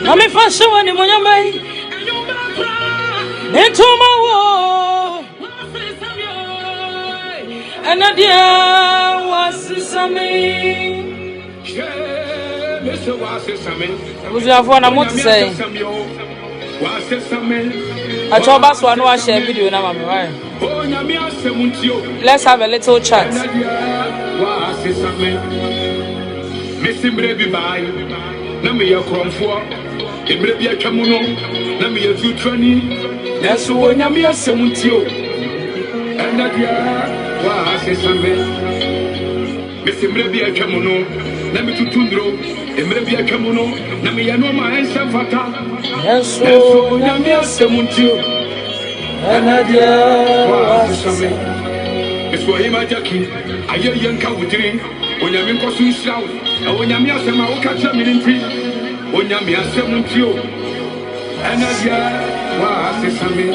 Mami fashion when you money into my wall. And a dear was something. Was your phone? I want to say. I told us one was share video now, right? Let's have a little chat. Missing baby by Nami ya Cromford, it may be a Camuno, Nami ya 220, that's what Yamia Samutio. And that year was a Sunday. Missing baby a Camuno, Nami to Tundro, it may be a Camuno, Nami ya no my answer fata. That's what Yamia Samutio. And that year was a Sunday. It's for him, Jackie. I hear young cow with drink. When you mean Cosu Shout, and when you mean Sama, catch a minute, when you mean Samuntio, and as you was a Sammy.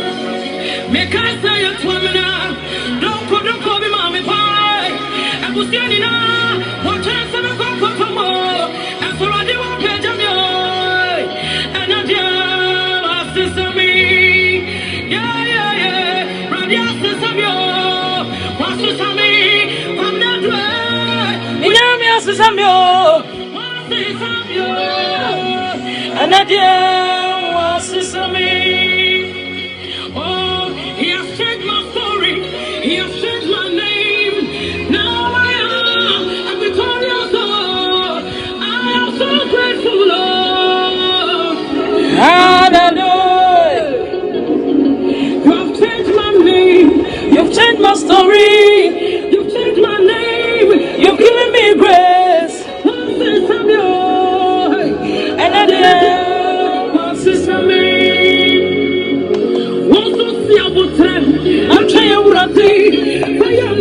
Make us say a twamina, don't call me Mammy Pie, and was standing up, what chance of a cocoa for more, and for a deal of Benjamin, and as you was a Sammy. Yeah, Radia Samio, was a Sammy, from that way. Samio, and I was Sammy. Oh, he has changed my story, he has changed my name. Now I am a victorious Lord. I am so grateful, Lord. Hallelujah. You have changed my name, you've changed my story, you've changed my name, you've given me grace. And I was Sammy. What's so see about them? I'm trying to see. I am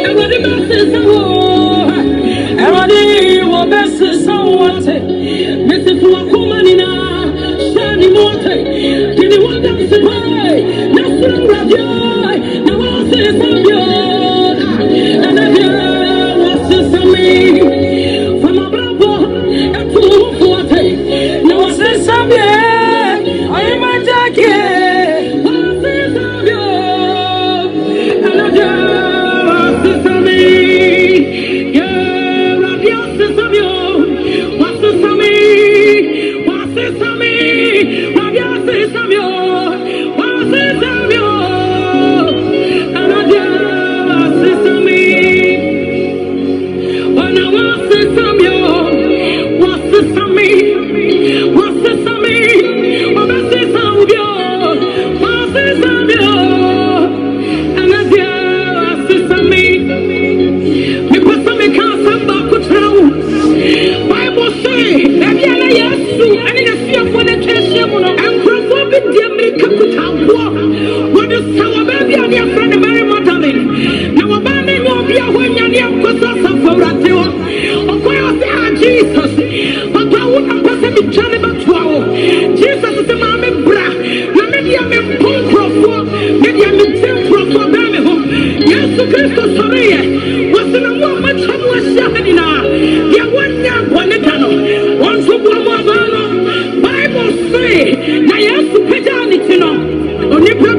and what the best is and what the best is someone say. Mrs. Wakumanina, Shani Morte, did you want them to buy? Nothing radio. Now I'll say something. And I was Sammy.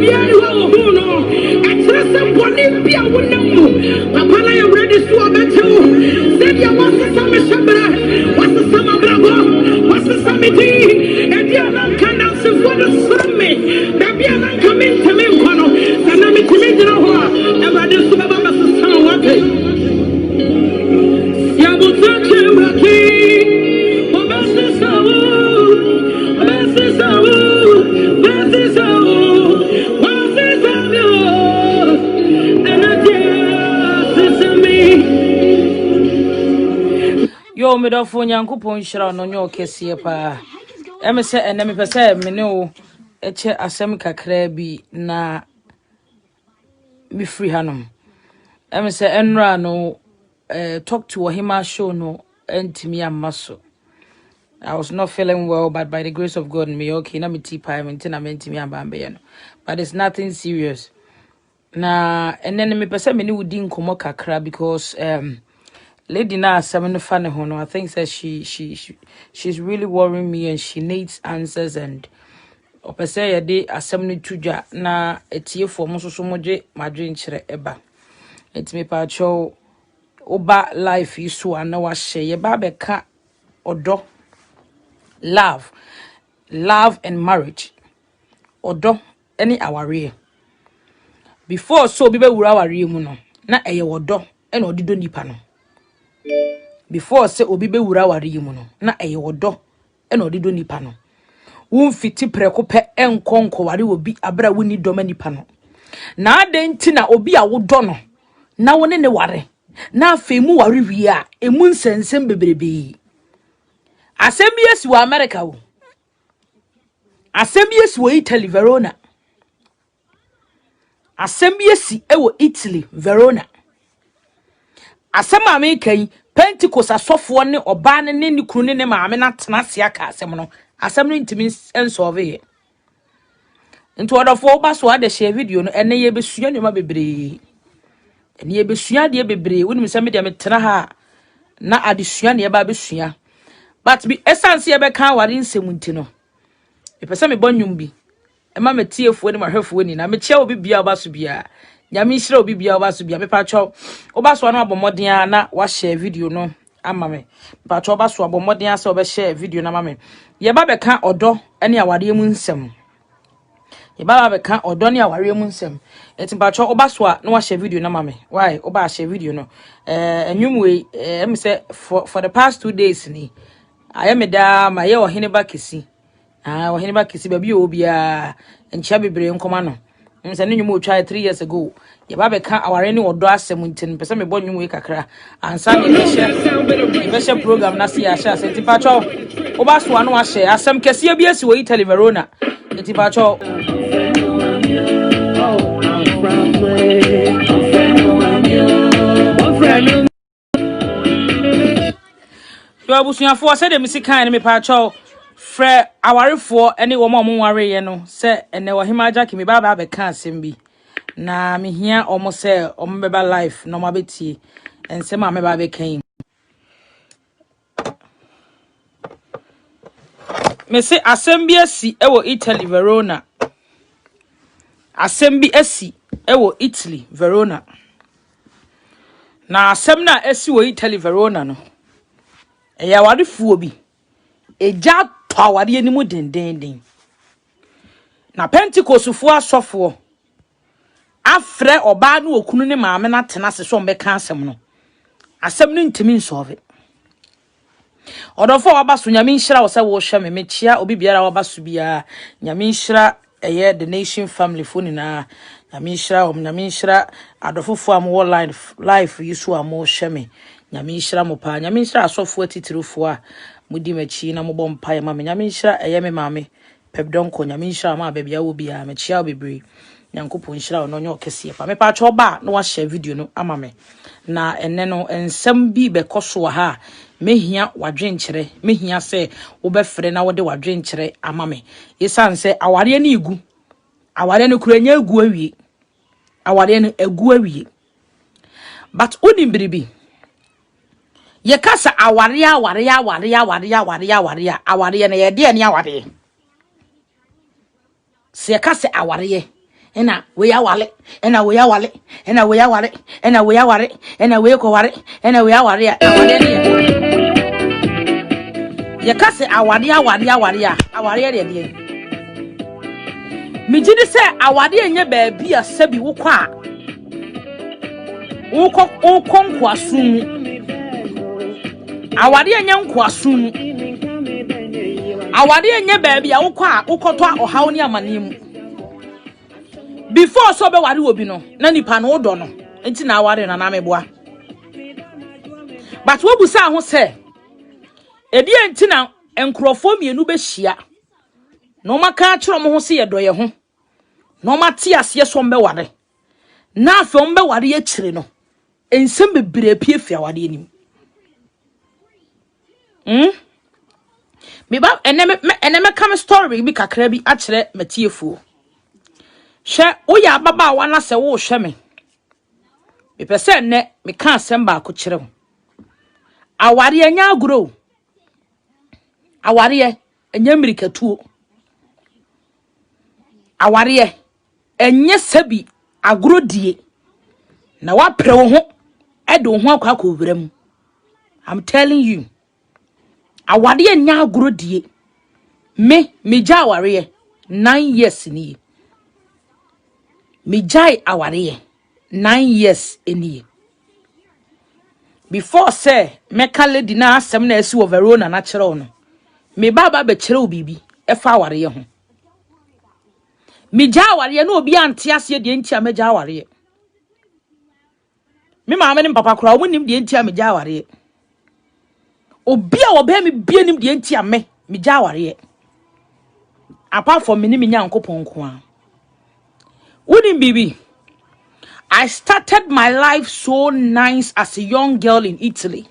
bia ni wa wo hu no akyere se boni bia wo namu papa na you ready so abetewo se dia wasesa me shebra wasesa ma brabo wasesa me di e dia na kana se for the summe da bia na come into me kono sana me timi dina ho a e ba de so baba masesa wate ya bo tsache braki o masesa wo masesa wo masesa wo masesa wo and I just me yo me do fo nyankopon hira no nyo kese pa eme se ene me pese me ne o eche asem kakra bi na me free hanom eme se enra no talk to him show no entimi amaso I was not feeling well, but by the grace of God, me okay. Na me tea pie, me tina me ntimi ambambe no. But it's nothing serious. Na and then me pese me ni wudi nkomo kakra because lady na asem no fa ne ho no. I think that she's really worrying me and she needs answers and opese ye de asem no tudwa na etiefo mo soso moje madwen kire eba. Etimi pa cho oba life isu ana wa hye ye ba be ka odo love and marriage odo any aware before so bi be wura aware mu no na eye odo ena odido nipa no before say obi be wura aware mu no na eye odo ena odido nipa no won fiti preko pe enkonko ware obi abra woni doma nipa no na adenti na obi a wodo no na woni ne ware na afemu ware wi a emu nsensem bebrebe asemi esi wa America wo asemi esi wo Italy Verona asemi esi ewo Italy Verona asema America Pentecost asofo ne oba ne ne kunu ne maame na tena se aka asem no asem no ntimi ensolve ye nti odofo ba so ade share video no ene ye besua nyoma bebre ene ye besua de bebre woni se me de metena ha na adesua ne ba besua but be essence ye be kan ware nsem nti no e pese me bonnwum bi e ma metiefuo ne mahwefuo ni na me chia obi bia oba so bia nyame hira obi bia oba so bia me pa cho oba so no abomoden na wa share video no ama me pa cho oba so abomoden ase oba share video na ama me ye ba be kan odo ne aware mu nsem ye ba be kan odo ne aware mu nsem enti pa cho oba so na wa share video na ama me why oba share video no enwumwe em say for the past 2 days ni ayemeda ma ye ohene ba kesi ohene ba kesi ba bi obia enchia bebre nkoma no nse ne nwumo twa 3 years ago ye ba be ka aware ne odo asem ntin pese me bo nwumo kakra ansa ne be she program na se ya sha se ti pa cho oba so anu a she asem kesi bi esi wo Italy Verona ti pa cho yo abusuafo se de misikan ne me pa cho fre awarefo ene wo mo ware ye no se ene wo hemaja kimi baba be kan asem bi na me hia omo se omo beba life no ma betie ense ma me ba be kan me se asem bi asi ewo Italy Verona asem bi asi ewo Italy Verona na asem na asi wo Italy Verona no eya warefuo bi eja to aware animu dendenden na Pentecost fu asofo afre oba na okunu ne maame na tena se so mbeka asem no asem no ntimi nsove odofo wabaso nyame nhira wo se wo hwe me mechia obi biara wabaso bia nyame nhira eye the nation family phone na nyame nhira adofofo am wo life yisu am wo hwe me nyame nhira mo pa nyame nhira asofo atitirofo a mudi machi na mo bom pa ya mama nyame nhira eye me maame pebdonko nyame nhira ma ba bia wo bia mechia obebre nyankopon nhira no nyo kese pa me pa cho ba na wa share video no ama me na enne no ensem bi be koso ha mehia wadwenkyere mehia se wo be frɛ na wo de wadwenkyere ama me yesan se aware ne igu aware ne kuranya egu awie aware ne egu awie but onim biribi ye kasa aware ne ye de ne aware se kasa aware ena we awale ena we awale ena we aware ena we aware ena we ko ware ena we aware aware ne ye ka se aware aware de me gidi se aware enye baabi a sabi wo kwa wo konko asun aware enye nko asun aware enye baabi a wo kwa wo koto ohaw ne amanem before so be ware obi no na nipa no do no enti na aware na na meboa but wo busa ho se edi enti na enkrofo mienu be hia no maka akiro mo ho se ye doye ho no mate ase so mbe ware na afa mbe ware ye kire no ensem bebre pie fia ware anim me ba eneme kam story bi kakra bi a kire matiefuo hwe wo ya baba wa na se wo hwe me pese ne me ka asem ba ko kire wo aware anya aguro aware anya mirikatuo aware enye sabi agrodie na wapre wo ho edo ho akwa kovram. I'm telling you aware enya agrodie me ja aware 9 years ni me jai aware 9 years ni before say meka lady na asem na esi wo Verona na kire no me baba be kire obibi e fa aware ho me ja aware na obi ante ase de ntia me ja aware me maame ne papa kura wo nim de ntia me ja aware obi a wo be me bie nim de ntia me ja aware apart from me ni me nyankopon ko a wouldn't bibi. I started my life so nice as a young girl in Italy.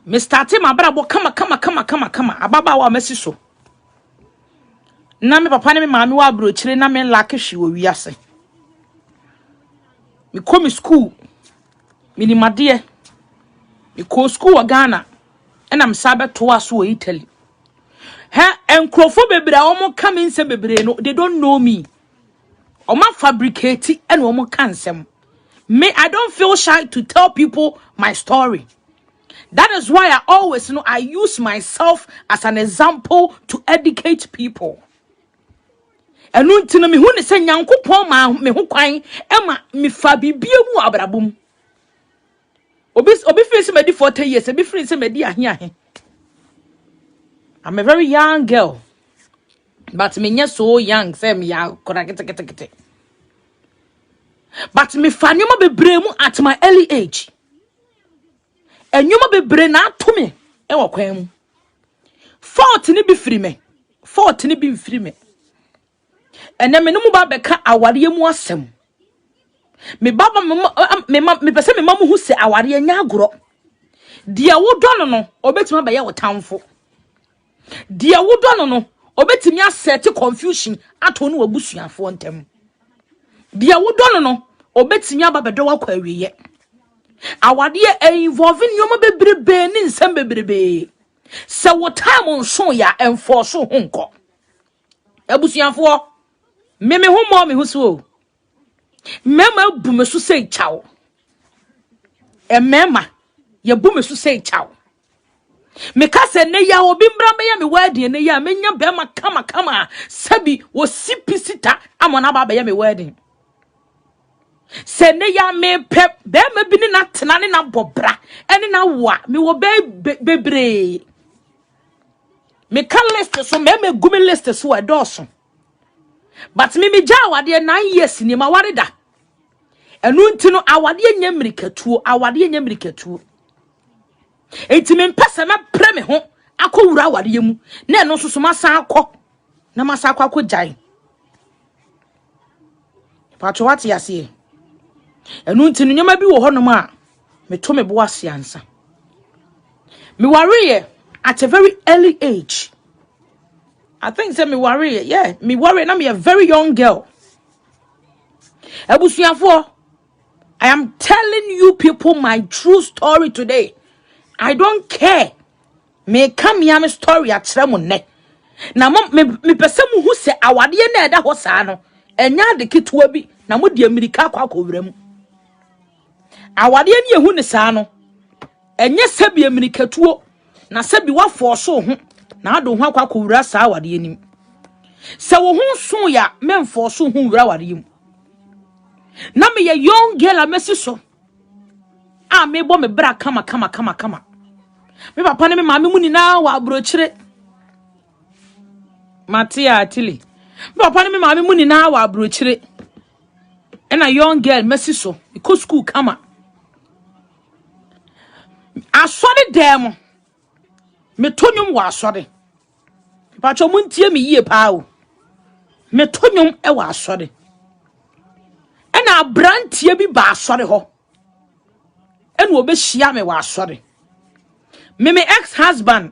Me started my brabo kama ababa wa mesi so. Na me papa ne me maami wa bro chire na me lake hwe wo wiase. Me come school. Me ni made. Me ko school wa Ghana. Na me sabe to aso wo Italy. Enkrofo bebre a omo come in se bebre no, they don't know me. Oma fabricate and omo kansem. Me, I don't feel shy to tell people my story. That is why I always I use myself as an example to educate people. And no tina me hu ne se Nyankopon ma me ho kwan e ma me fa bibie mu abrabom. Obi free se me di 40 years, obi free se me di ahe. I'm a very young girl. But me nye so young, say me ya kete. But me fa nyoma bebre mu at my early age. And nyoma bebre na to me e wo kwan mu. Fault ni bi free me. And me no mu ba beka aware mu asem. Me baba me pese me mamu hu se aware nya agoro. Dia wo do no obetima ba ye wo tamfo. Dia wo do no obetimi asset confusion ato no wabusuafo ntem. Dia wo do no obetimi ababedo wakwa awiye. Awade e involving nyoma bebrebe ni nsem bebrebe. Se wo time nso ya enforce ho nko. Abusuafo me hu mo me hu so. Mema bu me so sei chawo. Mema ye bu me so sei chawo. Me ka se ne ya obi mbra me ya me wedding ne ya menya be ma kama sabi wo sipisita amona ba be ya me wedding. Se ne ya me pe be ma bi ni na tena ne na bobra ene na wa me wo bebre. Me ka list so me gumi list so e doso. But me ja awade 9 years ni ma ware da. Enu ntino awade nya mirikatuo. Enti me mpese me pre me ho akowura awade mu na eno so masa akọ na masa akọ jai. Pacho wati yase. Enu ntino nyama bi wo honom a me to me bo ase ansa. Me worry at a very early age. I think say me worry, me worry na me a very young girl. Ebusuafo, I am telling you people my true story today. I don't care. Me come here my story at Tremone. na me pese mu hu se awade na eda ho saa no enya de ketewa bi na mo de Amerika akwa mu awade ne ehu ne saa no enye sebi Amerikatuo na sebi wa force ho na ado ho akwa wura saa awade nim se wo hu so ya men force ho wura awade mu na me ye young girl amesi so a me bo me bra kama me papa ne me maame mu ni na wa abrochire Matia Atili. Papa ne me maame mu ni na wa abrochire. And a young girl messy so. Because school kama. Asode dem. Me tonyum wa asode. Pacho muntie me yie pa o. Me tonyum e wa asode. And a brantie bi ba asode ho. And wo be hia me wa asode. Me ex-husband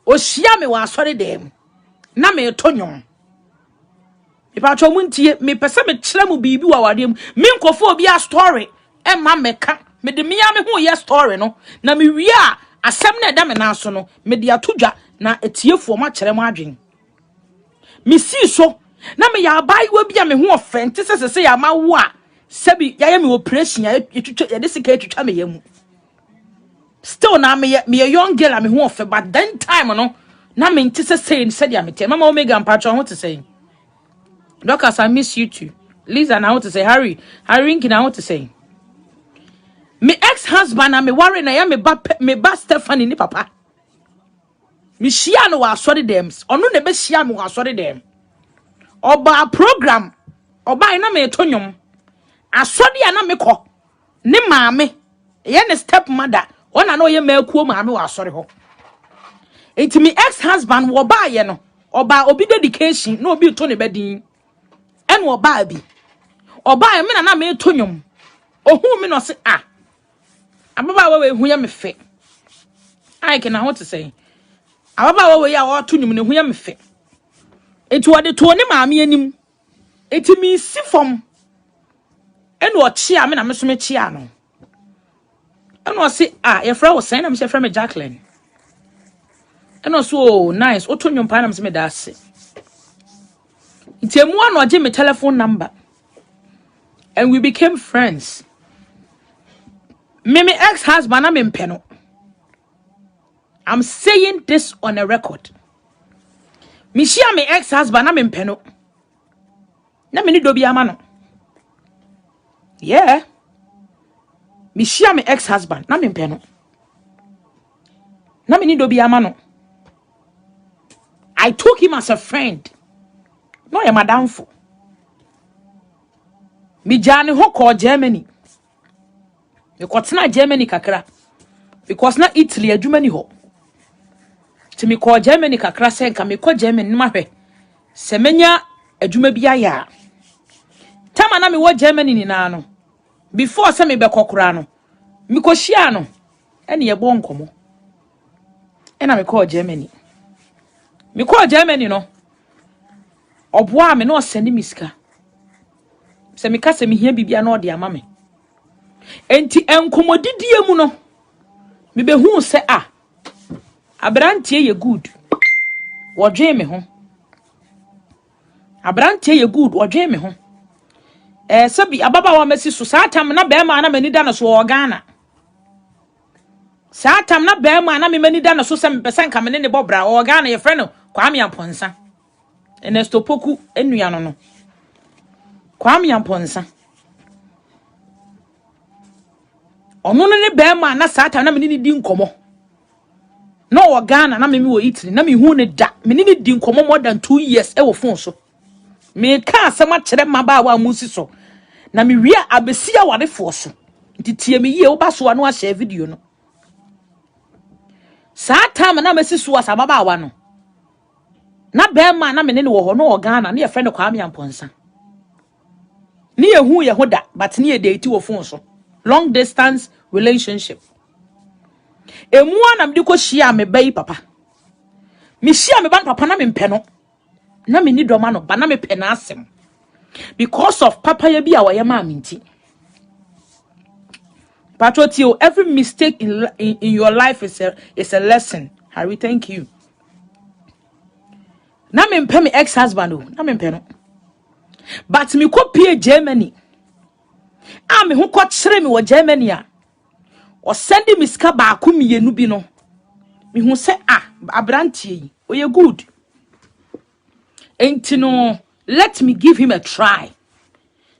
o hia me wa asode dem. Na me tonyum. Pacho muntie me pese me kire mu bibi wa wadem me nkofo obi a story e ma meka me de mia me ho ye story no na me wi a asem na eda me na so no me de atodwa na etiefo ma kire mu adwen me si so na me ya bai wa bia me ho ofente sese ya ma wo a sebi ya ye me operation ya etwitwa ya de sika etwitwa me yamu still na me young girl me ho ofe but then time no na me ntise say said ya me te mama omega mpacho ho te say Doctors, I miss you too. Lisa, I want to say, Harry, Rinkin, I want to say. Me ex-husband, I me worry, na me ba Stephanie ni papa. Me shia no wa sorry them. Onu ne be shia me wa sorry them. Oba program. Oba ina me tonyom. Asori ana me ko. Ni maame. Ye ne stepmother. Ona no ye me kuo maame wa sorry ho. Enti me ex-husband wo ba ye no. Oba obi dedication no obi to ne bedin. En wo ba bi oba me na me tonyom ohu me no se ababa we hu ya me fe I can how to say ababa we ya wo tonyom ne hu ya me fe enti wo de to ne maame anim enti mi si fom en wo chia me na me so me chia no en wo se ye fra wo sen na me se fra me Jacqueline en wo so nice o tonyom pa na me se me da ase enti emu ano age me telephone number and we became friends. Me ex-husband I'm in peno. I'm saying this on a record. Me share me ex-husband I'm in peno. Na me ni do bi amano. Yeah. Me share me ex-husband na me peno. Na me ni do bi amano. I took him as a friend. No ya madam fo. Me jani ho ko Germany. Me kwatena Germany kakra. Because na Italy adwuma ni ho. Ti me ko Germany kakra se nka me ko Germany ma hwe. Se menya adwuma bi aya. Tama na me wo Germany ni na no. Before se me be kokora no. Me ko hia no. Ene ye bo nkomo. Ena me ko Germany. Me ko Germany no. Oboa me no send me sika. Se me kase me hia bibia na ode ama me. Enti enkomodidie mu no. Me be hu se abrantie ye good. Wodwe me ho. Abrantie ye good wodwe me ho. Sabi ababa wa mesi so satam na be ma na mani da no so Ghana. Satam na be ma na me mani da no so se me pesen ka me ne bobra Ghana ye frɛ no Kwame Amponsa. Enesto poku enua no no. Kwame Amponsa. Ono ne be ma na satam na me ni di nkomo. No Ghana na me wo Italy na me hu ne da. Me ni di nkomo more than 2 years e wo phone so. Me ka asema kire maba wa musi so. Na me wi abesia wade fo so. Ntitie me ye wo ba so anu a share video no. Satam na me si so asababa wa no. Na be ma na me ne wo ho no Ghana na ye friend Kwame Amponsa. Ni ye hu ye ho da but ni ye date wo phone so. Long distance relationship. Emu na me ko shia me bai papa. Me shia me ban papa na me mpɛ no. Na me ni doma no ba na me pɛ na asem. Because of papa ye bi a woye ma minti. Patrotio, every mistake in your life is a lesson. Harry, thank you. na me mpɛ me ex husband o na me mpɛ no but me copy Germany me ho kɔ kyerɛ me wɔ Germany o send me ska ba ko mienu bi no me hu sɛ abrantie yi oye good enti no let me give him a try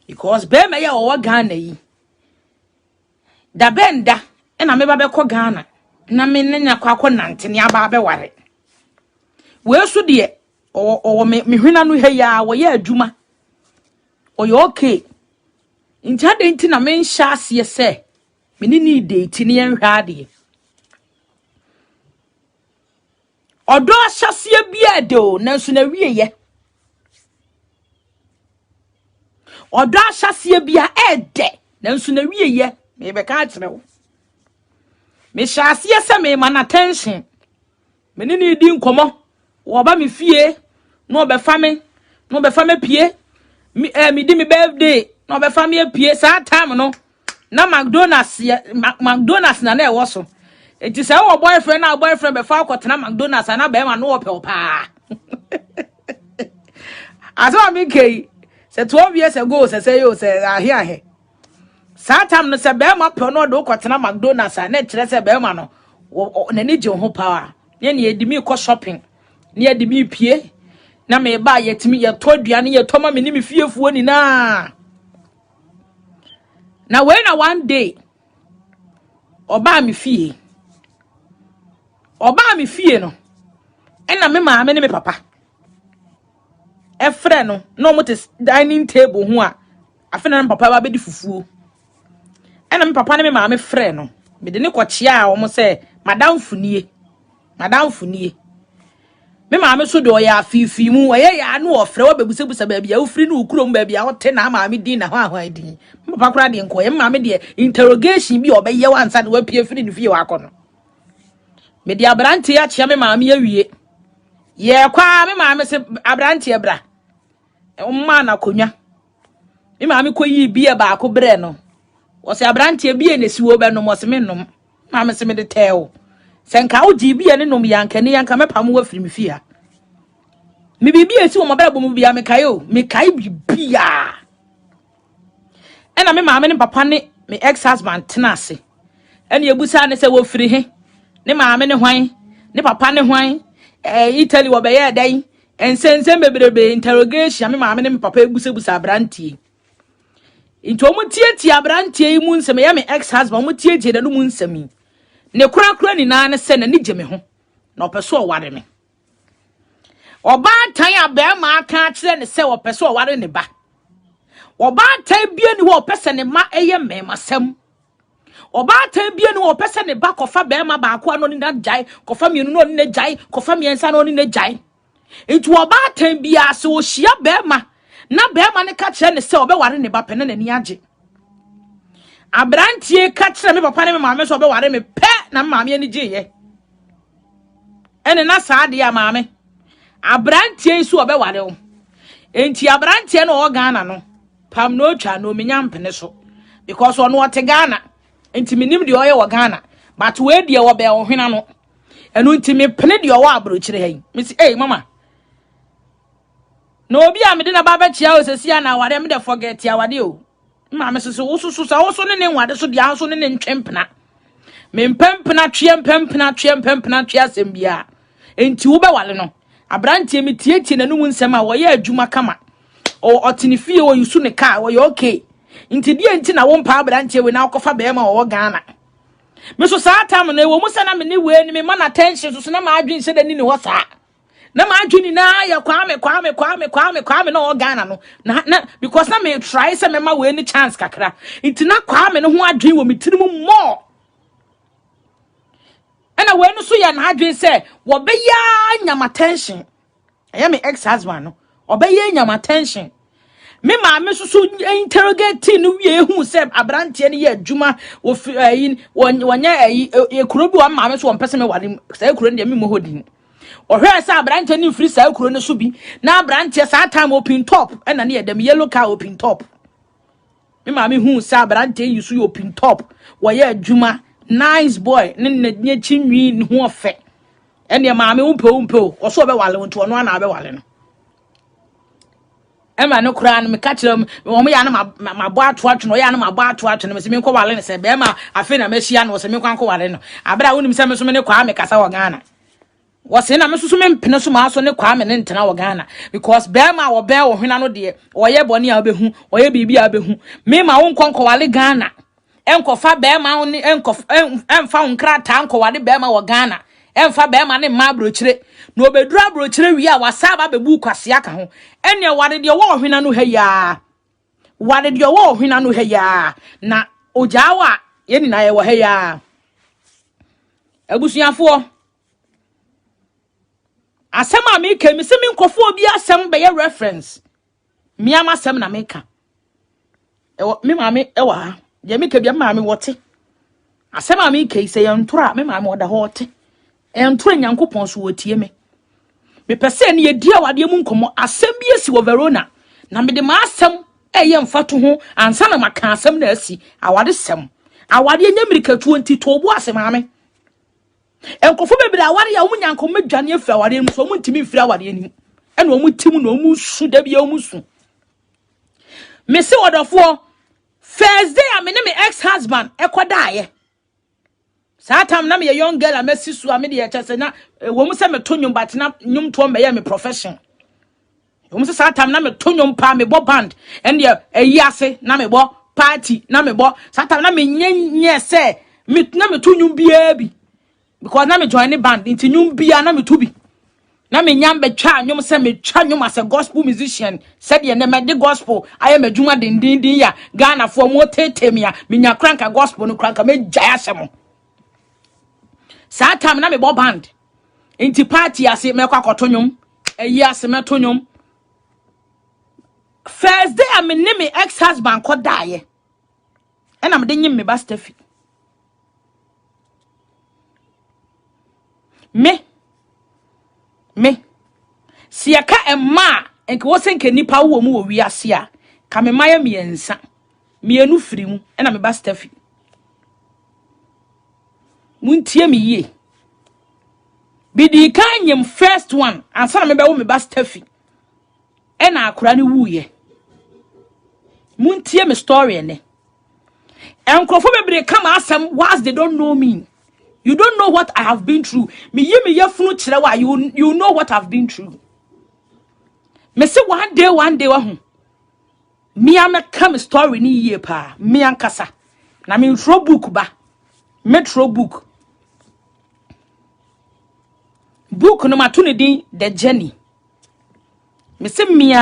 because be me ya o Ghana yi da benda na me ba be kɔ Ghana na me nya kwakɔ nante ne aba be ware we so de o me hwena no he ya wo ya adwuma o ye okay nti ade nti na me nhya ase se me ni date ne en hwa ade odo ahyase bia de o nanso na wie ye odo ahyase bia ede nanso na wie ye me be ka akyere wo me hyase se me man attention me ni di nkomo wo ba me fie no be fa me pie me di me birthday no be fa me pie sa time no na McDonald's na e wo so enti say wo boyfriend be fa akotena McDonald's na be ma no wo pe pa aso me kei say 12 years ago say yo say here sa time no say be ma pe no do kotena McDonald's na kire say be ma no na ni je ho pa ne edi mi ko shopping ne edi mi pie na me ba yetimi ye to duane ye to ma me ni me fiefuo ni na when one day oba me fie no ena me ma me ne me papa e frɛ no no mo te dining table ho afena me papa ba be di fufuo ena me papa ne me ma me frɛ no me de ne kɔkye a wo mo sɛ madam funie me ma me so do ya fifi mu ye ya no ofrɛ wo bebusebusa ba bia wo firi no ukurom ba bia wo te na ma me din na ho ahwan din me papa kra de nko ye ma me de interrogation bi obeye wansa de wa pie firi ne fie wa akɔ me di abrante ya chia me ma me awie ye kwa me ma me se abrante bra umma na konwa me ma me koyi bia ba ko bre no wo se abrante bia ne siwo be no mo se me nom ma me se me de teo senka oji bia ne nom yanka ne yanka me pam wa firi me fie ha me bibia si wo mo bra bo mu bia me kai bibia ena me ma me ne papa ne me ex husband tenase ena ebusa ne se wo firi he ne maame ne hwan ne papa ne hwan Italy wo be ye dan ensensem bebrebe interrogation me maame ne me papa ebusebusa abrantie into mo tietie abrantie mu nsem ya me ex husband mo tietie da no mu nsem ne kura ni na ne se na ne geme ho na opeso o ware me oba tan aba ma aka kire ne se opeso o ware ne ba oba tan bie ni wo opese ne ma eye memasem oba tan bie ni wo pese ne ba kofa be ma ba ko no ni na jai kofa mienu no ni na jai kofa miensa no ni na jai nti oba tan bia se wo hia be ma na be ma ne ka kire ne se obe ware ne ba pene na ni age abrantie ka kire me papa ne me maame so obe ware me pe na maame ni giye ene na saade ya maame abrantie so obe ware wo enti abrantie no o Ghana no pam no twa no menya mpene so because ono o te Ghana enti minim de oye wo Ghana but we de wo be wo hwena no enu enti me pene de wo abro kire hai me say mama no obi a me de na ba ba chia o sesia na ware me de forget ya wade o mama me so wo so ne ne wade so de an so ne ntwempena me mpempena twe asem bia enti wo be wale no abrantie me tietie nanum nsem a wo ye adwuma kama o otinifie wo yusu ne car wo ye okay nti die nti na wo mpa abrantie we na akofa be ma wo Ghana me so saa tam na wo musa na me ne we ni me man attention so na ma adwin se da ni ne ho saa na ma adwin na ya kwame na wo Ghana no na because na me try se me ma we ni chance kakra nti na kwame no ho adwin wo me tirimu more ena we no so ya na adwin se wo be ya nyam attention aya me ex husband no obe ya nyam attention me ma me so interrogate no wie hu se abrantie ne ya adwuma wo wonya ekuro bi wa ma me so won pese me wale sa ekuro ne me mo hodin o hwe se abrantie ne free sa ekuro ne so bi na abrantie sa time open top ena ne dem yellow car open top me ma me hu se abrantie yi so open top wo ya adwuma nice boy ne chinwi ne ho ofe ene maame umpe oso be wale nto no na be wale no ema no kura no me ka kire wo mo ya na mabo ato no ya na mabo ato no me se me ko wale ne se be ma afi na mehia no se me kwan ko wale no abra wonim se me so me ne kwa me kasa wo Ghana wo se na me so me mpene so ma so ne kwa me ne ntena wo Ghana because be ma wo be wo hwena no de wo ye bone a behu wo ye bibi a behu me ma wo nkon ko wale Ghana enkofa be ma ni enkof emfa nkrata anko wale be ma wo Ghana emfa be ma ne ma brochire no obedura brochire wi a wasaba bebu kwase aka ho ene wade de wo hwena no heya wade de wo hwena no heya na ojawa ye ni na ye wo heya abusuafo asema me ke me se me nkofo obi asem be ye reference me am asem na me ka me maame e wa je me ke bia maame wote asema me ke se ye ntora me maame woda ho wote entora nyankopon so wotie me pese ne yedi awade mu nkomo asem bi esi wo Verona na me de ma asem eye mfato ho ansa na maka asem na asi awade sem awade nyamirikatu onti to obu asem ame enkofo bebre awade ya omu nyanko medwane afira awade mu so omu ntimi mfira awade ni ene omu tim na omu su da bia omu su me se wodofo first day am ne me ex husband ekodaaye Satam na me young girl amesi su ame de chese na wo mu se me tonyum but na nyum to me me profession. Wo mu se satam na me tonyum pa me bo band and ye eyi ase na me bo party na me bo satam na me nye se me na me tonyum bia bi because na me join the band inti nyum bia na me to bi na me nyam be twa nyum se me twa nyum as a gospel musician said ye na me de gospel aye me dwuma din ya Ghana for mo tetemia me nya cranka gospel no cranka me jaya asemo Satam na me bo band inti party ase me kwa kotonyum eyi ase me tonyum first day am ne me ex husband ko daaye ena me de nyim me ba Steffi me siaka emma enke wo senke nipa wo mu wo wi ase a ka me maye me ensa me enu firi mu ena me ba Steffi muntie me ye bidi kanyem first one ansa na me be wo me ba Steffi ena akura ne wuye muntie me story ene enkrofo bebre kama asem whilst they don't know me you don't know what I have been through me ye funu kire wa you know what I've been through me say one day wa hu me am come story ni ye pa me ankasa na me throw book ba me throw book no matuni din the journey me say me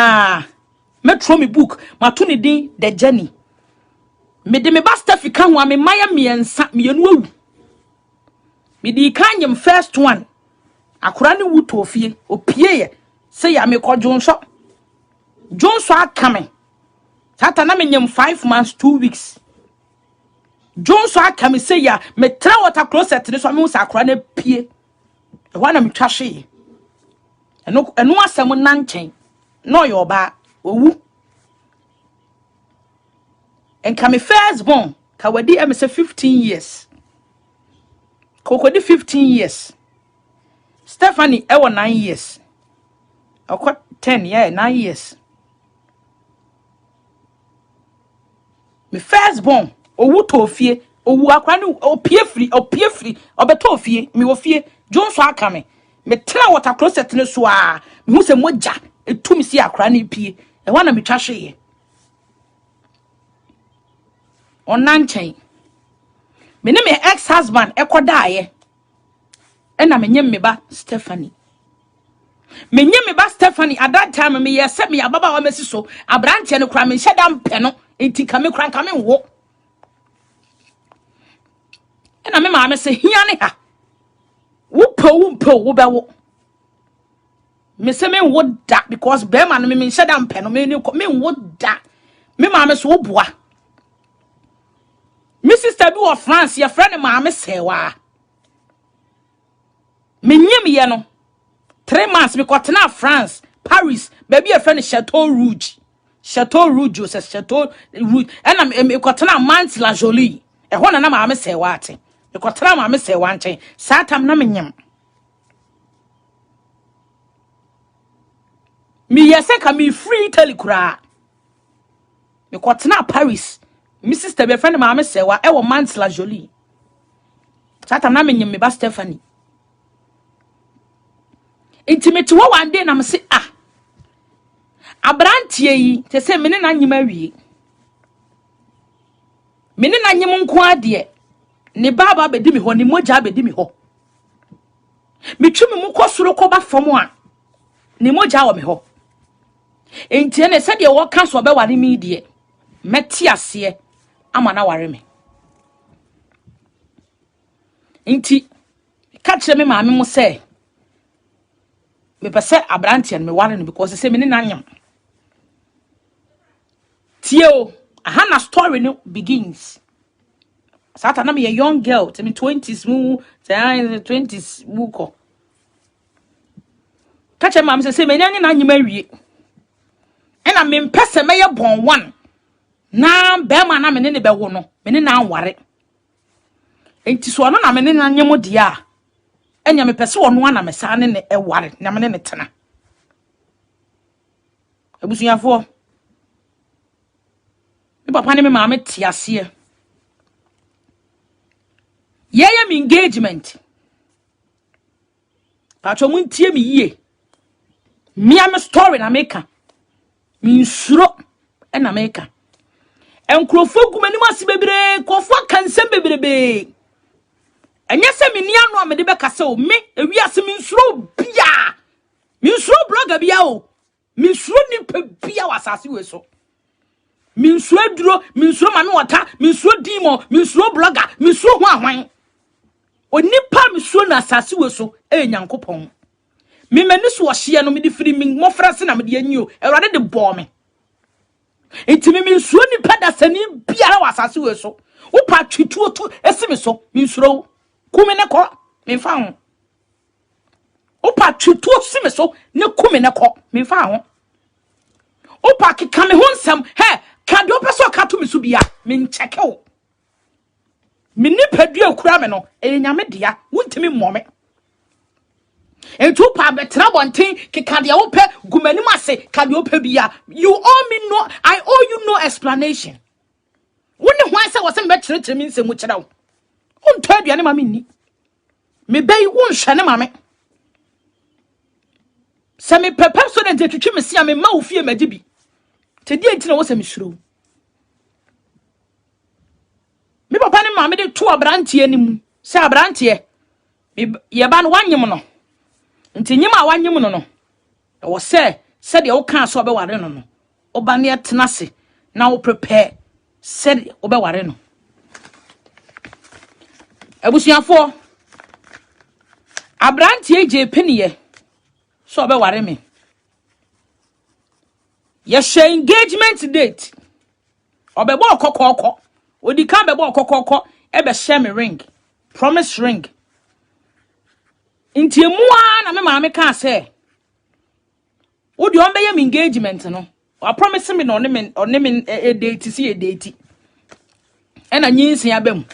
throw me book matuni din the journey me de me ba Steffi kan ho me maya me ensa me enu awu me di kanyem first one akura ne wu to ofie opie ye say ya me ko jonso akame tata na me nyem 5 months 2 weeks jonso akame say ya me tra water closet ne so me usa akura na pie e wana me twahwe eno asem na nchen no yo ba owu enka me first born ka wadi am say 15 years kokodi 15 years Stephanie ewo 9 years akwa 10 yeah 9 years me first born owu to fie owu akwa ni opie free obeto ofie me wo fie jonso aka me tra water closet ne so a me hu se moja etumi si akra na pie e wana me twahwe onanchen me ne me ex husband ekodaaye ena me nyem me ba Stephanie at that time me yese me ababa wa mesi so abranche ne kra me hyeda mpe no enti ka me kra nka me wo ena me ma me se hia ne ha wo po wo be wo me se me wo da because be ma no me hyeda mpe no me wo da me ma me so wo boa me sister bi wo France your friend ma me sewa me nyem ye no 3 months me kotena France Paris baby a friend Chateau Rouge o se Chateau Rouge ena me kotena Mont la Jolie e ho na ma me sewa ate me kotena ma me sewa nchen satam na me nyem me yese ka me free telikura me kwatena Paris me sister be friend ma me sewa e wo Mansla Jolie sata na me nyim me ba Stephanie intimate wo one day na me se abrantie yi te se me ne na nyim awie me ne na nyim nko ade ne baba be di me ho ne moja be di me ho me twimi mu kosoro ko ba fam a ne moja wo me ho entie ne se de wo ka so be ware me de meti ase ama na ware me enti ka kire me maame mu se me pese abrantie me ware no because se me ne na nyam tie o aha na story no begins sata na me a young girl to me 20s mu 20s mu ko ka kire maame se me ne na nyam awie ena me mpese me ye bon one na be ma na me ne be wo no me ne na anware enti so no na me ne na nyam de a enya me pese wo no na me sa ne e ware na me ne tena abusuafo me papa ne me maame tiase yeye me engagement pacho mun tie me yie me am story na make me nsuro na make enkrofo gumani mase bebre kofo kansem bebrebe enye se me nia no amede be kase o me ewiase me nsuro bia me nsuro blogger bia o me nsuro nipa bia wasase we so me nsuro duro me nsuro mame wota me nsuro dimo me nsuro blogger me nsuro ho ahwan onipa me nsuro na asase we so nyankopon me mani so hye no me di firi me mofrase na me di anyi o ewrade de bo me etimi me nsuro nipa da sani bia wasase we so wo pa twituo to esime so me nsuro kume ne ko me fa ho opa twituo sime so ne kume ne ko me fa ho opa keka me ho nsam he ka de opeso ka to me so bia me ncheke wo me nipa dua kura me no enyame dia wontimi mmome entu pa betra bonten keka de wo pe gumani mase ka de opa bia you owe me no I owe you no explanation woni ho ase wo se me kire me nsemu kire wo onto aduane ma me ni me bay won hwe ne ma me se me papa so de twetwe me sia me ma wo fie magi bi te die ntina wo se me suro me papa ne ma me de to abrantie ni mu se abrantie ye ba no wanyem no nti nyem a wanyem no no wo se de wo kan so be ware no no oba ne tena se na wo prepare se wo be ware no abusuafo abrantie je peniye so be ware me ye share engagement date obebo okokoko odi kan bebo okokoko e be share me ring promise ring nti emua na me maame kan say odi on be ye engagement no I promise me no ne me date si date e na nyinsin abem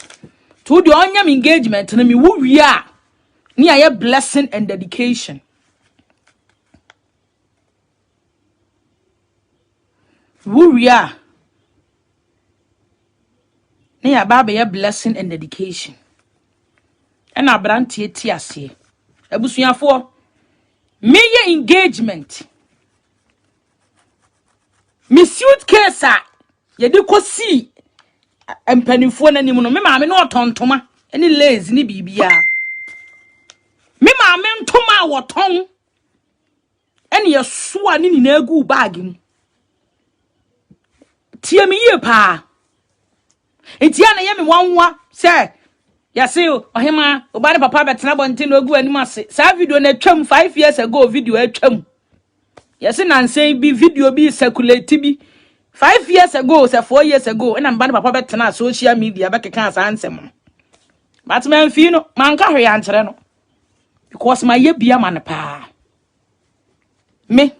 to odi on yam engagement no me wo wi a ni aye blessing and dedication wuria ni ya baba ya blessing and dedication and abrantie ti ase abusuafo meye engagement mi suitcase a ye de kosi empanifo na nimu no me maame no otontoma eni lazy ni bibia me maame ntoma woton eni ye soa ni na agu bag mu tie me ye pa etia na ye me wanwa se ya se ohema obare papa betena bonte no agu anim ase sa video na twam 5 years ago video atwam ya se nansen bi video bi circulate bi 5 years ago se 4 years ago na mbane papa betena social media bekeka asansem but man fi no man ka hwe ankyere no because my ye bia man pa me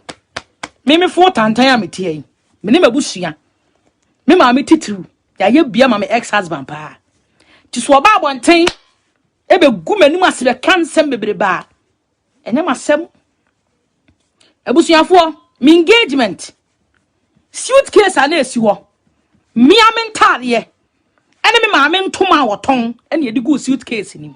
for tantan ya metie me ne mabusua me ma me titiru ya ye bia ma me ex husband pa ti so ba bonten e be gu manim asebe kansem bebre ba enya masem abusuafo me engagement suitcase ana esi ho me amentaade ye ene me ma mentoma woton ene ye de go suitcase ni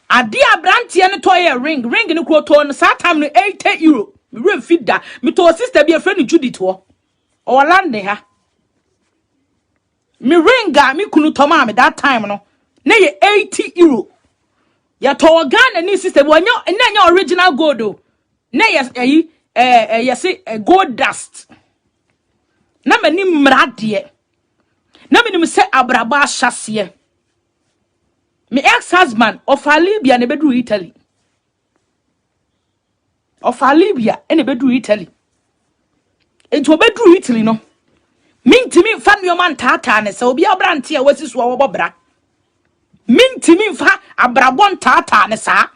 ade abrantie ne toye ring ni ko to no sa time no 80 euro me re fida me to sister bi a friend Judith ho o lande ha me ringa me kunu toma me that time no na ye 80 euro ya to Ghana ni sister bo nya original gold o na ye yes gold dust na mani mrade na me nim se abraba ahyase me ex-husband of Libya ne bedru Italy of Libya ene bedru Italy ento bedru Italy no mintimi fa nneoma ntata ne se obi abrante a wasi so wo bobra mintimi fa abrabo ntata ne sa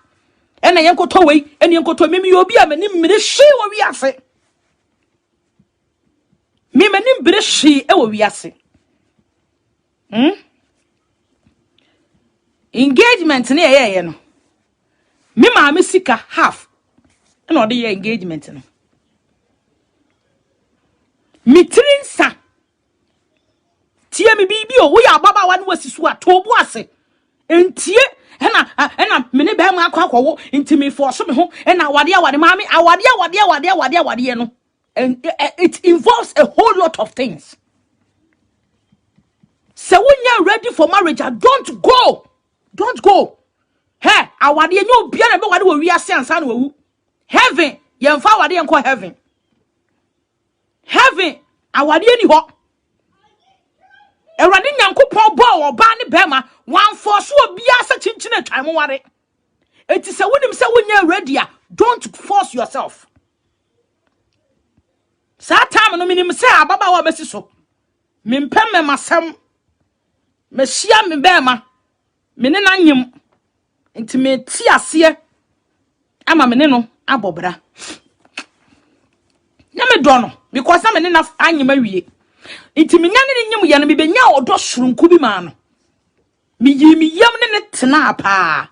ene yenkoto wei ene yenkoto mimi obi a mani mmire hwe wo wiase mi mani mmire hwe e wo wiase engagement ne ye no me ma me sika half na ode ye engagement no mitrinsa tie me bibi o wo ya baba wa no wasisu a tobu ase entie ena me ne be ma akwakowo intimi for so me ho ena awade ma me awade no and it involves a whole lot of things. So when you're ready for marriage, don't go. Hey, awade nyo bia na be wade wo wiase ansa na wu. Heaven, ye mfa wade enko heaven. Heaven, awade ni ho. Ewrade nyankopon bo oba ne bema, wan force obi asa chinchine twan mo ware. Enti se wonim se wonya ready a, don't force yourself. Sa time no minim se ababa wa besi so. Mimpem me masam. Me hia me bema. Me ne na nyim. Enti me ti ase ama me ne no abobra. Na me do no because na me ne na anyima wie. Enti me nya ne nyim ye no me benya odo surunku bi ma no. Me yi me yam ne tena pa.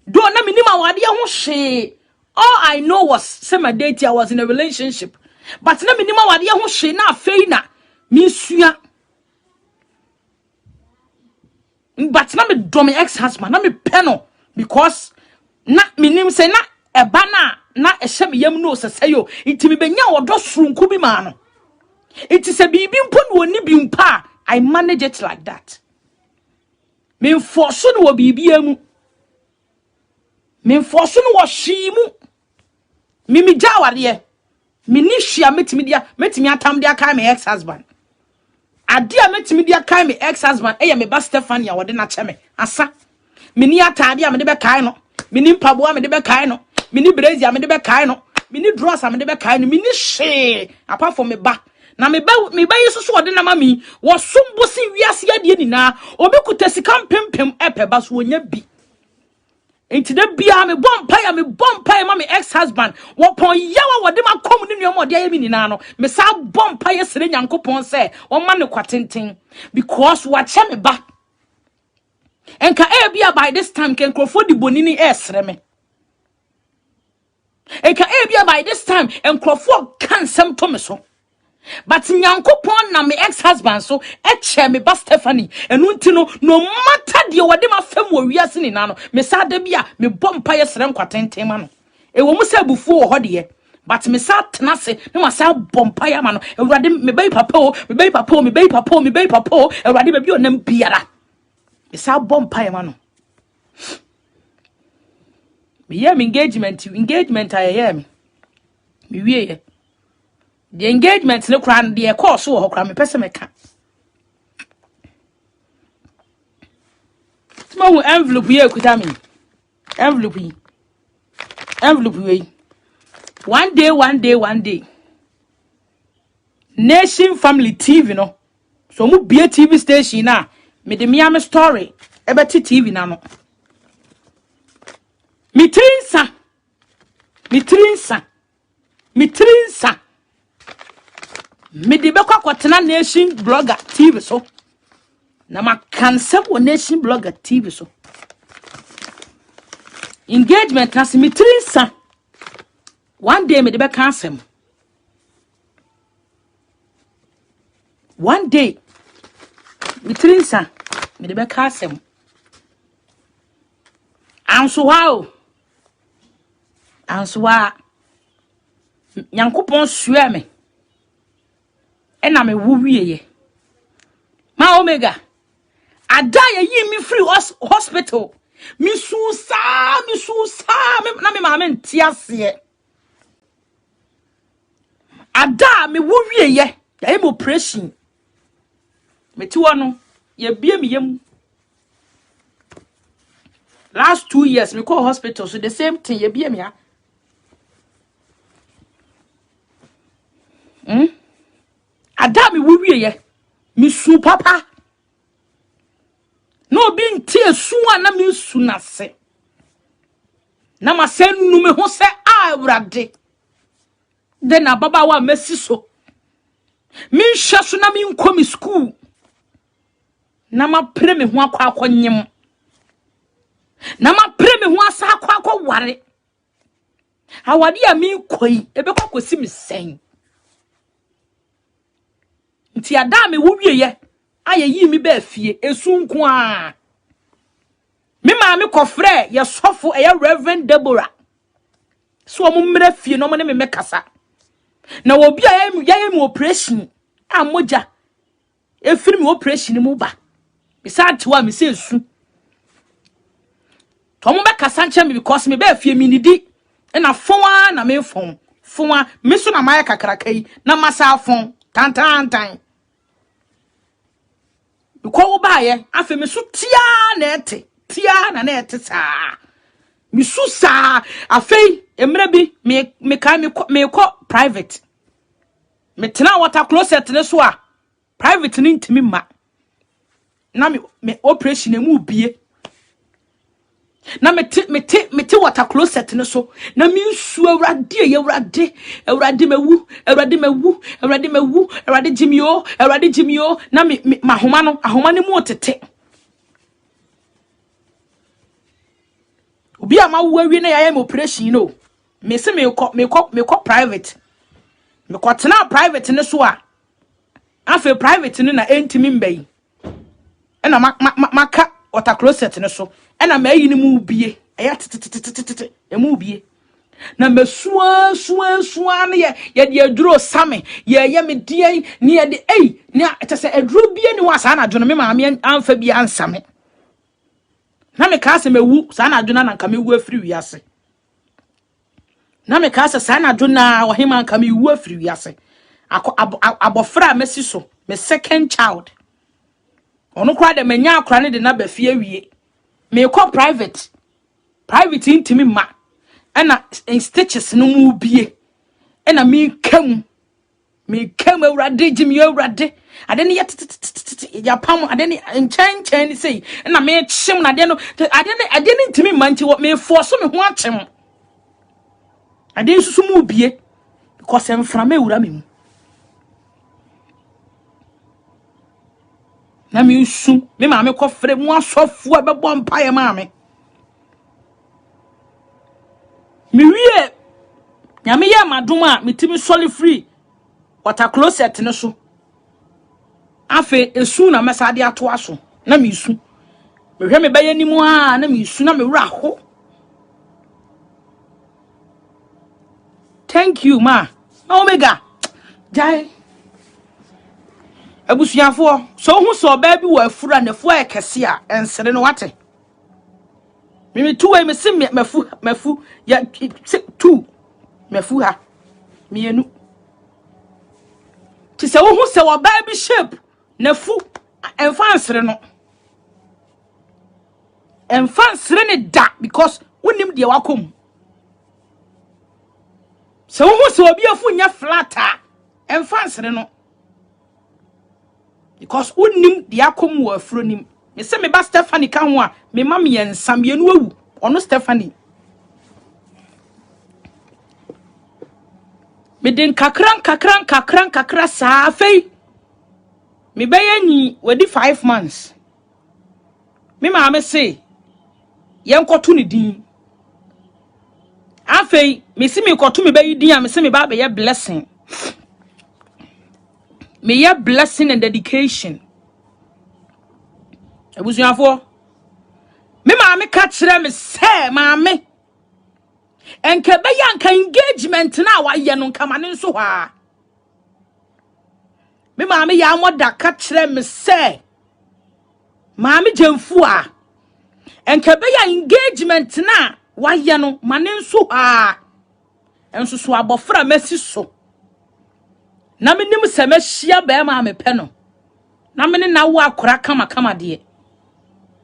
Do na me nim awade ho hwe. All I know was say my date I was in a relationship. But na me nim awade ho hwe na afei na me sua. But na me do me ex-husband na me peno because na me nim say na eba na ehye me yam no sesayo enti me benya odo surunku bi ma no. It is a bibi mpo no oni bi mpa I manage it like that. Me force no wo bibi amu. Me force no wo hwimu. Me jawade. Me ni hwia metimi atam dia kai me ex-husband. Ade a metimi dia kai me ex-husband eya me ba Stephanie a wode na cheme. Asa. Me ni atade a me de be kai no. Me ni mpabo a me de be kai no. Me ni brazier a me de be kai no. Me ni dress a me de be kai no. Me ni hwe apart from me ba. Na me ba yesusu wode na mami wo sombo si wiase ade ni na obi kutasika pempem epeba so onya bi. Enti da bia me bompa ma me ex-husband wo pon yawa wode ma kom ni nuom ode ayemi ni na no me sa bompa ye sere nyankopon se wo ma ne kwatenten because wa che me ba enka e bia by this time ken krofo di bonini esre me enka e bia by this time enkrofo kan sem to me so. But nyankopon na me ex-husband so eche me ba Stephanie enu nti no matter de wode ma fam wo wiase ni na no me sa da bia me bompa ye sere nkwatenten ma no e wo mu sa bufu wo hode but me sa tena se me ma sa bompa ya ma no ewrade me bai papa o ewrade ba bi onam biara me sa bompa ya ma no me ye me engagement aye me wie ye. The engagement no kran de course wo hokra me pese meka. Tuma wo envelope ye kuta me. Envelope we. One day. Nation Family TV no. So mu be TV station na me de me story ebeti TV na no. Mitrinsa. Me de be kwakotena Nation Blogger TV so. Na ma cancel wo Nation Blogger TV so. Engagement na se mitrinsa one day me de be cancel. One day me trinsa me de be cancel. Anso wow. Anso wa Nyankopon sua me. E na me wu wieye. Ma omega. Ada ye yi me free hospital. Mi susa me na me ma me ntiase. Ada me wu wieye. Ya em operation. Me ti wono ye bie me yam. Last 2 years me call hospital so the same thing ye bie me ya. Ada me wu wieye. Mi su papa. No bi ntie su na mi su na se. Na ma se nu me ho se awrade. Den ababa wa mesi so. Mi hwe so na mi nkomi school. Na ma pre me ho akwa nyem. Na ma pre me ho asa akwa ware. Awade a mi koi ebe kwakosi mi sen. Nti ada me wo wieye aye yi mi ba fie esu nko a. Me ma me kofre ye sofo e Reverend Deborah. So mo mra fie no mo ne me kasa. Na obi a ya mu operation a moja efiri me operation mu ba. Bisa tewa me se esu. To mo be kasa nche me because me ba fie mi nidi. E na fonwa na me fon. Fonwa me so na maya kakrakai na masa fon. Tan. Because obaye afi me so tia na ete. Tia na ete sa. Mi susa afi emre bi me ko private. Me tena water closet ne so a private ni ntimi ma. Na me operation emu bie. Na me te water closet ne so. Na mi su awrade mewu jimio na me ahoma ne mu otete. Obi ama wo awie na ya operation no. Me se me ko private. Me ko tena private ne so a afi private ne na entimi mbei. E na maka water closet ne so. E na mayi ni mu bie. E ya tete mu bie. Na mesua ne ye de aduro same ye me die ne ye de ne etese aduro bie ni wasa na dwono me ma me amfa bie ansame. Na me ka se mewu sa na dwona na nka mewu afiri wiase. Na me ka se sa na dwona wo hema nka mewu afiri wiase. Abofra mesi so me second child. Ono kwa de menya akra ne de na ba fie wie. Me ko private intimi ma. Ena stitches no mu bie. Ena me kam awrade jimi awrade. Ade ne ya pam ade ne nchan sei. Ena me chim na ade no ade ne intimi ma nti me force me ho achem. Ade susu mu bie because em frama ewura me mu. Na me su me ma me kofre mu asofo abebo mpaye ma me. Me wie nyame ye madom a metimi solid free water closet ne so. Afi esu na mesade ato aso na me su. Me hwe me baye nimu a na me su na me wura ho. Thank you ma. Omega. Jai. Abusuafo so hu so ba bi wa afura na fu ekese a ensere no wate. Me tu we me sim mafu ya 2 mafu ha mienu. Ti se wo hu se wo ba bi shape na fu enfan sere no. Enfan sere ne da because wonim de wakom. Se wo hu se obi afu nya flatter enfan sere no. Because wonim de akom wo afuro nim. Me se me ba Stephanie ka ho a me ma me ensam ye no awu ono Stephanie me den kakran sa fei me baye ni wadi 5 months me ma me say yen koto ne din afei me si me koto me bayi din a me si me ba be ye blessing. Me ye blessing and dedication. Ebusuafo me maame ka kire me se maame enke be ya nka engagement na wa ye no nka mane nso ha. Me maame ya moda ka kire me se maame jemfu a enke be ya engagement na wa ye no mane nso ha. Enso so abofra mesi so. Na me nim se me hia be ma me pe no. Na me ne na wo akora kama de.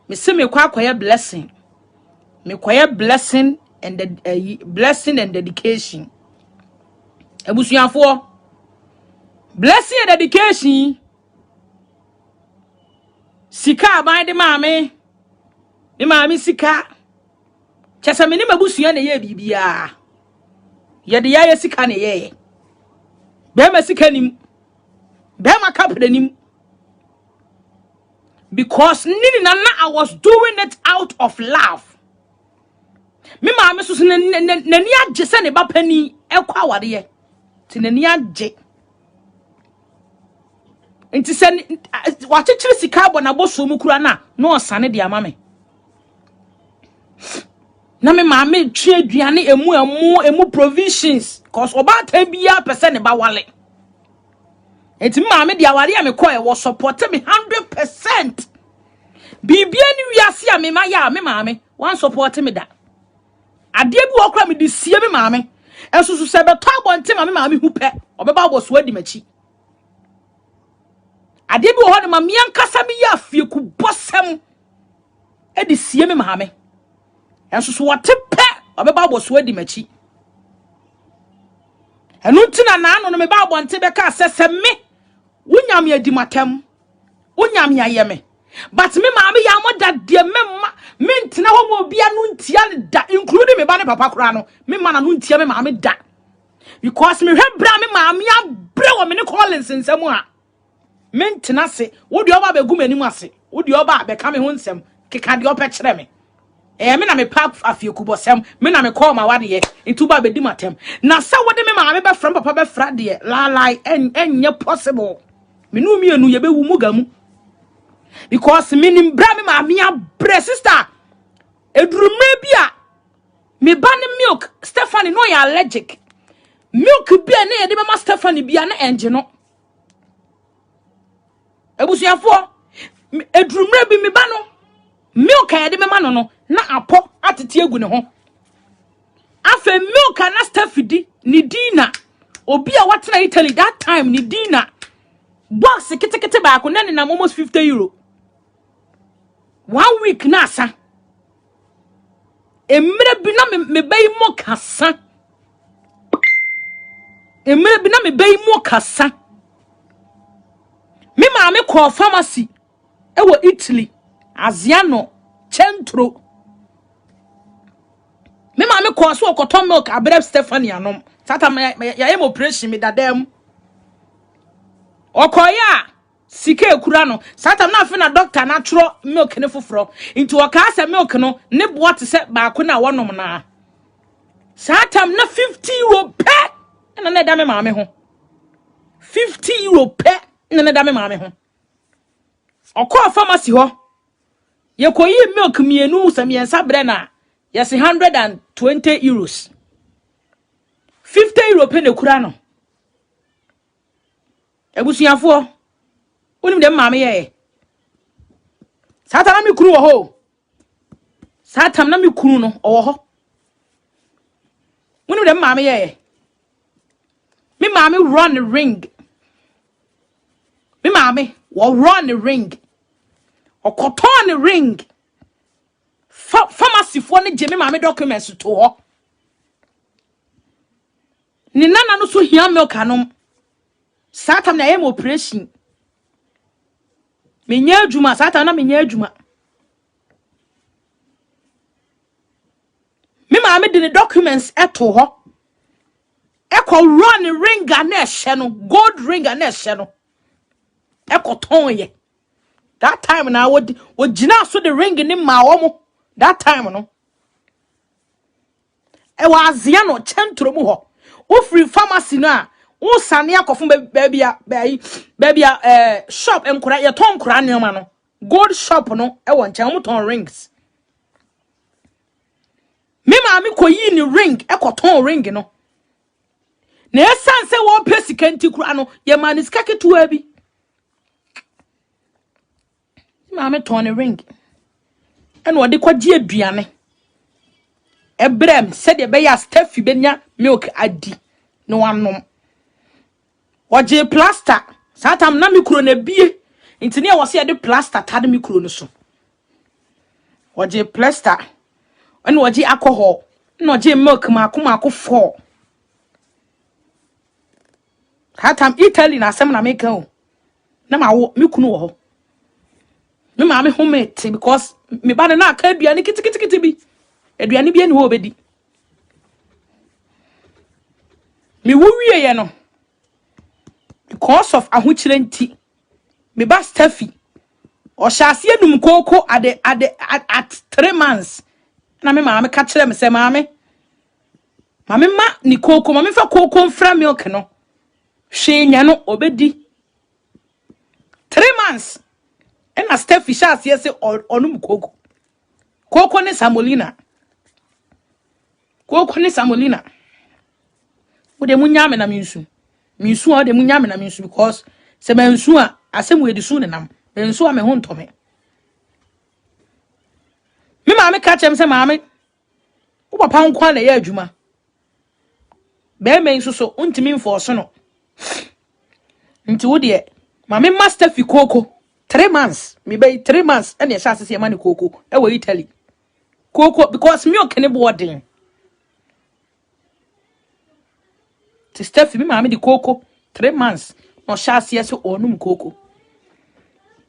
Me se me kwa akoye blessing. Me kwaye blessing and the blessing and dedication. Ebusuafo blessing and dedication. Sika aban de maame. Me maame sika. Chese me ni mabusua na ye bibia. Ye de ya sika na ye. Be ma sika nim. Be ma kapre nim. Because nini na I was doing it out of love. Me maame so nani agye se ne ba pani ekwa awade ye. Ti nani agye. Nti se wakyekere sika abo na boso mu kura na no osane de ama me. Na me maame twe aduane emu provisions cause oba ta bia pese ne ba wale. Enti me maame de aware ya me koye wo support me 100%. Bibia ni wiase a me ma ya me maame wan support me da. Ade bi wo kra me de sie me maame. Enso so se be to abonte me maame hu pe obeba aboso adi machi. Ade bi wo ho ne ma me ankasa me ya afie ku bosem e de sie me maame. Enso so wote pe obeba aboso adi machi. Enu ntina na ano no me ba abonte be ka sese me wunyam ya di matem wunyam ya yeme. But me maame ya moda de memma me ntina ho mo bia no ntia da including me ba ne papa kura no me ma na no ntia me maame da because me hwebra me maame ya bre wo me ne Collins nsem a me ntina se wo de oba begum anim ase wo de oba be ka me ho nsem keka de opa kire me me na me pa afie kubosem me na me call ma wade ye ntuba be di matem na sa wo de me maame be from papa be fra de la enye possible me no mienu ye be wu mugamu. Because minim bra me ma me abre sister edurumre bia me ba ne milk Stephanie no ya allergic milk bia na ye de ma Stephanie bia na enje no ebusuafo edurumre bi me ba no milk ya de me ma no na apo atete egu ne ho afa milk na Stephanie ni dina obi a watena Italy that time ni dina box kete ba ko na ne na almost €50 1 week na asa emre bi na me bayi mo kasa emre bi na me bayi mo kasa me maame call pharmacy e wo Italy Aziano Centro me maame call so okoton milk abrep Stephanie anom tata ya em operation me dadam okoya sike ekura no satam na afi na doctor na tro milk ne foforo into okasa milk no ne boa te se ba ko na wonom na satam na €50 pe na da me maame ho €50 pe na da me maame ho okọ pharmacy ho ye koyi milk mienu samiensa bre na yes €120 €50 pe ne kura no ebusuafo onim dem maame ye satam na mi kuru wo ho satam na mi kuru no owo ho onim dem maame ye me maame run the ring me maame wo run the ring okoton the ring pharmacy fo ne je me maame documents to ho ni nana no so hia milk anom satam na em operation menya adwuma satam na menya adwuma me maame de ne documents eto ho eko run ring na ehye no gold ring na ehye no eko ton ye that time na wo gina so the ring ni ma wo mo that time no e wa azia no chentro mu ho wo free pharmacy no a wo sane akofo baby shop enkura ye ton kura neoma no gold shop no e won chen mo ton rings me ma me koyi ni ring e ko ton ring no na esan se wo pesika nti kura no ye ma ni sika ketua bi ma me ton ring e no de kwagie aduane ebrem said the beya steffi benya milk adi no wanom oje plaster satam na mikro na bie intini e wose de plaster tade mikro no so oje plaster ene oje alcohol na oje milk mako for satam Italy na asem na meka o na ma wo mikunu wo ho me ma me homemade because me ba na aka aduane kitikiti bi aduane bi ene wo obedi me wo wie ye no because of ahuchire nti me ba steffi o hyase enum koko at 3 months na me ma me ka kire me se ma ma ni koko ma me fa koko mfra milk no hwe nya no obedi 3 months ena steffi hyase se onum koko ne samolina wo de munya me na minsu o de munya me na minsu because se mansu a asem edisu ne nam mensu a me ho ntome me ma me ka chem se ma me wo papa nkwa na ye adwuma be me nso so untimi mfo no nti wo de ma me master fi koko 3 months me be 3 months ene ya sha se ma ne koko e wo Italy koko because milk ne boarding ti Steffi me ma me di koko 3 months no shase se onum koko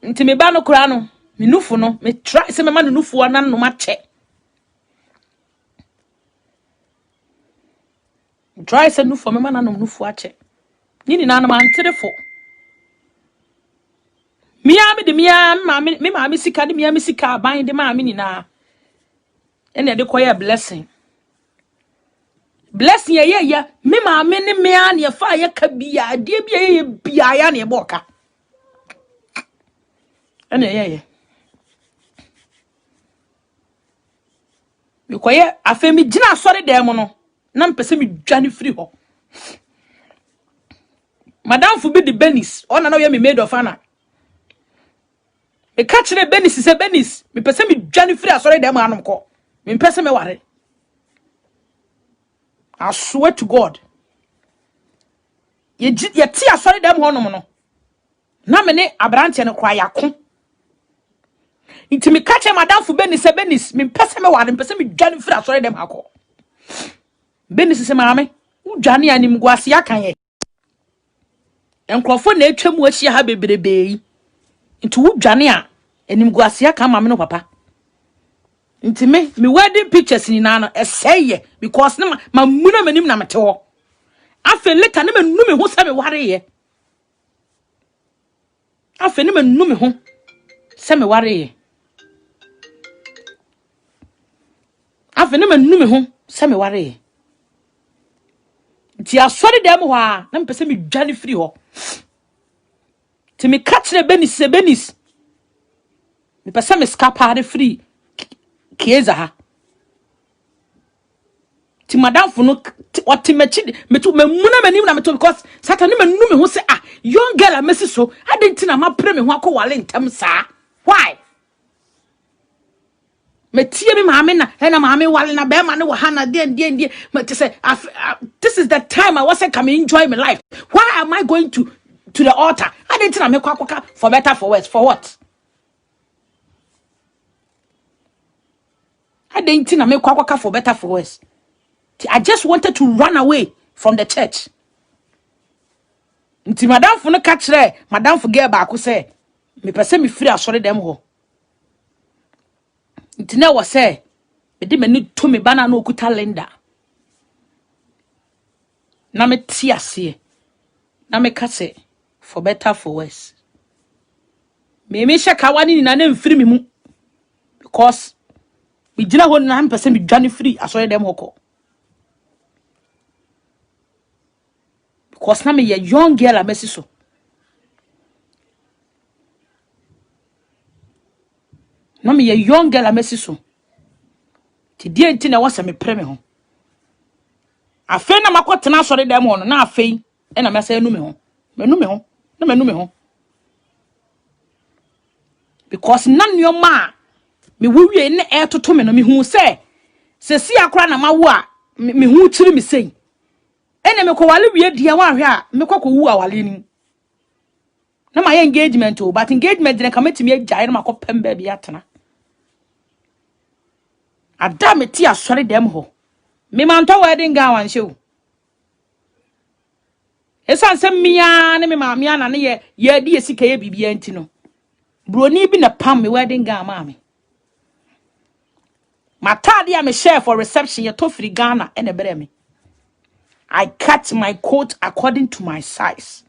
nti me ba no kura no me nufu no me try se me ma no nufu na no ma che try se nufu me ma na no nufu a che nini na na ma nterefo miya me de miya ma me sika de miya me sika ban de ma me ni na ene de koye blessing ye me ma me ne me an ye fa ye ka bia de bia ye bia ya ne boka ene ye me koye afemi gina sori dem no na mpese me dwane free ho madam fu bi de benis ona na ye me made of ana me catch the benis se benis me pese me dwane free asori dem anom ko me pese me ware I swear to God. Ye tia sorry dem honom no. Na me ne abrante no kwa yakon. Inti me catch madam fu benis me pese me ware pese me dwane free sorry dem akọ. Benis se maame, u dwane anim guase akan ye. Enkrofo na etwam ahia ha bebrebe yi. Inti u dwane a anim guase akan maame no papa. Inti me wedding pictures ni na no eseye because na ma muna manim na mete ho afa later na manu me ho se me ware ye afa na manu me ho se me ware ye afa na manu me ho se me ware ye ti asori dem ho a na mpese me dwane free ho ti me catch the benis me pese me scapa de free kieza ha ti madam fu no oti mechi metu memuna manim na metu because satan me nu me ho se young girl a mesi so adenti na ma pre me ho akọ wale ntem sa why metie me maame na na maame wale na be ma ne wo ha na den me say this is the time I was come enjoy my life. Why am I going to the altar? Adenti na me kwa for better for worse for what? Adenti na me kwa for better for worse. I just wanted to run away from the church. Nti madam fu no ka kire madam fu girl ba ko say me pese me free asori dem ho. Nti na wo say me de mani to me bana na okuta Linda. Na me ti ase. Na me ka say for better for worse. Me shaka wani ni na mfiri me mu because we gina ho na pese me dwane free asori dem ho ko. because na me a young girl a messy so. Na me a young girl a messy so. Ti die nti na wasa me pre me ho. Afei na makotena sori dem ho no na afei e na mesa enu me ho. Menu me ho. Na menu me ho. Because na nyoma me wuwie ne e toto me no me hu se si akora na mawo a me hu chiri me sei. Ene me ko wale wie dia wa hwe a me kokko wu awale ni. Na my engagement o but engagement dey kametimi agyae na makopem ba bia atena. Ada me ti asori dem ho. Me manto wedding gown wan hye o. Esan se mia ne me ma mia na ne ye di esika ye bibia nti no. Broni bi na pam me wedding gown ma me. Matade a me share for reception ye to free Ghana ene bere me. I cut my coat according to my size.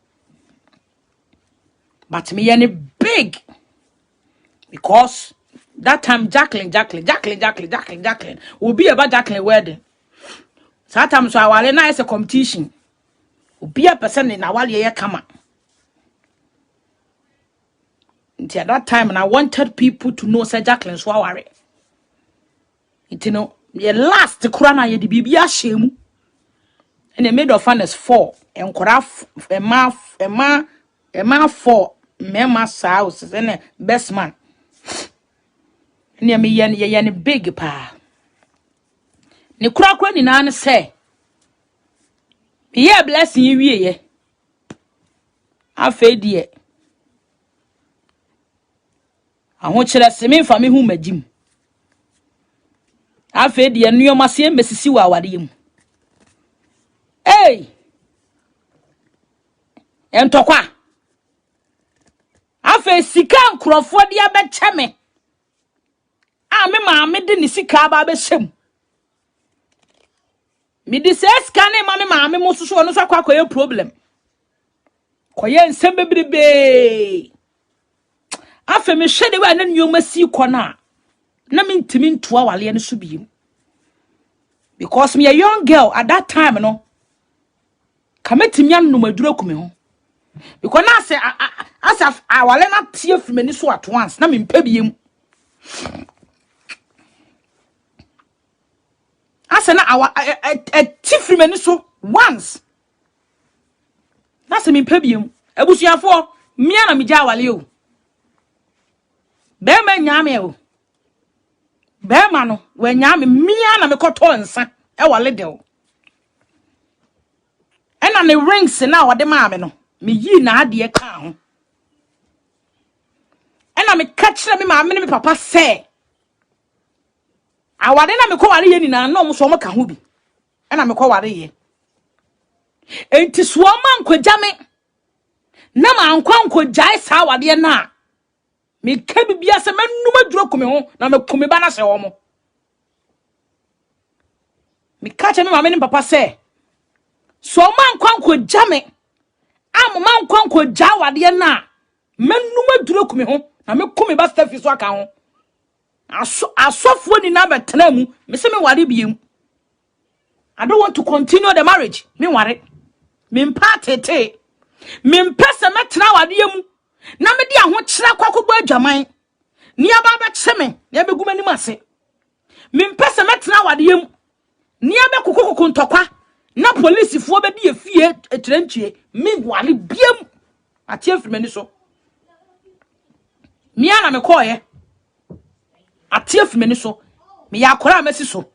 But me any big because that time Jacqueline will be about Jacqueline wedding. Sometimes so I na is a competition. Will be a person in our year come. Until that time, and I wanted people to know Sir Jacqueline Swawari. You know, the last Kurana ye the Bibia shame. And the maid of honest 4 and Koraf a ma 4 Memma's house and a best man. Near me yen big pa. Ni crack ni nan say. Ye blessing you ye. I fade ye. I want you to see me for me who made him. I fade ye new massy Mississippi wadim. Hey! En tokwa. Afe sika nkrofo dia be cheme. A me ma me de ni sika ba be hyem. Me di se sika ne ma me ma me mususu no so akwakoye problem. Koye nsem bebrebe. Afe me hwede wa na nyoma si kona. Na me ntimi ntoa wale ne so biem. Because me a young girl at that time no. Kametimi anum adura kume ho. Because na say as I wale na tie frumani so at once na me mpa biem. Asa na a tifrimani so once. Na se me mpa biem. Abusuafo mia na me gya wale o. Be ma nyame o. Be ma no we nyame mia na me koto nsa e wale de o. Ena ne rings na wode ma me no. Me yi na ade ka ho. Ena me ka kire me ma me ne me papa say. Awade na me ko ware ye ni na no mo so mo ka ho bi. Ena me ko ware ye. Enti so ma nkogya me. Na ma ankwa nkogya sa awade na. Me ka bibia se manum aduro kome ho na me kome ba na se wo mo. Me ka che me ma me ne papa say. So ma ankwa nkogya me. Am ma ankwa nkogya awade na. Manum aduro kome ho na me kome ba staff so aka ho. Asofo ni na betena mu me se me ware biem. I don't want to continue the marriage. Me ware. Me mpa tete. Me mpese metena wade mu. Na me di aho kira kwakobo adwaman. Ni aba ba cheme, ni abeguma ni mase. Me mpese metena wade mu. Ni abe kokoko ntokwa. Na police fo be di efie etrentwie. Me ware biem. Atie frumani so. Me ana me koye. Atie frumani so. Me ya akora amesi so.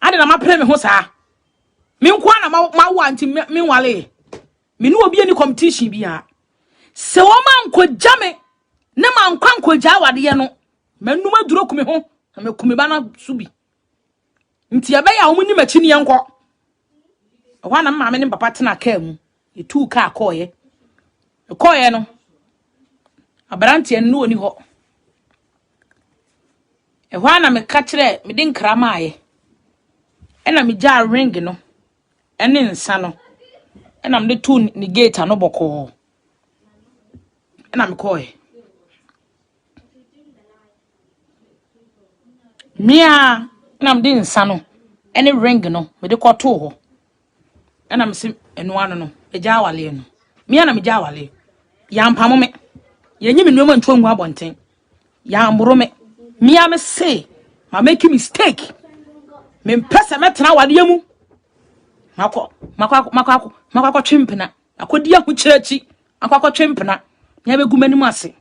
Ade na mapre me ho saa. Me nkwa na mawo anti me wale. Me no obi ani competition bia. Se wo man ko jame na man kwan ko ja wade ye no. Manum aduro kume ho na me kume ba na subi. Nti ebe ya wo ni machi ne yenko. Ho na mama ne papa tena ka mu. Etu ka akoye. Ekoye no. Abrante en no oni ho. Ehwa na me ka kire me din krama aye. Ena me ja ring no. Ene nsa no. Ena me de tu ni gate no boko. Ena me koye. Mia ena me din nsa no. Ene ring no me de kwato ho. Ena me sim enu ano no. eja wale no me na me ja wale ya mpamo me yenyi me nuoma ntwa ngu abonten ya mboro me me say ma make mistake me mpesa metena wale mu makwa twempena akodi ahukyeraki akwa twempena nya be gumani mu ase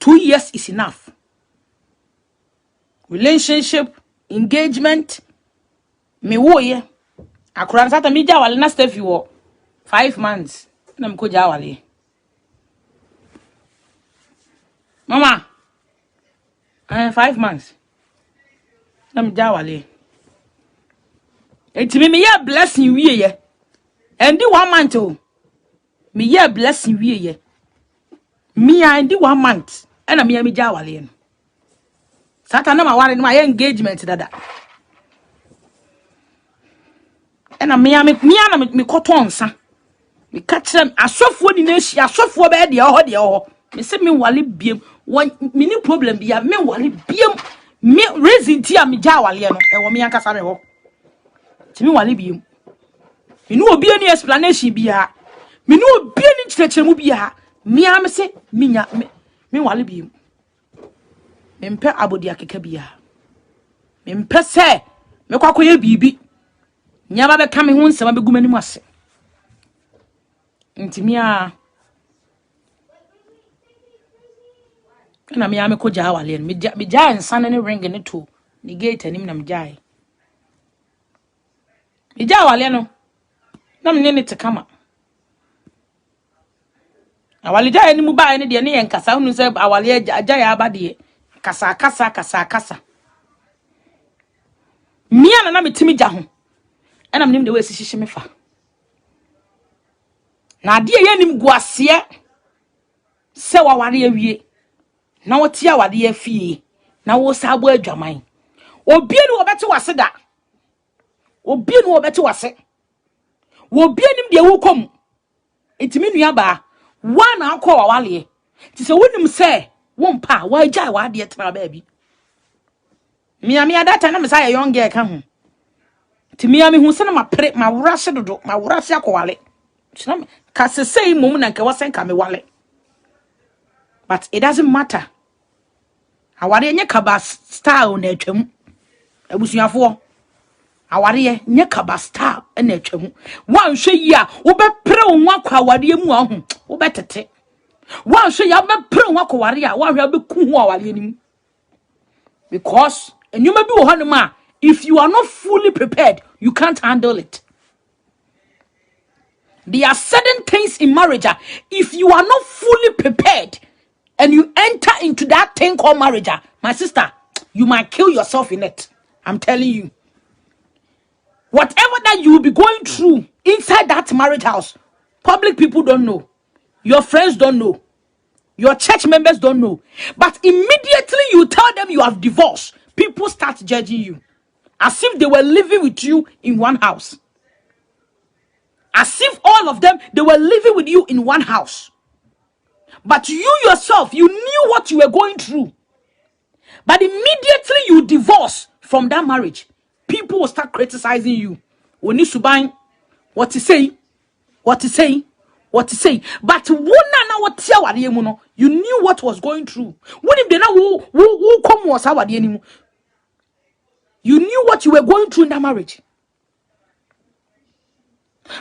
2 years is enough. Relationship, engagement, me wo ye. Akura sata mi ja wale na Steffi wo 5 months. Na mko ja wale. Mama. 5 months. Na mi ja wale. Enti me ye blessing wie ye. Endi 1 month o. Me ye blessing wie ye. Me endi 1 month. Ena me mi ja wale no. Sata na ma ware no ma ye engagement dada. Ena me kotonsa. Me kachem asofo ni na hia asofo be de ho me se me wale biem me ni problem bia me wale biem me reason ti a me ja wale no e wo me ankasa me ho ti me wale biem me no obi any explanation bia me no obi any kyerɛkyerɛmu bia me am se me wale biem me mpe abodi akeka bia me mpe se me kwakoye bibi nyaba be ka me ho nsɛm be gumani mu ase ntimia na me am ko ja wale me ja nsane ne ring ne to ni gate anim na me jae me ja wale no na me ne te kama awale jae ni mu bae ne de ne yen kasa hunu se awale aja ya abade kasa mia na me timi ja ho na me nim de we sihihye me fa na ade ye nim guase se waware awie na wote awade afie na wo sabo adwaman obi ni wo bete wase da obi ni wo bete wase wo obi nim de wo kom etimi nua ba wa na akọ wawale ti se wonim se wo mpa wa agya wa de tena ba bi mia data na me say young girl ka ho ti mia me hu se na ma pre ma wurase dodo ma wurase akọwale tinam ka sesei mum na nke wasen ka me wale but it doesn't matter aware nye kaba style na atwam abusuafo aware nye kaba style na atwam wanhwe yi a wo be pre wo akwa aware mu ahu wo betete wanhwe ya be pre wo akwa a wanhwe be ku hu aware nim because enyuma bi wo hanuma if you are not fully prepared you can't handle it. There are certain things in marriage if you are not fully prepared and you enter into that thing called marriage, my sister, you might kill yourself in it. I'm telling you. Whatever that you will be going through inside that marriage house, public people don't know. Your friends don't know. Your church members don't know. But immediately you tell them you have divorced, people start judging you. As if they were living with you in one house. As if all of them, they were living with you in one house. But you yourself, you knew what you were going through. But immediately you divorce from that marriage, people will start criticizing you. When you subine, what to say, what to say, what to say. But you knew what was going through. When if they now who come was our anymore, you knew what you were going through in that marriage.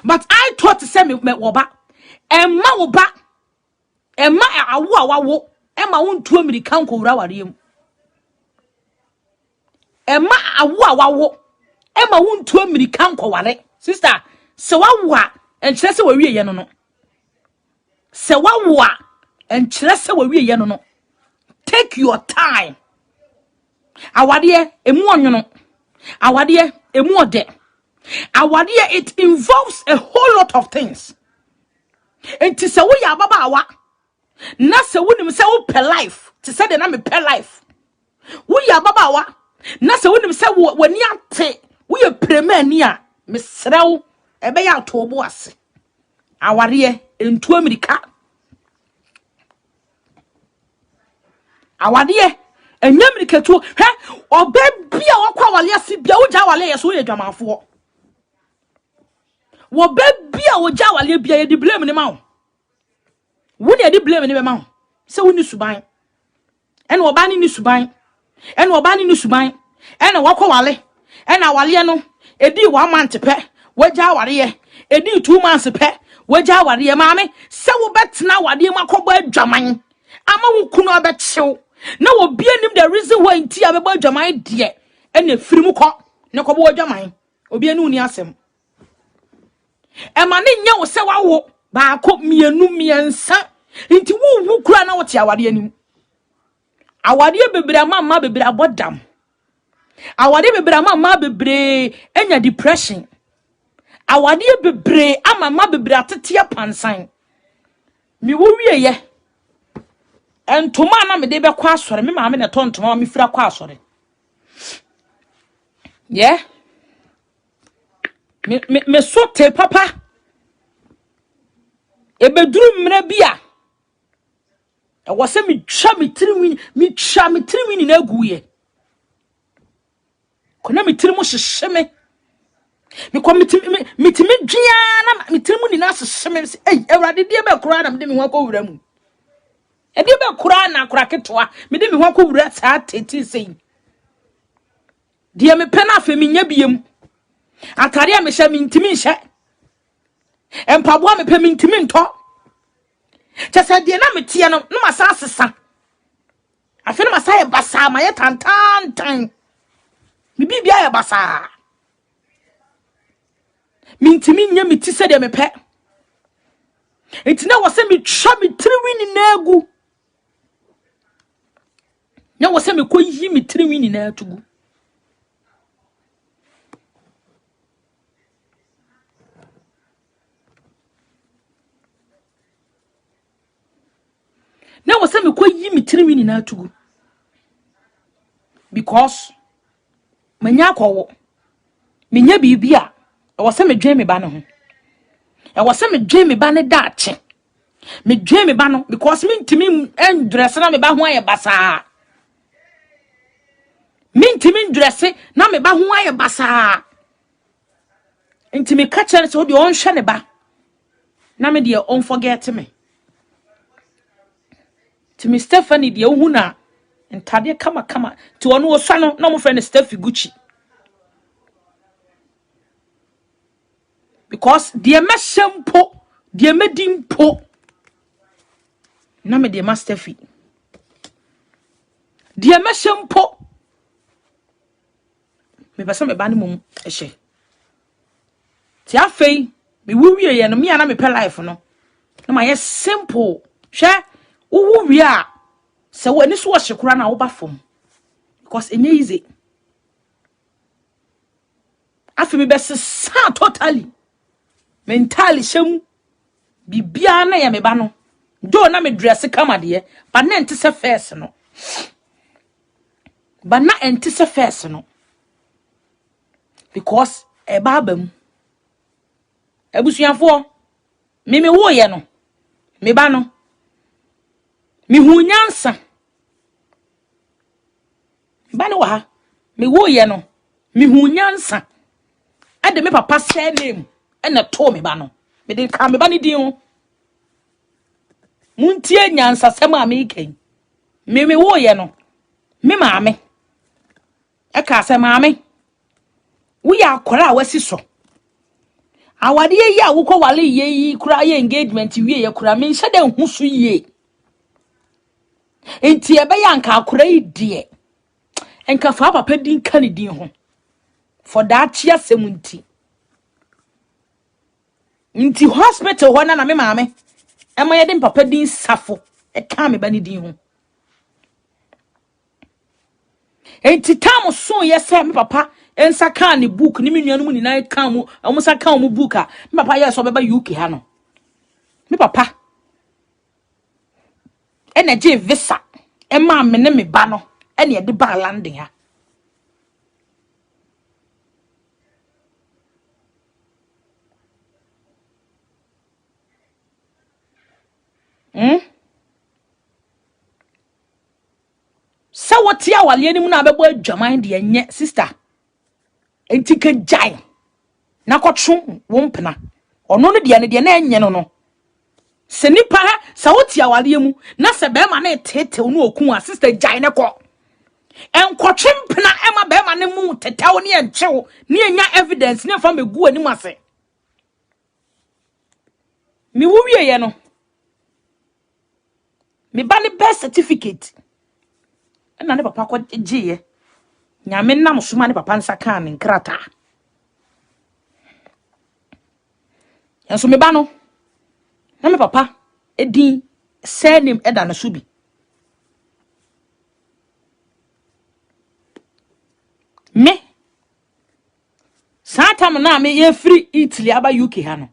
But I thought to say me woba, Emma woba, Emma awu Emma won't to me the count Emma awu Emma won't to me the count sister. So what and chese we ye no. So what and chese we ye no. Take your time. Awade emu onyono. Awade emu ode. Awade it involves a whole lot of things. Enti se wo ya baba awa. Na se wonim se wo per life. Ti se de na me per life. Wo ya baba awa. Na se wonim se wani ate. Wo ye prema ni a me srew ebe ya to obo ase. Awade entu America. Awade enye America to he obe bia wakwa wale ase bia wo ja wale yeso ye dwamanfo. wo baby a wo ja wale bia ye di blame ni ma wo. Wo ne di blame ni be ma wo. Se wo ni suban. Ene wo ba ni suban. Ene wo ba ni suban. Ene wo kɔ wale. Ene wale no edi 1 month pe. Wo ja ware ye. Edi 2 months pe. Wo ja ware ye maame. Se wo betena wade ma kɔbɔ adwaman. Ama wo kunu abɛkyew. Na wo bia nim the reason why nti abɛbɔ adwaman de. Ene firi mu kɔ. Ne kɔbɔ adwaman. Obi anu ni asɛm. Ema ne nya wo se wawo ba ko mienu miensa nti wo kura na wo te awade anim awade bebre ama bebre abodam awade bebre ama bebre enya depression awade bebre ama bebre atete apansan mi wo wieye entoma na me de be kwa asore me maame na tontoma me fira kwa asore yeah me so te papa ebeduru mra bia e wose me twa me tiriwini na aguye kona me tirimu hyehye me ko mitimi dwia na me tirimu ni na hyehye me ei ewrade de be kura na me de me ho akowura mu e de be kura na kura ketoa me de me ho akowura saa teti sei de me pena afa me nya biem atare a me hye me ntimi hye empabo me pe me ntimi nto chese de na metie no no masa asesa afi no masa ye basa ma ye tantantan bibi bia ye basa mintimi nya miti se de me pe entina wo se me twa me tiriwini na agu nya wo se me ko yi me tiriwini na atugu na wo se me ko yi me tiriwini na atugu because manya akɔwo menya bibia e wo se me dwen me ba ne ho e wo se me dwen me ba ne daache me dwen me ba no because me ntimi endress na me ba ho aye basa me ntimi ndress na me ba ho aye basa ntimi ka chere se wo de on hwe ne ba na me de on forget me timi Stephanie de hu na ntade kama ti wono wo swa no na mo friend Steffi Gucci because de meshempo de medimpo na me de master fee de meshempo me pesa me ba ne mum ehye ti afei me wuwie ye no me ana me pe life no na ma ye simple hwe wo wie a se wo ani so wo hyekura na wo ba fom because enye easy afi me be sa totally mentally shem bibia na ya me ba no do na me dress kama de ba na ente se first no ba na ente se first no because e ba bam abusuafo me wo ye no me ba no mi hu nyansa ba ne wa ha me wo ye no mi hu nyansa ade me papa say name ena to me ba no me de ka me ba ne din ho muntie nyansa sem a me ken me wo ye no me maame e ka se maame wo ya akora a wasi so awade ye a wo ko wale ye yi kura ye engagement wie ye kura me nhyɛ da hu so ye enti ebe ya nka akora yi de enka fa papa din ka ne din ho for that chia semunti nti hospital ho na me maame ema ye de papa din safo e ka me ba ne din ho enti tam so ye se me papa ensa ka ne book ni me nuanu ni na ka mu amusa ka mu book a me papa ye so beba UK ha no me papa energy visa ema me ne me ba no ene ye de ba landing ha sa woti awale ni mu na bebo adwaman de enye sister enti ka jai na kotwo wo mpena ono no de na enye no se nipa sa wotia wale mu na se be ma na tete no okun a sister jai ne ko enkotwempena ema be ma ne mu tetew ne enchew ne enya evidence ne fa megu ani ase mi wuwie ye no mi ba ne birth certificate na ne papa ko giye nyame nam soma ne papa nsa kan ne nkrata enso mi ba no na me papa edin surname eda na so bi me satam na me ye free Italy aba UK ha no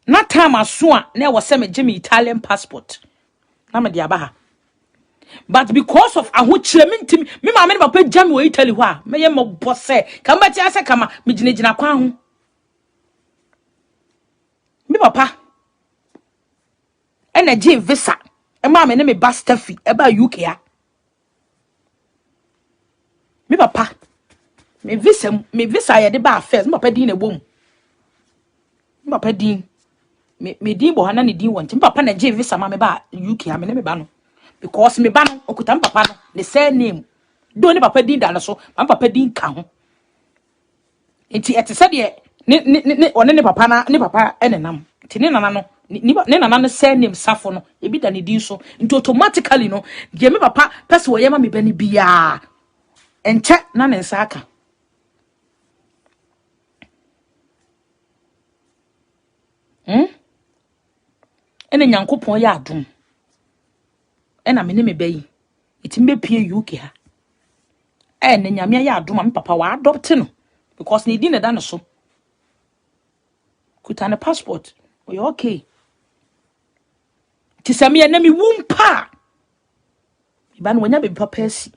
na time aso a na wo se me gye me Italian passport na me de aba ha but because of ahokyere me ma me ne papa gya me wo Italy ho a me ye mo bose ka ma ti ase kama me gina kwan ho me papa ena gye visa e ma me ne me ba Steffi e ba UK ha me papa me visa ye de ba first me papa din na bom me papa din me din bo hana ne din won me papa na gye visa ma me ba UK ha me ne me ba no because me ba no okuta me papa no the same name do ne papa din da no so ma papa din ka ho enti ete se de ne one ne papa na ne papa enenam ti ne nana no ne nana no same name safo no e bi da ne din so enti automatically no de me papa pese wo ye ma me ba ni bia enche na ne nsa aka ene nyankopon ya adom ena me ne me bayi itimbe pie UK ha ene nyame ya adom am papa wa adopt no because ne di ne da no so kuta ne passport we okay tisame na me wumpa iba no nya be papa asi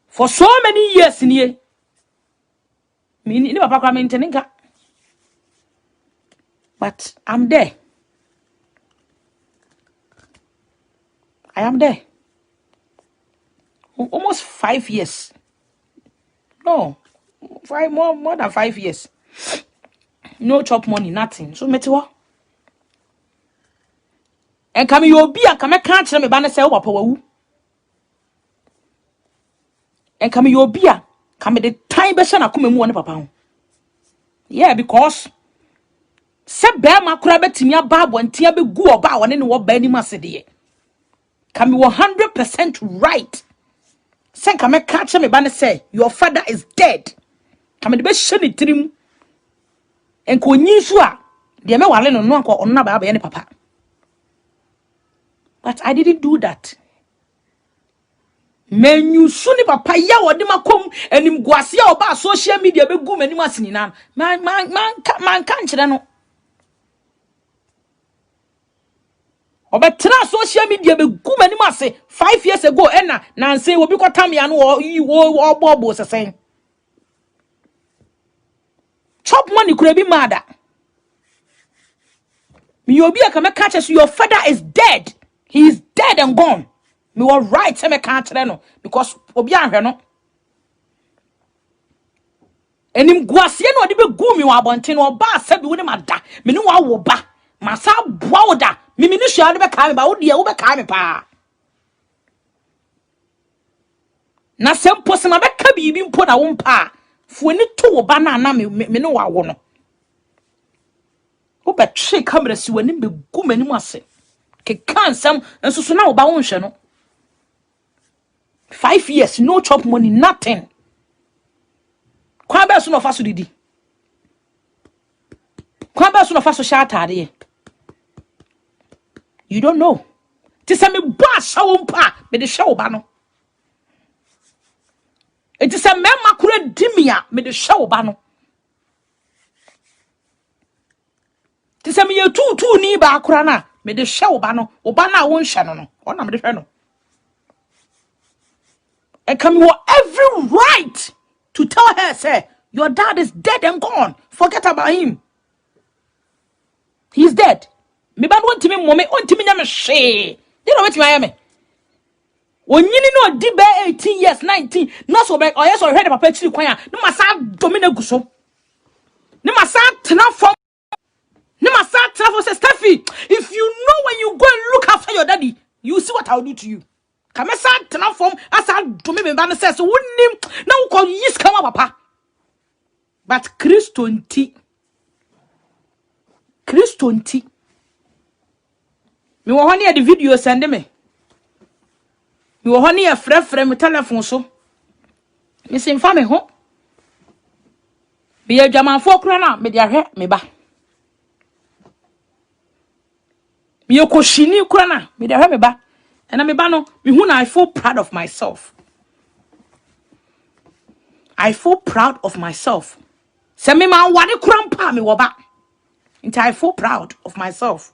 for so many years nie me ni papa kwa me nteninka but I'm there. I am there. Almost 5 years. No, more than 5 years. No chop money, nothing. So metewa. And come you be and come can't me ban say what power. And come you be come the time be na come mu on papa. Yeah, because se be ma kura betimi aba abontia be gu oba woni ne wo ba ni masede. Come 100% right. Sen come catch me ban say your father is dead. Come the be shani trim. Enko nyisu a de me wale no no anko onna ba ba ye ne papa. But I didn't do that. Menu suni papa ya wodi makom enim guase a oba social media be gu manim asinina. Man kan kire no. Obetra social media be gu manim ase 5 years ago ena na nse obi kwatam ya no wo bobo sesen. Chop money could be mad. Me obi akame catch us your father is dead. He is dead and gone. Me were right say me catch no because obi anhwe no. Enim guase no de be gu mi wa abonten no ba sabi wo ne mada. Me ne wa wo ba. Masa boa wo da. Me ni hwa de be ka me ba wo de wo be ka me pa. Na sempo se ma be ka bibi mpo na wo mpa. Fu ni to wo ba na me ne wa wo no. Wo be twe camera si wani be gu mani mu ase. Ke kan sam enso so na wo ba wo nhwe no. 5 years no chop money nothing. Kwa be so no fa so didi. Kwa be so no fa so sha atade. You don't know. Ti se me bo sha wo mpa me de hwe wo ba no. It is a man makura dimia me de hwe wo ba no. Ti se me ye tutu ni ba akura na me de hwe wo ba no. Wo ba na wo nhwe no no. Ona me de hwe no. And come you every right to tell her, say, your dad is dead and gone. Forget about him. He's dead. Me ban want me mommy on to me nyame she. You know what I am? When you know di be 18 years, 19, no so be or yes or heard papa chiri kwan a no masa domine guso. No masa tena from Nema start travel say Steffi, if you know when you go and look after your daddy, you see what I'll do to you. Come start tena from as I do me ban says so wouldn't now call yes come up papa. But Christonti me wo hone the video send me wo hone e frɛ me telephone so me sim fa me ho me adwamanfo kra na me de ahwɛ me ba me yokoshini kra na me de ahwɛ me ba and me ba no me hu na I feel proud of myself. Se me man wade kra mpa me wo ba nti I feel proud of myself.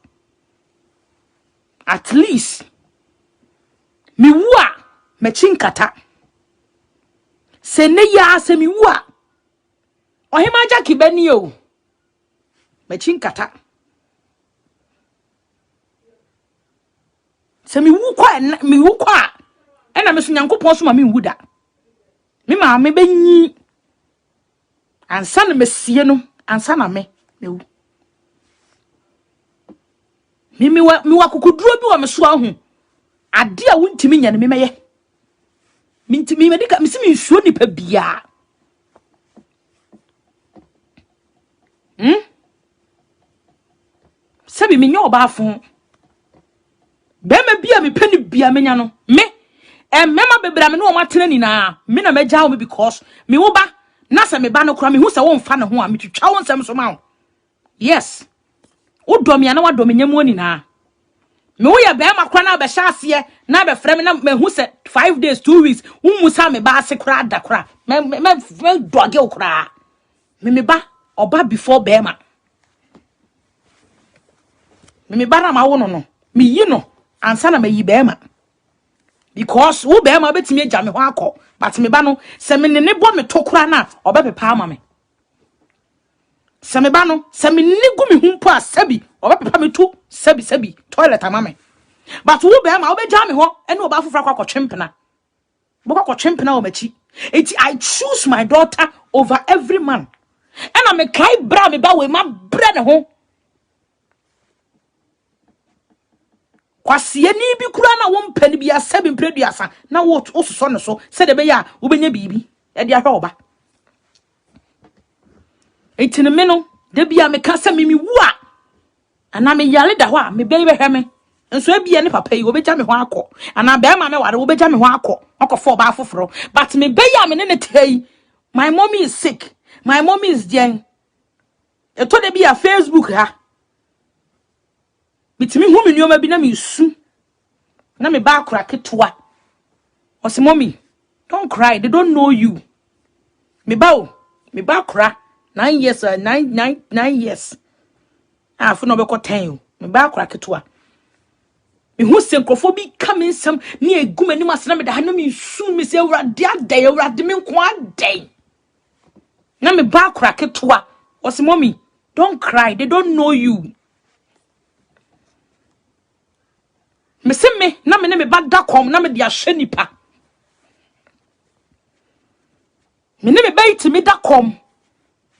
At least me wu a me chinkata se ne ya se me wu a ohima jaki bani o me chinkata se me wu kwa e na me so nyankopon so ma me wu da me ma me benyi ansa na mesie no ansa na me wu mi wa kokuduro bi wa me so ahu ade a wontimi nya ne me meye mintimi medika me si me nsuo nipa bia sabi me nya oba fon be ma bia me pani bia menya no me mema bebra me no ma tena ni na me na meja wo me because me wo ba na se me ba no kura me hu se wo mfa ne ho a me twitwa wo nsem so ma wo yes wo dom ya na wa dom nyam oni na me wo ya be ma kura na be sha ase na be frɛ me na me hu se 5 days 2 weeks wo musa me ba ase kura da kura me doge wo kura me ba oba before be ma me ba na ma wo no me yi no ansa na me yi be ma because wo be ma betimi agya me ho akọ but me ba no se me ne bo me tokura na obepepa ama me se me ba no se me ne gu me hu po asabi obepepa me tu sabi toilet ama me but wo be ma obegya me ho ene oba fofra kwa kwetwempena bo kwa kwetwempena o machi eti I choose my daughter over every man ena me kai bra me ba we ma bra ne ho kwasie ni bi kura na wo mpani bi asabi mpreduasa na wo soso ne so se de be ya wo benya bibi e de ahwe oba etine me no de bia me ka se me wu a ana me yale da ho a me be hwe me nso e bia ne papa yi wo beja me ho akọ ana be ma me ware wo beja me ho akọ akofo oba afoforo but me be ya me ne tai my mommy is sick, my mommy is dying e to de bia Facebook ha bitimi hu me nyoma bi na me su na me ba akura ketua o se mommy don't cry, they don't know you me ba akura 9 years 9 years afu no be ko 10 me ba akura ketua me hu se nkrofo bi come nsam ne egum anim asena me da ha na me su me se awrade adai awrade me nko adai na me ba akura ketua o se mommy don't cry, they don't know you. Me se me na me ne me ba da kom na me dia hwe nipa me ne me ba itimi da kom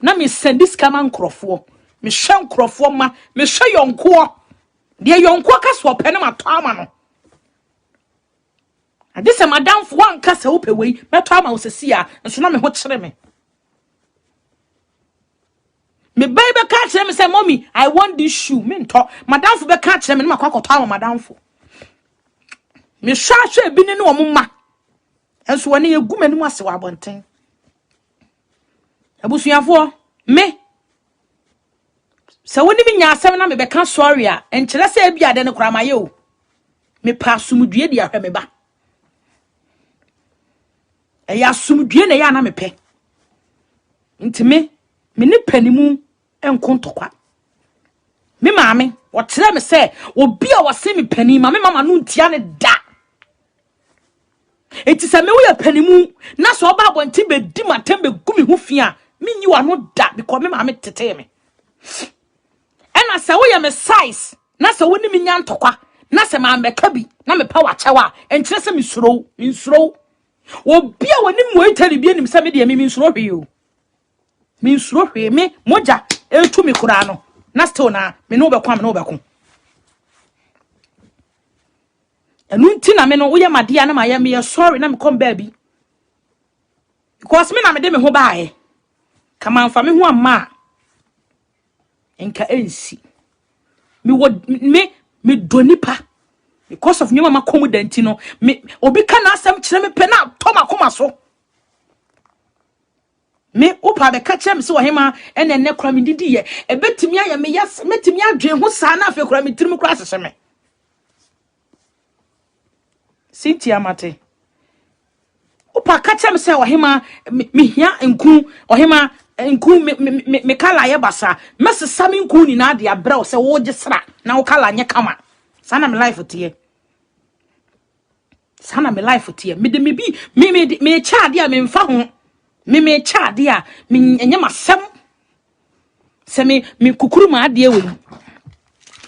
na me send this kama nkrofo me hwe nkrofo ma me hwe yonko de yonko ka so pe na mato ama no ade se madam fo anka se wo pe wei meto ama wo sesi a nso na me ho kire me baby catch them say mommy I want this shoe me nto madam fo be catch them me makwa ama madam fo me hwahwe bi ne no omma enso woni egu mani mu ase wa abonten abusuafo me se woni bi nya asem na me be ka sorry a enkire se bi ade ne kura maye o me pa sumdue di ahwe me ba e ya sumdue ne ya na me pe nti me ne panimu enkontokwa me maame wo kire me se obi a wase me pani ma me mama no ntia ne da eti se me wo ya panimu na so oba abonti be di matem be gumi hu fia me nyi wa no da because me maame tete me ena se wo ya me size na se woni me nya ntokwa na se ma mbeka bi na me pa wa chewa enkire se me nsuro obi a woni mo itali bi anim se me de me nsuro hwe yo me nsuro hwe me moja to me kura no na still na me no be kwa me no be ko enu nti na me no wo ye made ya na ma ya me sorry na me come baby because me na me de me ho baaye kama mfa me ho amma enka ensi me donipa because of nyoma makomu danti no me obi ka na asem kire me pe na to makoma so me opa be ka kire me se wo hema ene kura me didi ye ebetimi aya me yas metimi adwen ho saa na afi kura me tirim kura sese me Cynthia mate opa ka kire me se wo hema me hia nku wo hema nku me kala ye basa mesesa me nku ni na de abra wo se wo gisra na wo kala nye kama sana me life tie sana me life tie me de me bi me cha de a me mfa ho me cha de a me enye masem se me kukuru ma ade we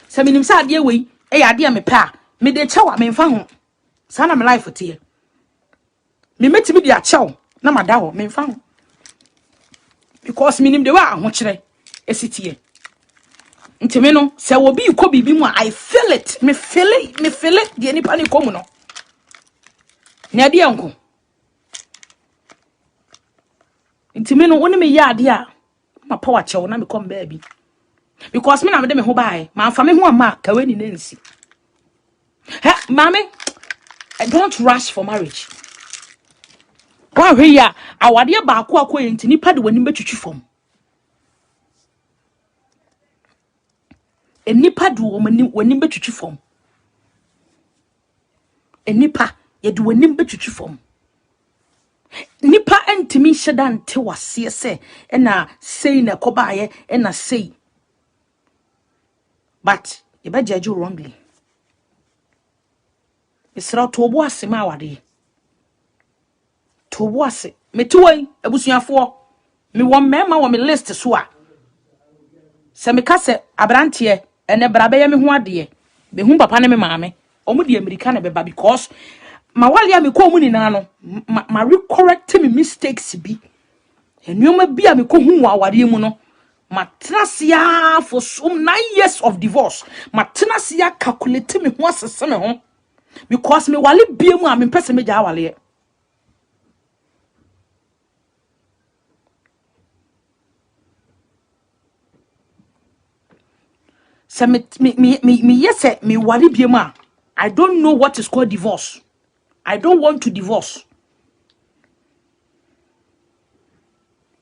se me nim sa ade we e ya ade a me pa me de cha wa me mfa ho sana me life tie me metimi de a chew na mada ho me mfa ho because me nim de wa ho kire esitie ntime no se wo bi ko bibi mu I feel it me feel it de ni pa ni ko mu no na de anko ntime no woni me ya ade a ma power chew na me come baby because me na me de me ho bae ma fa me ho ama ka we ni nansi ha mama don't rush for marriage wa hwe ya awade ba ko akoye ntini pa de wani betwitwi fom enipa du wani betwitwi fom enipa ye du wani betwitwi fom nipa entimi hyeda nte wase se na sei na kobaaye na sei but you be judge wrongly isra to obo ase ma awade to obo ase metuwai abusuafo me won mema wo me list so a se me kase abrante ene brabe ye me ho ade be hu papa ne me maame omo de america na beba because ma wale ya me ko mu ni na no ma recorrect me mistakes bi enuoma bi a me ko hu wa awade mu no ma trasia for some 9 years of divorce ma trasia calculate me ho asese me ho because me wale bia mu a me pese me ja wale se me yes me wale bia mu a I don't know what is called divorce. I don't want to divorce.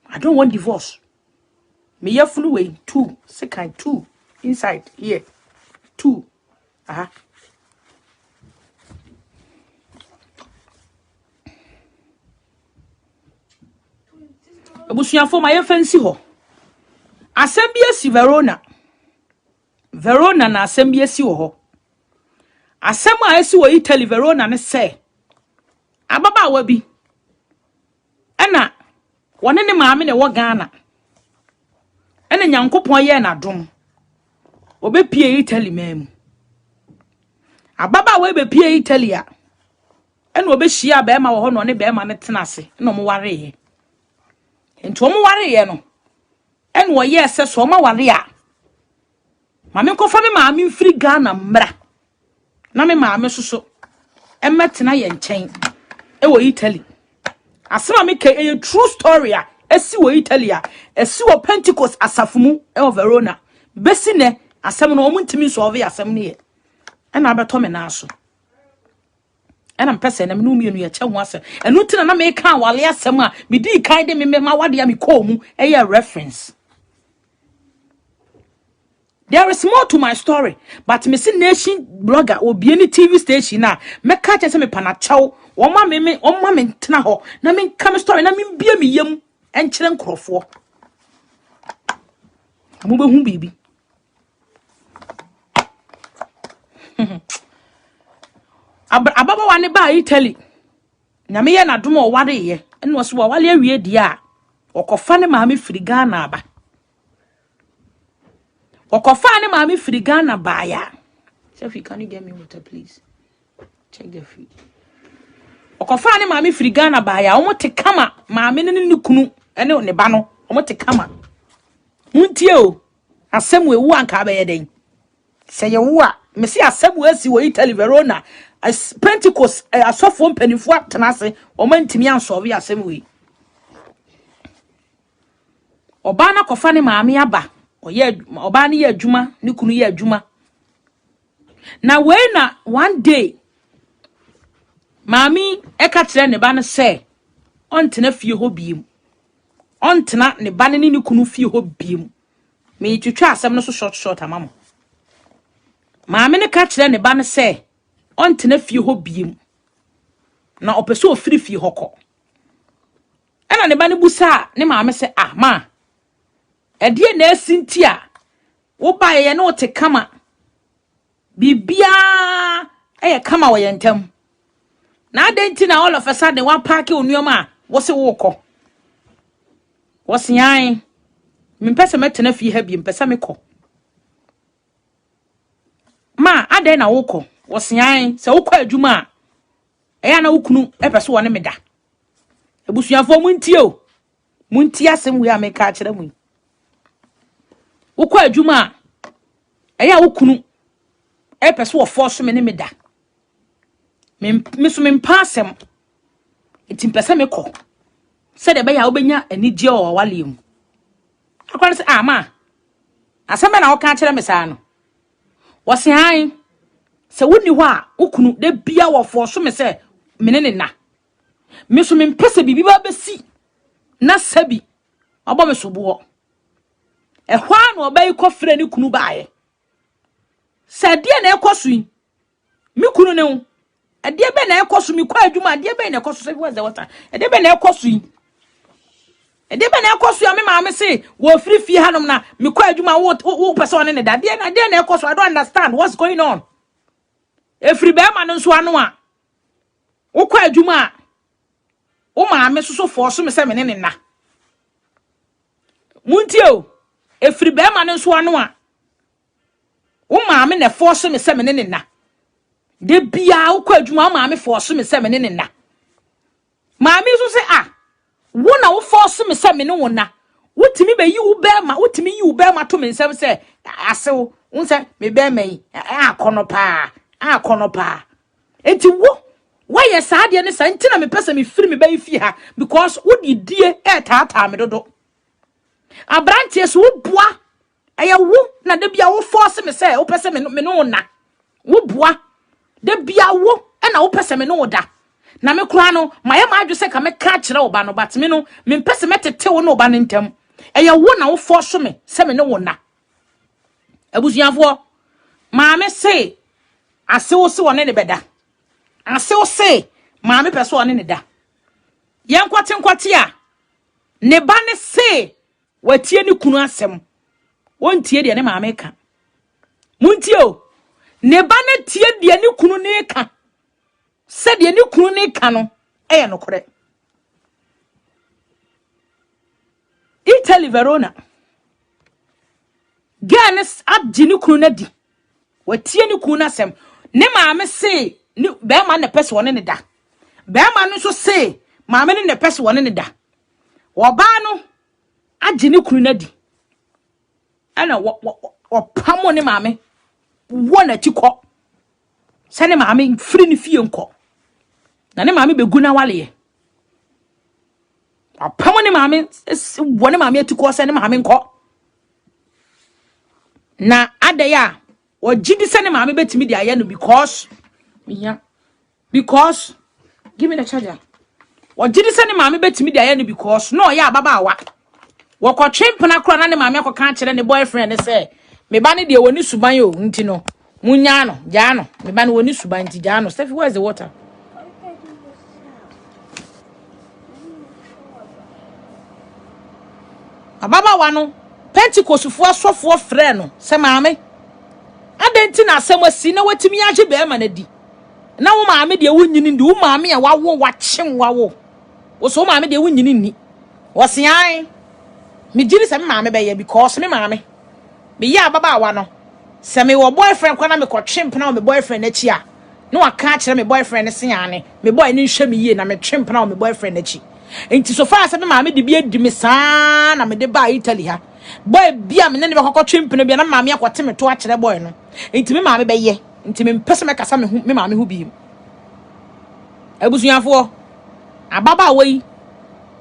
I don't want divorce. Me ya flu way 2 second 2 inside here 2 abusuafo ma ye fancy ho asembia si Verona na asembia si ho asem a esi wo Italy Verona ne se ababa wa bi ena wone ne maame ne wo Ghana ena nyankopon ye na dom obepie Italy memu ababa wa be pie Italy a ena obehia ba ema wo ho no ne ba ema ne tenase ena mo ware ye ento mo ware ye no ena wo ye se so ma ware a maame nkofa me maame mfiri Ghana mbra na me maame soso emetena ye nchen e wo Italy asema me ke a true story a esi wo Italy a esi wo Pentecost asafumu e wo Verona besi ne asem no omu ntimi so ove asem ne ye e na abeto me na aso e na mpese na me no mienu ye che ho asem enu tina na me ka wale asem a me di kan de me ma wade ya me ko mu e ye reference. There is more to my story, but me see nation blogger or be any TV station na me catch say me panachaw o ma me ntena ho na me come story na me bia me yam en kire nkrofo mo be hu bibi ababa wane ba Italy na me ye na dom o ware ye eno so wale awie dia a okofa ne ma me firi Ghana aba okofa ne maami firi Ghana baya. Sophie, can you get me water, please? Check the fridge. Okofa ne maami firi Ghana baya. Omo te kama maami ne kunu ene ne ba no. Omo te kama. muntie o asem we wu anka ba yeden se ye wu a me se asem we si wo Italy Verona as Pentecost asofo mpanifo atenase o mantimi anso we asem we oba na kofa ne maame aba oye oba ne ye adwuma ne kunu ye adwuma na we na one day maami eka kire ne ba no se ontena fie ho biem ontena ne ba ne ne kunu fie ho biem me twitwa asem no so short amamo maami ne ka kire ne ba no se ontena fie ho biem na opeso ofiri fie hoko ena ne ba ne busa ne maami se ah ma edie na asintia wo ba ye na ote kama bibia kama wo yentam na adenti na all of a sudden one park onuoma wo se wo kọ wo se yan me pese metena fi ha bi mpese me kọ ma adai na wo kọ wo se yan se wo kọ adwuma eya na wo kunu pese wo ne meda ebusuafo muntie o muntie asem we ameka a kire mu wo kọ adwuma eya wo kunu pese wo force me ne meda me so me mpasem etimpese me kọ se de be ya obenya anigye o wale mu akwara se ama aseme na wo ka kire me saa no wo se han se woni ho a okunu de bia wo fo so me se mene ne na me so me mpese bibi ba besi na sabi obo me so bo ehwa na obai kọ frɛ ne kunu baaye se de na ekoso yi me kunu ne ho ade be na ekoso mi kwa adwuma ade be na ekoso se bi waza wata ade be na ekoso yi ade be na ekoso ya me maame se wo free fie hanom na mi kwa adwuma wo person ne da ade na ekoso I don't understand what's going on efri be ma no so ano a wo kwa adwuma wo maame so force me se me ne na muntie o efri be ma no so ano a wo maame na force me se me ne na de bia wo kwa adwuma maame force me se me ne na maame so se ah wo na wo force me se me ne wo na wotimi be yi wo be ma wotimi yi wo be ma to me nsem se asew unse me be mai akono pa enti wo ye saade ne sa ntina me pese me firi me be fi ha because wo di die tata me dodo abrantie so wo boa eye wo na de bia wo force me se wo pese me no na wo boa de bia wo na wo pese me no da na me kura no maye ma adwo se ka me ka kire wo ba no but me no me pese metete wo no ba no ntam eye wo na wo force me se me no wo na abusuafo maame se asewo se woni ne beda asewo se maame pese woni ne da yenkwate a ne ba ne se watie ne kunu asem wontie de ne maame ka muntie o ne ba ne tie de ne kunu ne ka se de ne kunu ne ka no no kore Italy Verona Ganes abji ne kunu na di watie ne kunu asem ne maame se ne be ma ne pese woni ne da be ma no so se maame ne pese woni ne da oba no agji ne kunu na di ana wo pamo ne maame wo na tikọ se ne maame firi ne fie nkọ na ne maame begu na wale ye apamo ne maame wo ne maame tikọ se ne maame nkọ na adaya o gidi se ne maame betimi di aye no because give me the charger o gidi se ne maame betimi di aye no because no ya ababaawa wo ko twempena kro na ne maame akoka kire ne boyfriend ne se me ba ne de woni suban yo nti no munya no ja no me ba ne woni suban nti ja no Steffi, where's the water? Ababa wa no Pentecost fo asofo frɛ no se maame adenti na asɛm asi na watimi agye be ma na di na wo maame de wonyini ndi wo maame a wawo wakyem wawo wo so maame de wonyini ni wo se an me giri se me maame be ye because me maame me ya baba wa no se me wo boyfriend kwa na me ko twempena wo me boyfriend achi a no aka kire me boyfriend se ane me boy ni hwe me yie na me twempena wo me boyfriend achi enti so far se me maame de bi edi me saa na me de ba Italy ha boy bia me ne bekọ twempene bia na maame akote me to a kire boy no enti me maame beye enti me mpese me kasa me hu me maame hu bi abusuafo ababa wei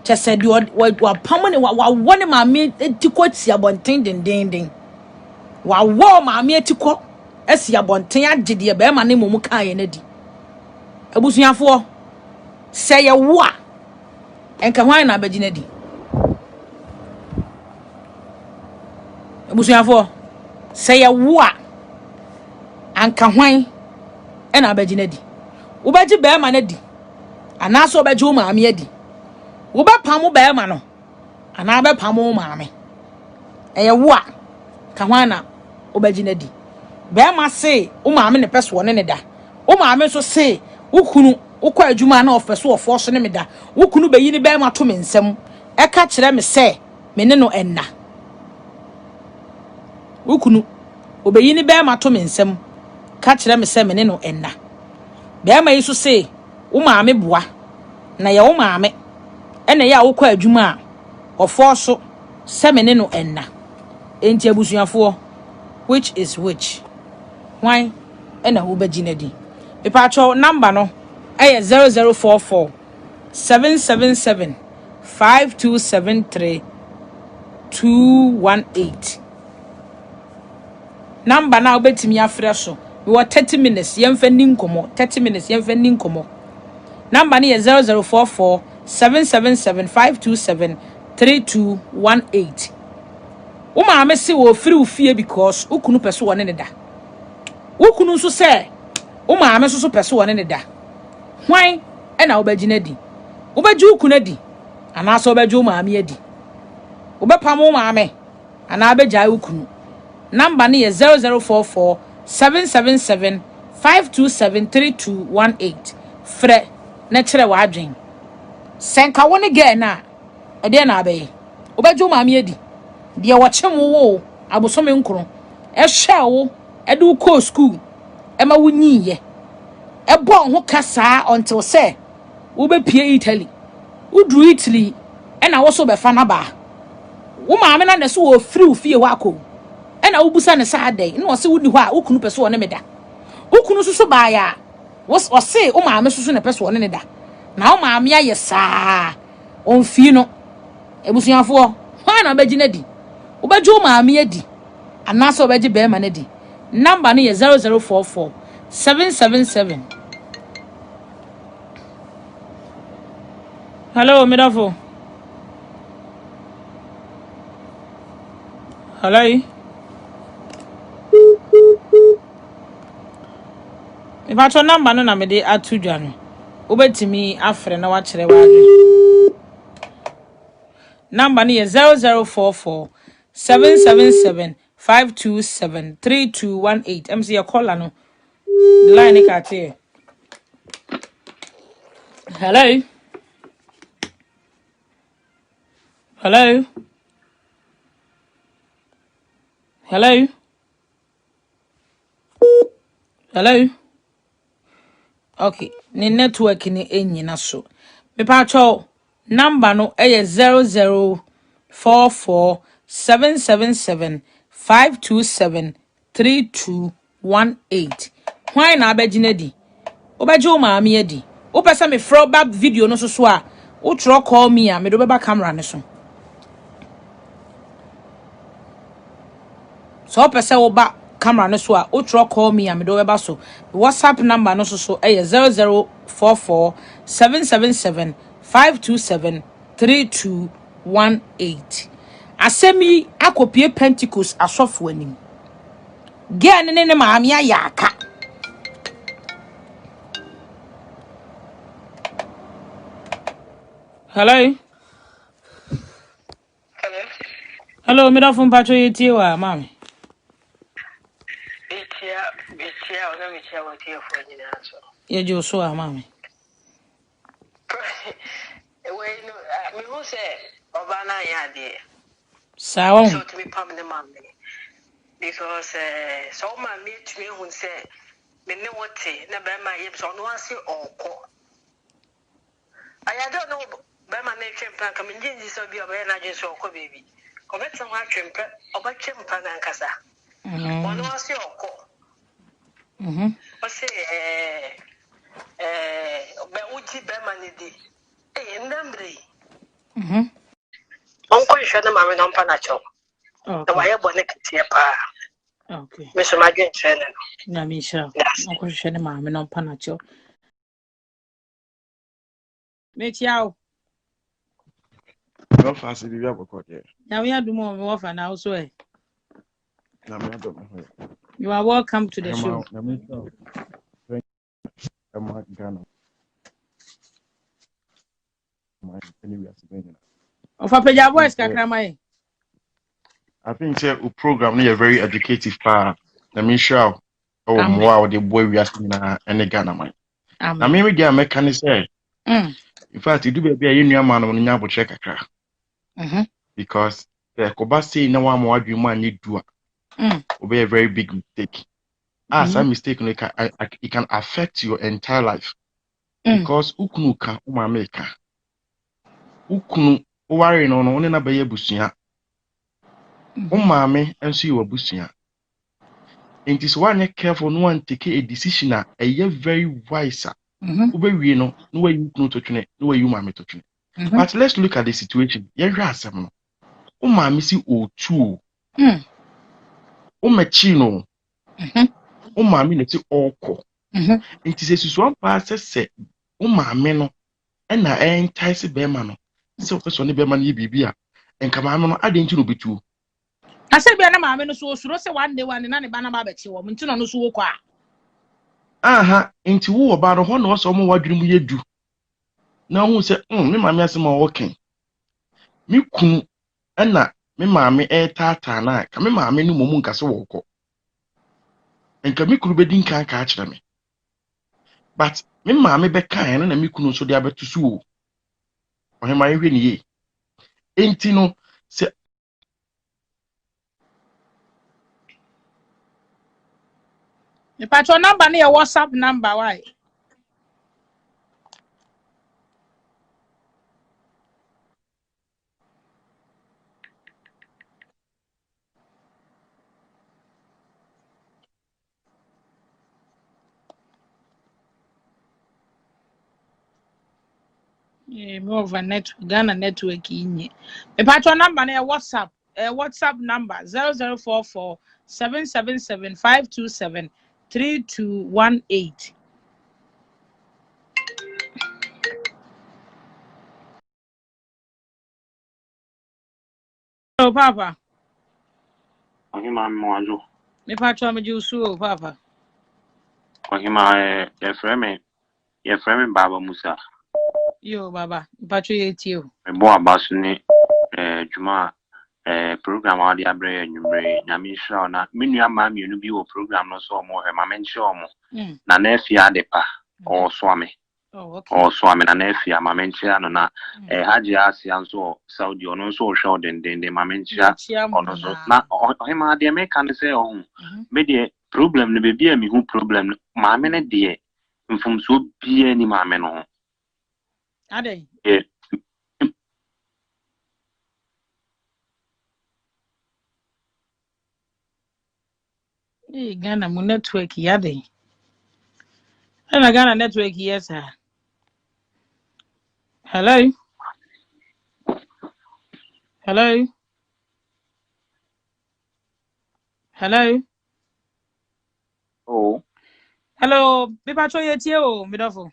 chese di wa pam ne wa wone maame etiko ti abonten dendenden wa wo maame etiko asi abonten agide be ma ne momu kan ye na di abusuafo se ye wo a enka hwan na abagina di abusuafo se ye wo a anka hwan na abagina di wo baji be ma na di ana so baji wo maame adi wo ba pam be ma no ana be pam wo maame eye wo a ka hwan na wo bagina di be ma se wo maame ne peso ne da wo maame so se wo kunu wo kwa adwuma na ofeso ofo ne me da wo kunu be yi ni be ma to me nsem e ka kire me se me ne no enna wo kunu obe yi ni be ma to me nsem ka kire me se me ne no enna be ma yi so se wo maame boa na ye wo maame ene ya wo kwa adwuma a ofo so se me ne no enna enti abusuafo which is which why ena wo bagina di pepacho number no 0044 777 5273 218 number na obetimi afre so we were 30 minutes yemfa ninkomo 30 minutes yemfa ninkomo number ni 0044 777 527 3218 Uma amesi wo free ufie because ukunu peso wone ne da ukunu nso se uma ameso so peso wone ne da hwan ena obagina di obaji ukunu adi ana so obaji uma ame adi obepam uma ame ana abeja ukunu number ni 0044 777 527 3218 frɛ na kire wa adwen senka wone ge na ede na abaye obaji uma ame adi de wachem wo abosome nkro ehwe wo ede wo ko school ema wo nyiye ebo ho kasa until say wo be pie Italy wo dru Italy ena wo so be fa na ba wo maame na ne so wo free fie wa ko ena wo busa ne sa adai na wo se wo di ho a wo kunu pese wo ne meda wo kunu so ba ya wo se wo maame so ne pese wo ne da na wo maame aye saa on fi no ebusuafo ha na bagina di Ubeju maami edi anaso obeji be ma di number ni 0044 777 Hello midafo Hello Ipacho number no na me de atudwa no ubetimi afre na wa kire wa adwe number ni 0044 777 527 3218 MC your caller no line ikate Hello Hello Hello Hello Okay ni network ni enyina so me pa cho number no 0044 777 527 3218 Why na abagina di obaje o maami adi o pesa me throw back video no so a o tro call me a me do beba camera ne so pesa o ba camera no so a o tro call me a me do beba so WhatsApp number no so 0044 777 527 3218 Asemi akopie Pentecost asofo anim. Ge ne maami ayaka. Hello. Hello, me da fun patro yetie wa mami. Betia ona me tia wa tie fo nyina so. Ye jo so a mami. We no me who say oba na ya de. Sawo. So to be pam the man because so man me to me who say me ne wote na be ma ye so no ase onko. I don't know be ma na twem plan ka me nji so bi oba na je so onko baby. Kobeta ho atwempe obache mpa na nkasa. Ono ase okọ. O se be uji be manidi. Ndambre. Onko hwe na mame no mpa na cho. Na waye bone ketie pa. Okay. Me so madwen trene no. Na mi sha. Onko hwe na mame no mpa na cho. Me chiao. No fast if you have a court here. Now we are doing more offer now so. You You are welcome to the show. Of a peja voice kakramai. I think say a program is very educative part. Let me show oh more the boy we are seeing any Ghana man. I mean we get mechanic say. In fact, you do be a new man on your check because the Koba say no one more you man need do will be a very big mistake. Some mistake it can affect your entire life. Because ukunu ka umameka. Ukunu worry no only na beye busuya. Umame enso you busuya. And this one you careful no one take a decision a very wise. Ube no way you know to tune, no way you mame to tune. But let's look at the situation. Asem. Umame si o2. Umechino. Umame neti oko. It is a susuan pass say umame no na entice bema no. So person ni bema ni bibia. Enka mame no ade nti no betu. Ase bia na mame no so osuro se one day one na ne ba na ba bechi wo. Nti no so wo kwa. Aha, nti wo oba no ho na so mo wadwene mu yedu. Na hu se me mame asem a woken. Me kunu na me mame tata na ka me mame no momu nkase wo kɔ. Enka me kunu bedin kan ka akire me. But me mame be kan na me kunu so de abetu so o. Ohema yehwe ni ye. Enti no se Me patro number na your WhatsApp number why? More of a network, Ghana network in ye. Me patro number na your WhatsApp. WhatsApp number 0044 777 527 3218. Oh, Papa. Ohima mwajo. Me patro me jusu, Papa. Ohima ye frame Baba Musa. Yo, Baba. Patro ye tio. Me bo abasu ni juma program adi abre nyumre nyami sha na menu ama mienu bi wo program no so mo he ma menche omo. Na na efia depa o so ame. Oh, okay. O so ame na na efia ma menche ano na haji asi anso Saudi ono so show den ma menche ono so na ohima adi me kan se ohun. Me de problem no be mi hu problem ma me ne de mfumso bia ni ma me no. Ade. Ghana mu network yade. And Ghana network yes sir. Hello. Hello. Hello. Oh. Hello. Me patro ye tie o, me dofo.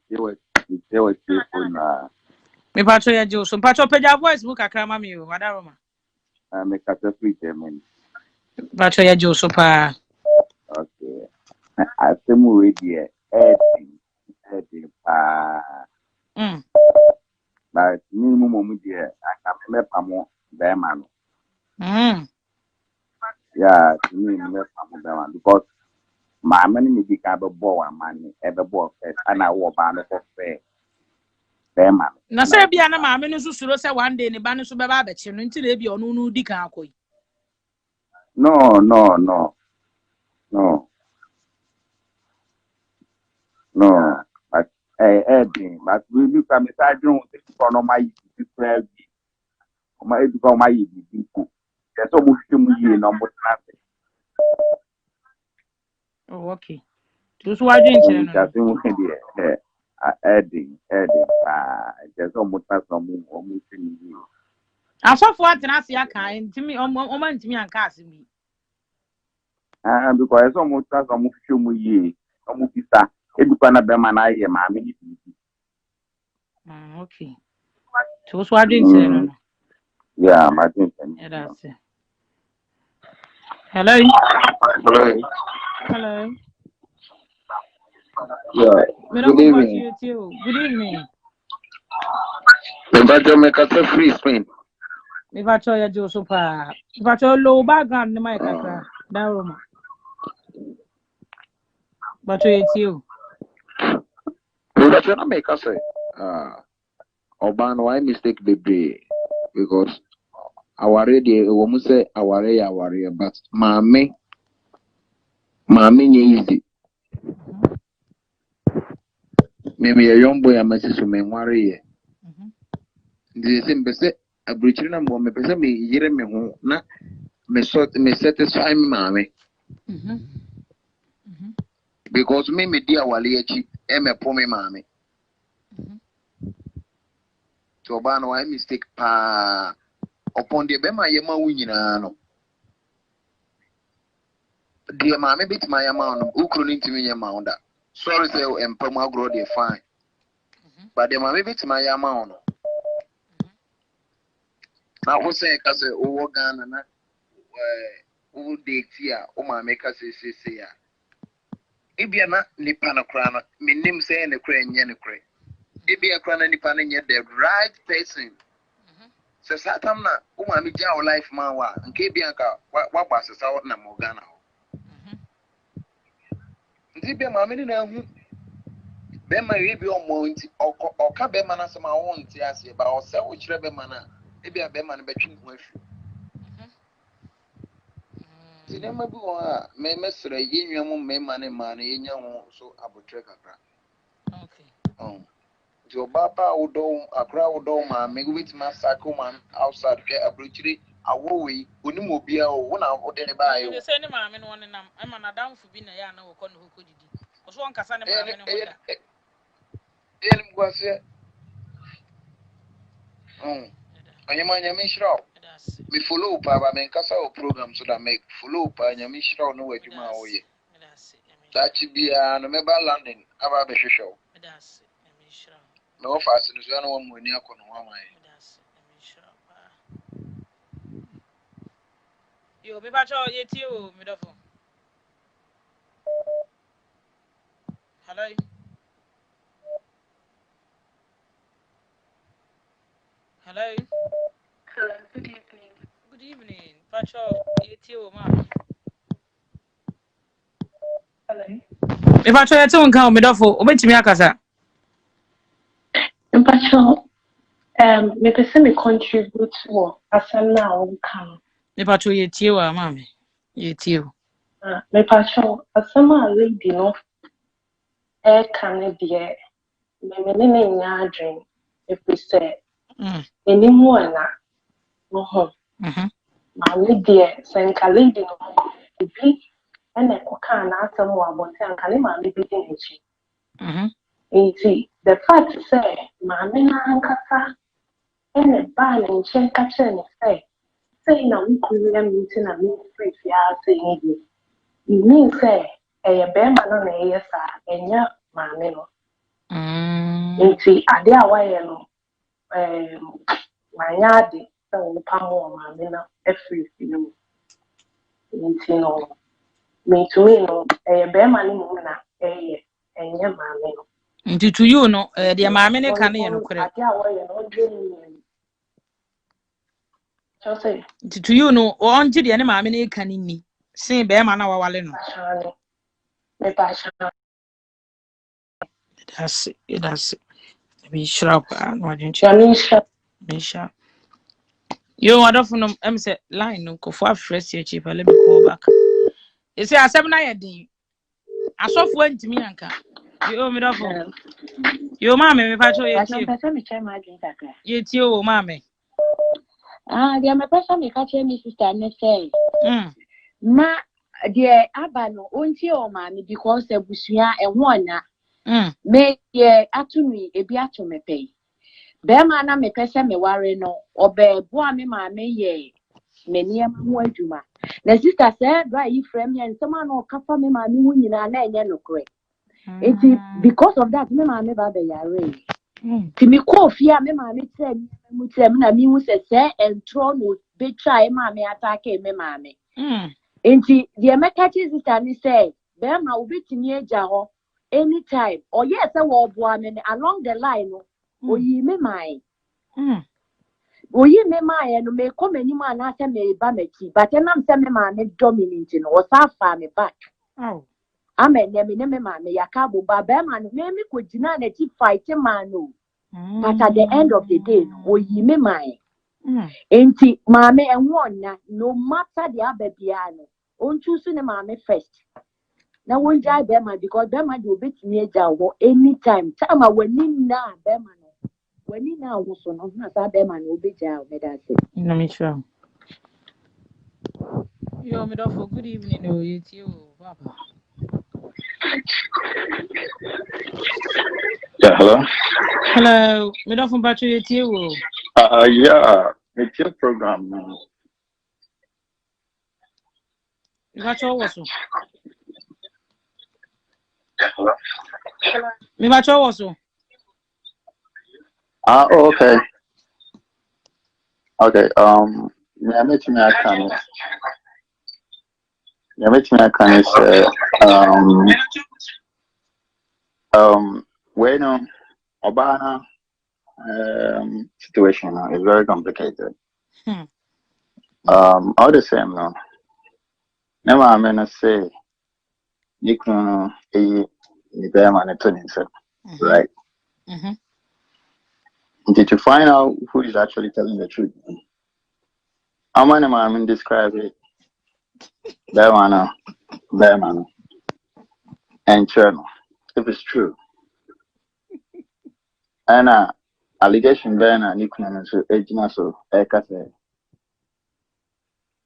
It's na. Me patro ye jo so patro peja voice book akrama mi o, wadaroma. Me kata free them. Patro ye jo so pa. Okay. Asemu ready heading but minimum there I can me pamo be man. Yeah, to me me pamo be man because my money me be ka be bo one man e be bo first and I wo ba no for fair. Be man. Na say bia na ma me no susuro say one day ne ba no so be ba bechi no nti na bia ono no di kan akoyi. No. But but we look at the side room, for my prayer. My education, my people. There's so much to me, number. Oh, okay. Those who are doing Just adding. There's so much from almost in you. I saw for what I see a kind to me on moment to me and casting me. Because so much as a movie, ye, a movie star. Education, a man, I am, Okay. Those who are doing yeah, my thing. That's it. Hello. Hello. Yeah. Good evening. Good evening. The make a free spin. If I tell you, Joseph, if I tell low background, the mic, that room. But it's you. But you make us say, Oban, why mistake baby? Because our radio, woman say our area, but mammy easy. Maybe a young boy, a message to me, worry. The same person, a breaching number, me person me, yere me home, na me satisfy me, mammy. Because me dear Waliachi, a poor me, mammy. To Oban, why mistake pa upon the Bema Yama winning. Dear mammy, bit my amount, who couldn't to me amount. Sorry, say, and Pama grow they fine. But the mammy bit my amount. I was saying, because over Ghana, who date here, oh, my make us say, if you're not Nipana Crana, me name say and a crane, yen a crane. If you're a crana Nipana, yet the right person. So, Satamna, oh, my Mijao life, Mawa, and Kabianka, what was the South Namogana? Zibia mammy now. Then my baby on Monty or Cabemana, some I won't ask you about sell which Rebemana. Maybe a beman between with you. Never go, may Mr. Yin, may money in your so abutreka. Okay. Oh, Joe Baba would do a crowd doma, make with my sacoman outside a butchery, a woey, Unimobia, or one out of anybody. The same man, one and I'm an Adam for being a young who could do. Was one Cassandra. Was it? Oh, I am a mishra. Me follow Papa, make us our program so that make follow Papa, and mishra no way to my way. That should be an member London, about the show. No fast is one when you're going you be back all yet, you, Midofo. Hello. Hello. Hello, good evening. Good evening. Patrol, yet you, ma'am. Hello. If I try to come, Midofo, obey me, Akasa. Patrol, me person me contribute to asem na o kan. If I try yet you, mammy. Yet you. Me patrol, asem a lady no kan de me ne nya adwen if we say enimu ana no ho. Ma we de senka lady no bi ene ko kan na asem wa bonte anka le ma me bi de nchi. Inti the fact say ma me na ankasa ene ba na nchen ka chere ne say na nkuru ya minti na me free ya say ni it means say be ma no na sa enya ma me no inti ade a wa ye no ma nya ade say wo pa mo ma me na free no inti no me to me no be ma ni mo na enya ma me no Inti to you no the mammy ne can no correct. Ade a wa ye no dream so say To you no on to the mammy ne can in me. Say bear man our wallen. That's it. Be sharp and what didn't you? Be sharp. You are off from say line no for fresh your cheap. Let me call back. You say, I 7 day. I saw went to me, Anka. Yo, me da fo. Yo, mama, me pacho ye ti. Ye ti o, mama. Deɛ mepɛ sɛ meka kyerɛ me sister ne sɛ ma deɛ aba no ɔntie ɔ maame because abusua ɛho ɔna me deɛ ato me ebi ato me pɛ bɛrima na mepɛ sɛ meware no ɔbɛɛboa me maame yɛ me nneɛma ho adwuma na sister sɛ ɛbrɛ a yi frɛ me nsɛm a na ɔkafa me maame ho nyinaa na ɛnyɛ nokorɛ nti because of that me maame ba bɛyare ti mi kɔ fie a me maame kyerɛ mu kyerɛ me na mi hu sɛ ɛntorɔ no betwa maame atake me maame nti deɛ mɛka kyerɛ sister ne sɛ bɛrima obetumi agya hɔ anytime ɔyɛ sɛ wɔboa me along the line no oyi me mae oyi me mae no mekɔ m'anim anaasɛ meba m'akyi but ɛnam sɛ me maame dɔ me no nti no ɔsa fa me back ama ɛnɛ me ne me maame yɛaka aboba bɛrima no me kɔgyina n'akyi fight maa no but at the end of the day oyi me mae enti maame ɛho ɔna no matter the ababia no ontu so ne maame first na wonjai bɛrima because bɛrima de obetumi agya wɔ anytime time a wani na bɛrima no wani na wo so no na sa bɛrima no obegya wo meda se na me sure. Yo, me da fo, good evening o, ye ti o, papa. Yeah, hello. Hello, me da fo pacho ye ti o. Yeah, it's your program now. Me pacho wo so. Yeah, hello. Me pacho wo so. Oh, okay. Okay, yeah, make me a can. Yeah, make me a can say, well, no, Obana, situation is very complicated. All the same, no. Never, I'm gonna say, you can, you bear man, right? Did you find out who is actually telling the truth? How many man describe it? Bear man, and channel. If it's true, and allegation bear na nickname so ejina so eka say.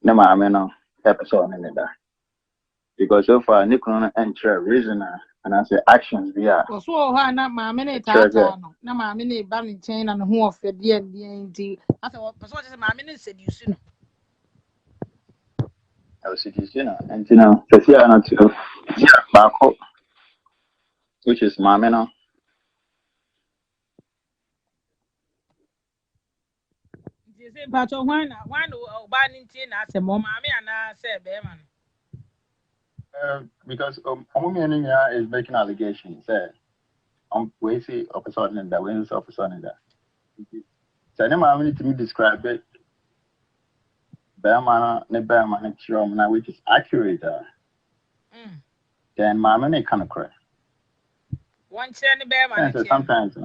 No man, no episode in that. Because so far nickname and reason and I say actions we are. So ha na maame ne tata no na maame ne ba ne nkyɛn na ne ho ɔfɛ de nti asa person say maame ne seduce no I was seduce and you know so here na to back up which is maame no nti say pato hwan oba ne ntie na asɛm o maame ana sɛ bɛrima no because is making allegations say we see officer in that we see officer in that so any maame need to describe it Bearman, which is accurate. Then maame kind of correct. One chair the bearman. So sometimes,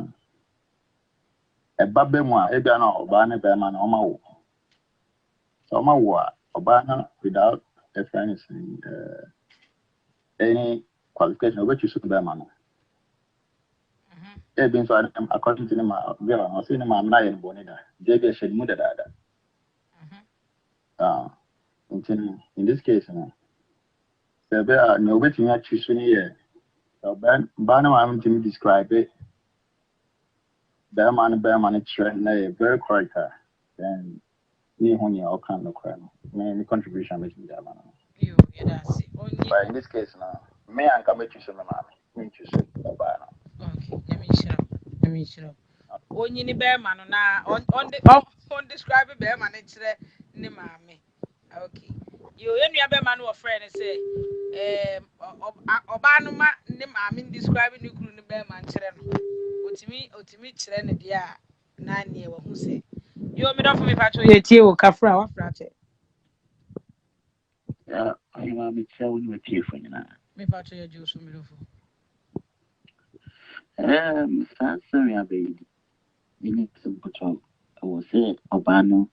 a baby one, a no, Obana bearman, Oma. So Obana without a friend any qualification of which you should bearman. Been so according to them, Vera, or cinema, I'm not in Bonita. JB should move that. In this case, there are no waiting at you here. So Bano, I'm to describe it. Bearman, trend, very correct. Then, me, honey, all kind of crime. My contribution making that man. But in this case, now, me and come to some man. Me to say, okay, let me show. Only ni bearman na on describe bearman ne maame. Okay. You nua bearman no friend say oba no ma ne maame describe ne kuru ne bearman kyerɛ no. Otimi kyerɛ ne dia na ne wo hu say. Yo me don for me patcho ye tie wo kafra wa frate. Yeah, I want me tell you what you for na. Me patcho ye juice me do for. Answer me baby. You need some control. I will say Obano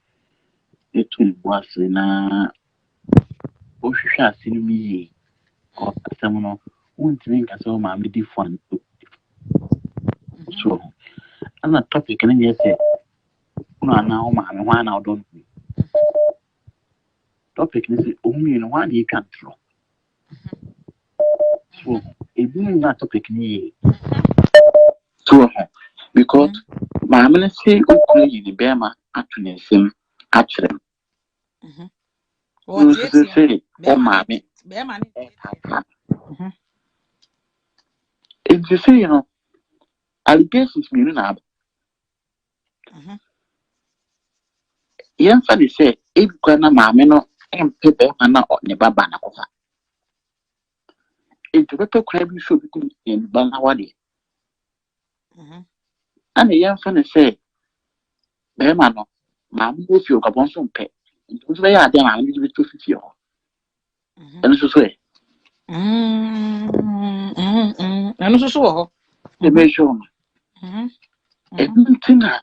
it will was na o hwehwɛ ase no mi or someone who think as o ma me di fun So I'm not topic and yes no now man one now don't topic is only in one you can throw. So it being that topic ni so because my man say okay the Bema actually sim actually what say oh mommy if you say you know allegations mean na yɛmfa ne sɛ ebikwa na maame no mpɛ bɛrima na ne baba na kɔfa nti bɛpɛ kwan bi so bi kum ne ba na wade ana yɛmfa ne sɛ bɛrima no maame no fi okabɔ nso mpɛ nti nso bɛyɛ adeɛ maame no bi to fifie hɔ ɛno nso so ɛno nso so wɔ hɔ ɛbɛhwɛ wo no ɛno nti na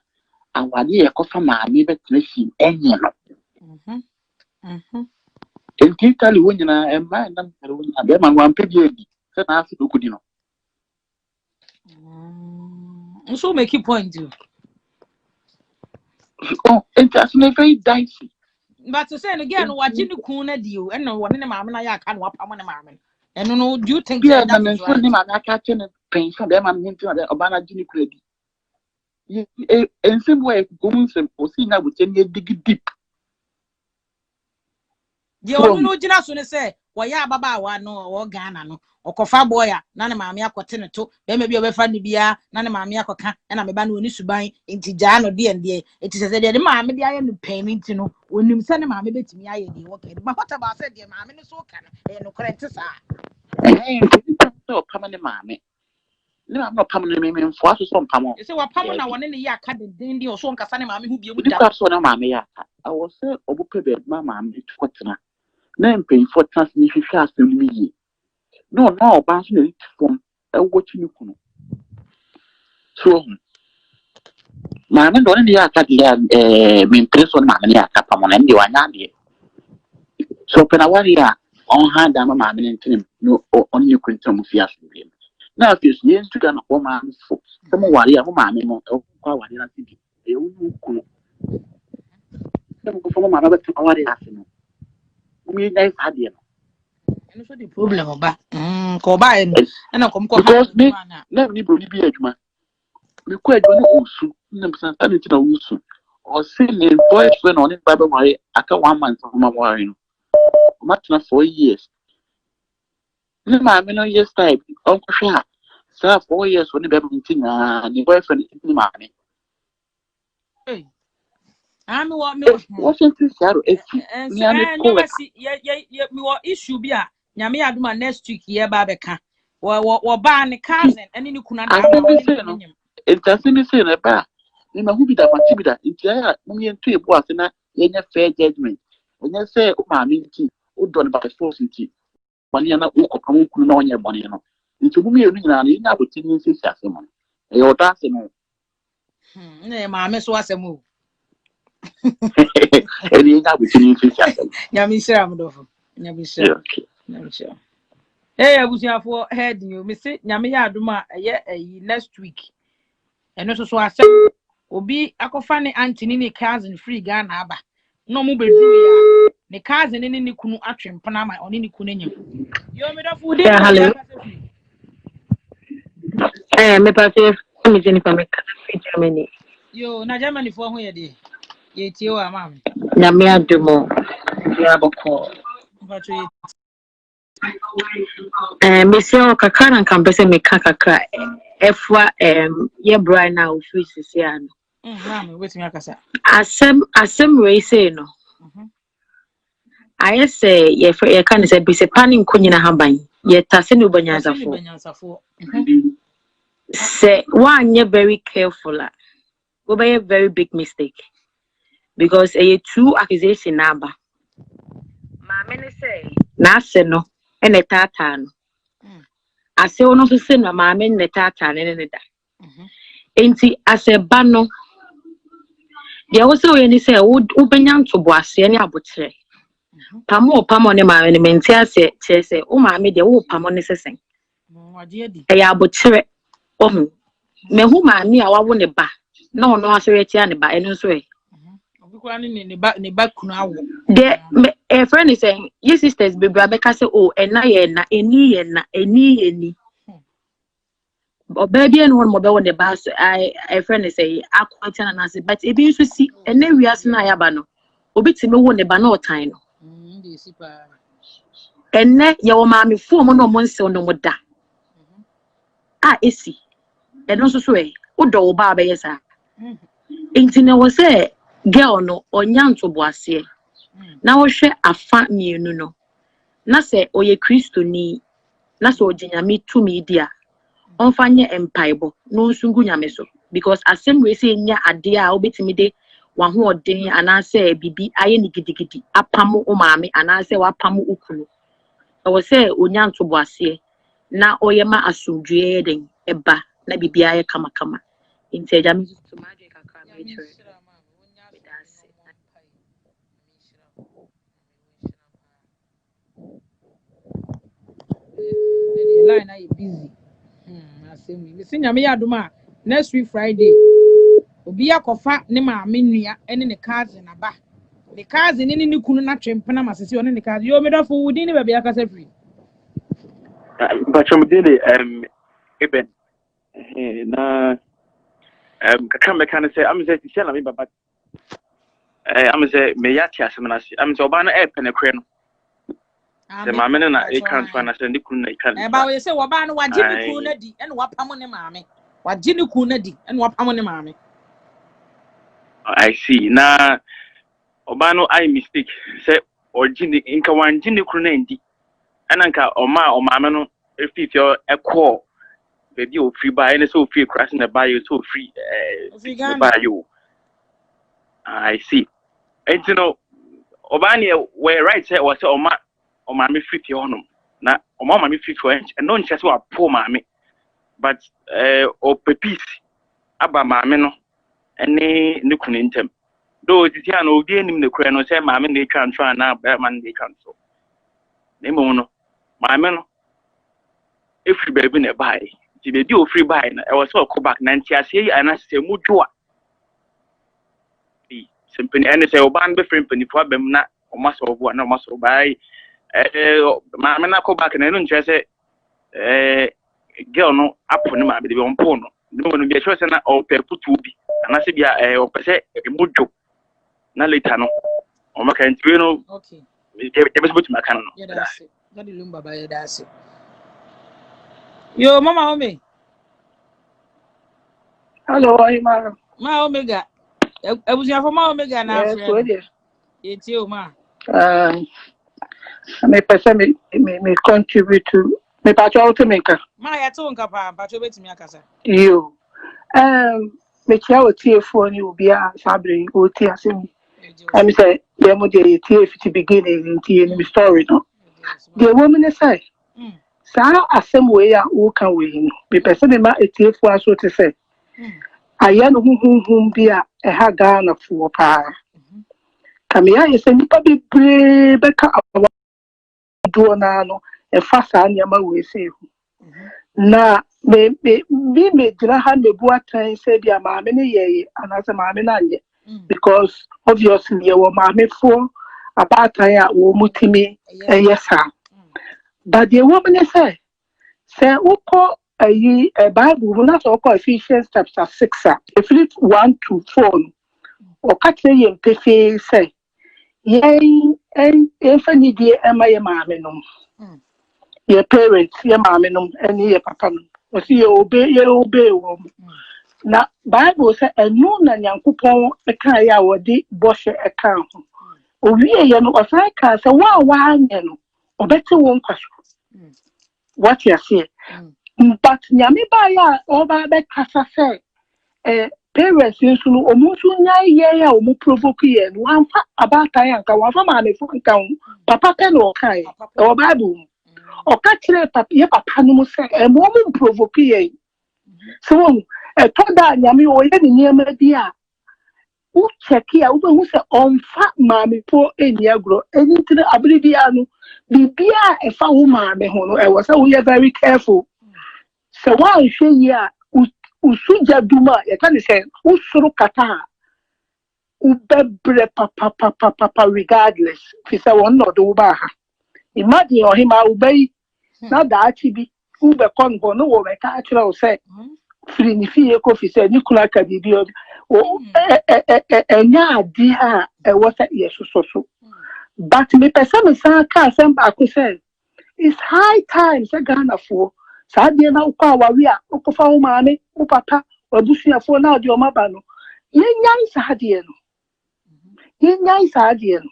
awade yɛ kɔfa maame bɛtena si ɛnyɛ no nti Italy wɔ nyinaa ɛmma ɛnam kare wɔ nyinaa bɛrima no wampɛ bi adi sɛ naase na ɔkɔdi no nso make a point you nti ase na very dicey but to say again wagye ne kun na di o ɛna wɔne ne maame na yɛ aka no wapam ne maame ɛno no do you think that na menso ne maame aka kyɛ ne pension bɛrima no hinti na ɔba na gye ne kura di nsɛm wɔ ɛkukom nsɛm ɔsi nya bɔkyɛ ne dig deep deɛ ɔno no gyina so ne sɛ wɔyɛ ababaawa no ɔwɔ Ghana no ɔkɔfa boy a na ne maame akɔte ne to bɛrima bi ɔbɛfa ne bia na ne maame akɔka ɛna meba no oni suban nti gyaa no deɛ eti sɛ deɛ ne maame de ayɛ no pɛn nti no onim sɛ ne maame betumi ayɛ deɛ wɔka ba hɔta ba sɛ deɛ maame no so ka no ɛyɛ no korɛ nte saa nti sɛ ɔpam ne maame ɔpam ne meme mfoa so so mpam sɛ wapam na wɔne ne yɛ aka denden deɛ ɔso nkasa ne maame ho biemu da so na maame yɛ aka awɔ sɛ ɔbɛpɛ bɛɛbi ma maame de tukɔtena na mpanyinfoɔ tena se ne hwehwɛ asɛm no yie na ɔno a ɔbaa nso na ɛdi fam ɛwɔ kyi ne kunu so maame de ɔne ne yɛ aka deɛ mempere so ne maame ne yɛ aka pam no ɛne deɛ wanyɛ adeɛ so ɔpɛ na ware a ɔnha da ma maame ne ntenem na ɔne ne kunu ntena mu fi asomdwe mu na afei so yɛntu da na hɔ maame fo sɛ mo ware a mo maame no ɛwɔ aware no ase bi ɛyɛ wo ne kunu sɛ mokɔfa mo maame bɛtena ware ase no we nice idea. And so the problem about Koba and a come because me never need to be a man. We quite also something to the or saying a voice when on it by the way, I can 1 month of my wiring. Much not 4 years. No, I mean, yes, type, Uncle Shah. Sir, 4 years when the baby and the boyfriend is money. Hey. I'm what me wasn't shadow. We were issue be a Yami Aduma next week here, Babeka. Or ban the cousin and you couldn't. It doesn't say a bar. You know who be that much that it's only in 2 was in a fair judgment. When you say, oh, my meeting, who done by force in tea. When you're not on your money, you know. Into whom you're in now with 10 years, Simon. You're dancing. Mamma, so was a move. Hey, I was here for head you, Miss Yamia Duma, next week. And also, so I said, Obi, Akofani Antony, cousin free Ghana. No more bedroom, the cousin in any kunu atrim, Panama, on any kunin. You're made of food. Hello. Me passive, I'm Jennifer Germany. Yo, na Germany for where day. Yet you are, ma'am. Namia Dumo. Yabako. Monsieur Kakana can be me kakaka. Efwa ye bright now free Siciano. Wait me akasa. Asem we say no. I say ye can say be se panning kunyina haban. Ye tasenu banyansafo. Say one ye very careful. Go by a very big mistake. Because a 2 accusation number. Mamma say, Naseno, and a tartan. I say, one of the sin, mamma, and the tartan, and the ain't he as a bano? There also any say, would open young to boss any abutre. Pamo, Pamon, and Mentia say, oh, mammy, the old Pamon is a sing. A abutre, oh, me hu maami a wawo ne ba na ono asere tia ne ba eno so e obi kwa ne ba kunu awo de a friend is saying your sisters be bra be ka say oh ena ye na eni ye baby and one mobile on the bus a friend is say akwanta na say but e bi so si ena wiase na ya ba no obi ti me wo ne ba na otan no de si pa ene ye wo maami fu mo no mo nse no mo da esi eno so e wo do wo ba be yesa intine wo say girl no onya ntobo ase na wo hwe afa mienu no na se oye Kristo ni na so ojinyame tumi dia onfanye empaibo no nsungu nyame so because asem we say nya ade a obetimi de wa ho odin anase bibi aye ni gidigidi apamo o maame anase wa pamo ukunu wo say onya ntobo ase na oyema asumdue den eba na bibi aye kama inteja mi to maje kakra me line are busy asemi sinya me yaduma next week Friday obi akofa ne maame nua ene ne cousin na ba ne cousin ne kunu na twempena masese one ne cousin yo medafo wudi ne ba bia kasa free but from the eben na kakra me kan say am say tishela me baba am say me yati asem na am say oba na e pene kre no se maame na e kan so na se ne kunu na e kan ba we say oba na waje ne kunu na di ene wapam ne maame waje ne kunu na di ene wapam ne maame I see na oba no I mistake say origin inka wanje ne kunu na ndi ananka o maame no efifio ekọ baby o free buy and so free crash in the buy you so free buy you I see and you know obani we right say was o maame free honum na o maame free and no nche so poor maame but o pepis aba maame no ene ne kunu ntem do titi an obi enim ne kure no say maame na etwa ntwa na ba man na etwa so na emo no maame no every baby na buy the baby o free buy na e was so come back na ntiase ana se mujo a simply ene say oban be free mpani fo abam na o maso obo na o maso buy maame na come back na no ntiase girl no apo ne ma be on po no no be sure say na o pe putu bi ana se bia o pese mujo na later no o maka ntwe no okay e be so butu maka no yeah that's it God lumba ba yeah that's it yo mama ome hello Imara ma omega ebusia for ma omega na friend eti o ma me person me contribute to me patcho to make ma ya to nka pa patcho betimi akasa you me chia o tie fo ni obi a sabre o tie asemi I say dem dey tie fit beginning tie ni story no the woman say saa asem we ya wo kan we no be person me ma etie fo aso te say aya no huhum bia e ha Ghana fo pa kamia yese nipa be bre be ka do na no e fa saa nyama we say na me dira ha me bu atan say bia maame ne ye anase maame na nye because obviously wo maame fo abatan ya wo mutimi yesa but the woman say uko ayi Bible na so ko Ephesians chapter 6 Philip 1-4 o ka tell yen pefe say yen enfani die ema ye maame no your parents your maame no and your papa no o si ye obey wo na Bible say enu na Nyankopon e kan ya wodi boshe e kan ho o wie ye no o sai ka say wa anye no obeti won kwaso what you say but nyame ba ya oba be kasa say parents nso no omusu nya ye ya omu provoke ye no amfa abata ya nka wafa ma me fu nka papa pe no kai o Bible o ka kire papa ye papa no mu say mo mu provoke ye so to da nyame o ye ni nyema bi a u check ya u be hu say onfa ma me po eni agro eni tire abiri bi anu bibia e fa wo ma me ho no e was say we are very careful so why hwe ye a usuja duma ya kan say usuru kata ubebre papa regardless fi say won no do ba ha imagine ohima ubei na da achi bi ube kon go no wo be ka akira o say free ni fie ko fi say ni kula ka bibi o enya adi a e wo say yesoso but me pesa me san ka sem ba ko say it's high time say Ghana for sadie na ukwa awari a ukofa wo maame wo papa wabusuafo na odi o maba no yenyan sadie no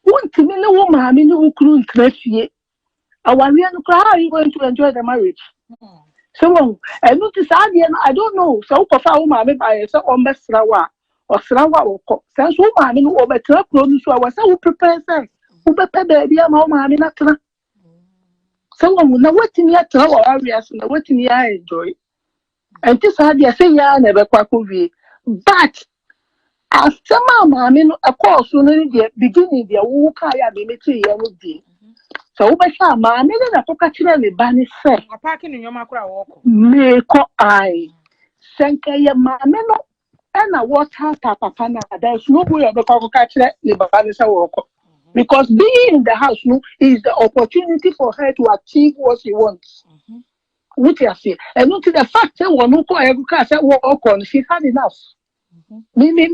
wontimi ne wo maame ne wo kuru ntrafie awari no how are you going to enjoy the marriage so and no sadie no I don't know so ukofa wo maame ba ye say o mesra wa o sra wa wo ko sense wo maame no wo betra kuro no so a say wo prepare say wo bepe baby ama wo maame na tena so na wetin ya tell wa areas na wetin ya enjoy and this idea say ya na be kwa wie but after mama no of course no the beginning the wo ka ya be meti ya no di so wo be sha mama na to ka kire le ba ni se papa ki no nyoma kura wo ko me ko ai senke ya mama no na water ta papa na there's no way be kwa ka kire le ba ni se wo ko. Because being in the house no is the opportunity for her to achieve what she wants. Which I say, and not the fact that one who say walk she had enough. Me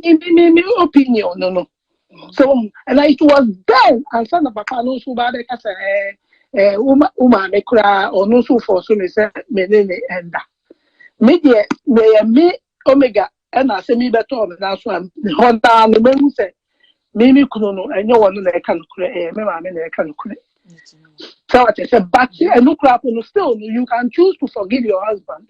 opinion no. So and it was then and son of papa no so bad I say uma me kura or no so for so me say me enda. Me de me omega and I say me better na so am honda me me say Mimi kuno enye wono na eka nukure me maame na eka nukure so what I say but no still you can choose to forgive your husband,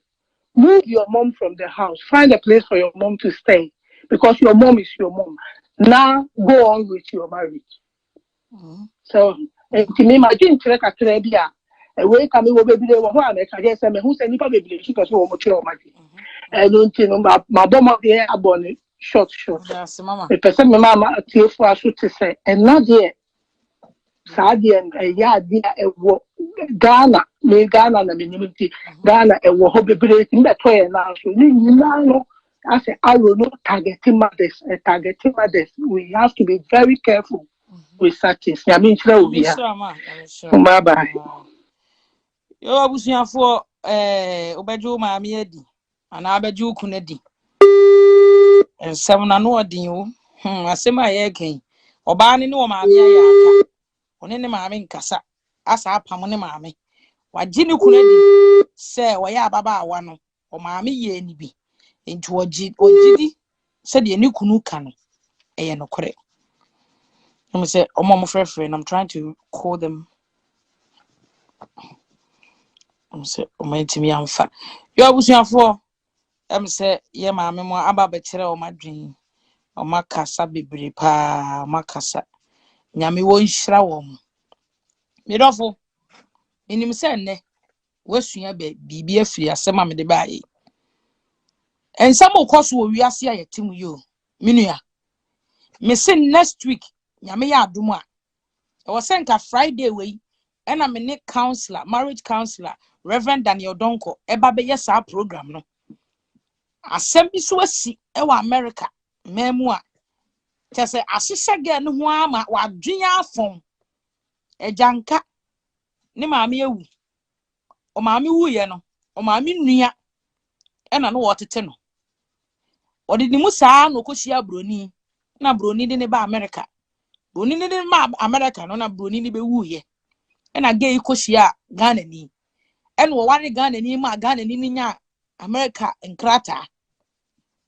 move your mom from the house, find a place for your mom to stay because your mom is your mom. Now go on with your marriage. So me imagine chere ka chere bia e we ka me wo bebile wo ho ameka je say me hu say nipa bebile chi because wo mo chere o magi e no ntino ma bomo de abone short. Yes, mama. The person my mama tie for aso to say and not there. Sadie and ya dia e wo Ghana na minimum Ghana e wo ho bebre tin be toy na so ni no I say I will not targeting mothers. We have to be very careful with such things. I mean sure we are. Bye bye. Yo abusuafo obeju maami edi ana abeju kunedi ensem na no odin o asem aye kan oba ne wo maami aye aka one ne maami nkasa asa apam ne maami waji ne kunedi se wo ya baba awa no o maami ye ni bi enti ogidi se de ne kunu ka no eye no kore. Let me say omo friend I'm trying to call them. Say omentimi amfa yo abusuafo say ye maame mo aba bekere o madwen o makasa bebre pa o makasa nyame wo nhira wo mo medofo enim se nne wasua bibi afiri asema me de baaye ensam okoso wo wiase ayetim yo menua me say next week nyame ya adom a e wo senka Friday we ena me ne counselor marriage counselor Reverend Daniel Donko eba be yesa program no asem bi so asi e wa America memu a tese asese ge ne ho ama wadwen afon ejanka ne maame ewu o maame wu ye no o maame nua ena no wotete no odi ni musa no koshia broni na broni de ne ba America broni ne de ma America no na broni ni be wu ye ena ge koshia Ghana ni and wari Ghana ni ma Ghana ni nya America nkrata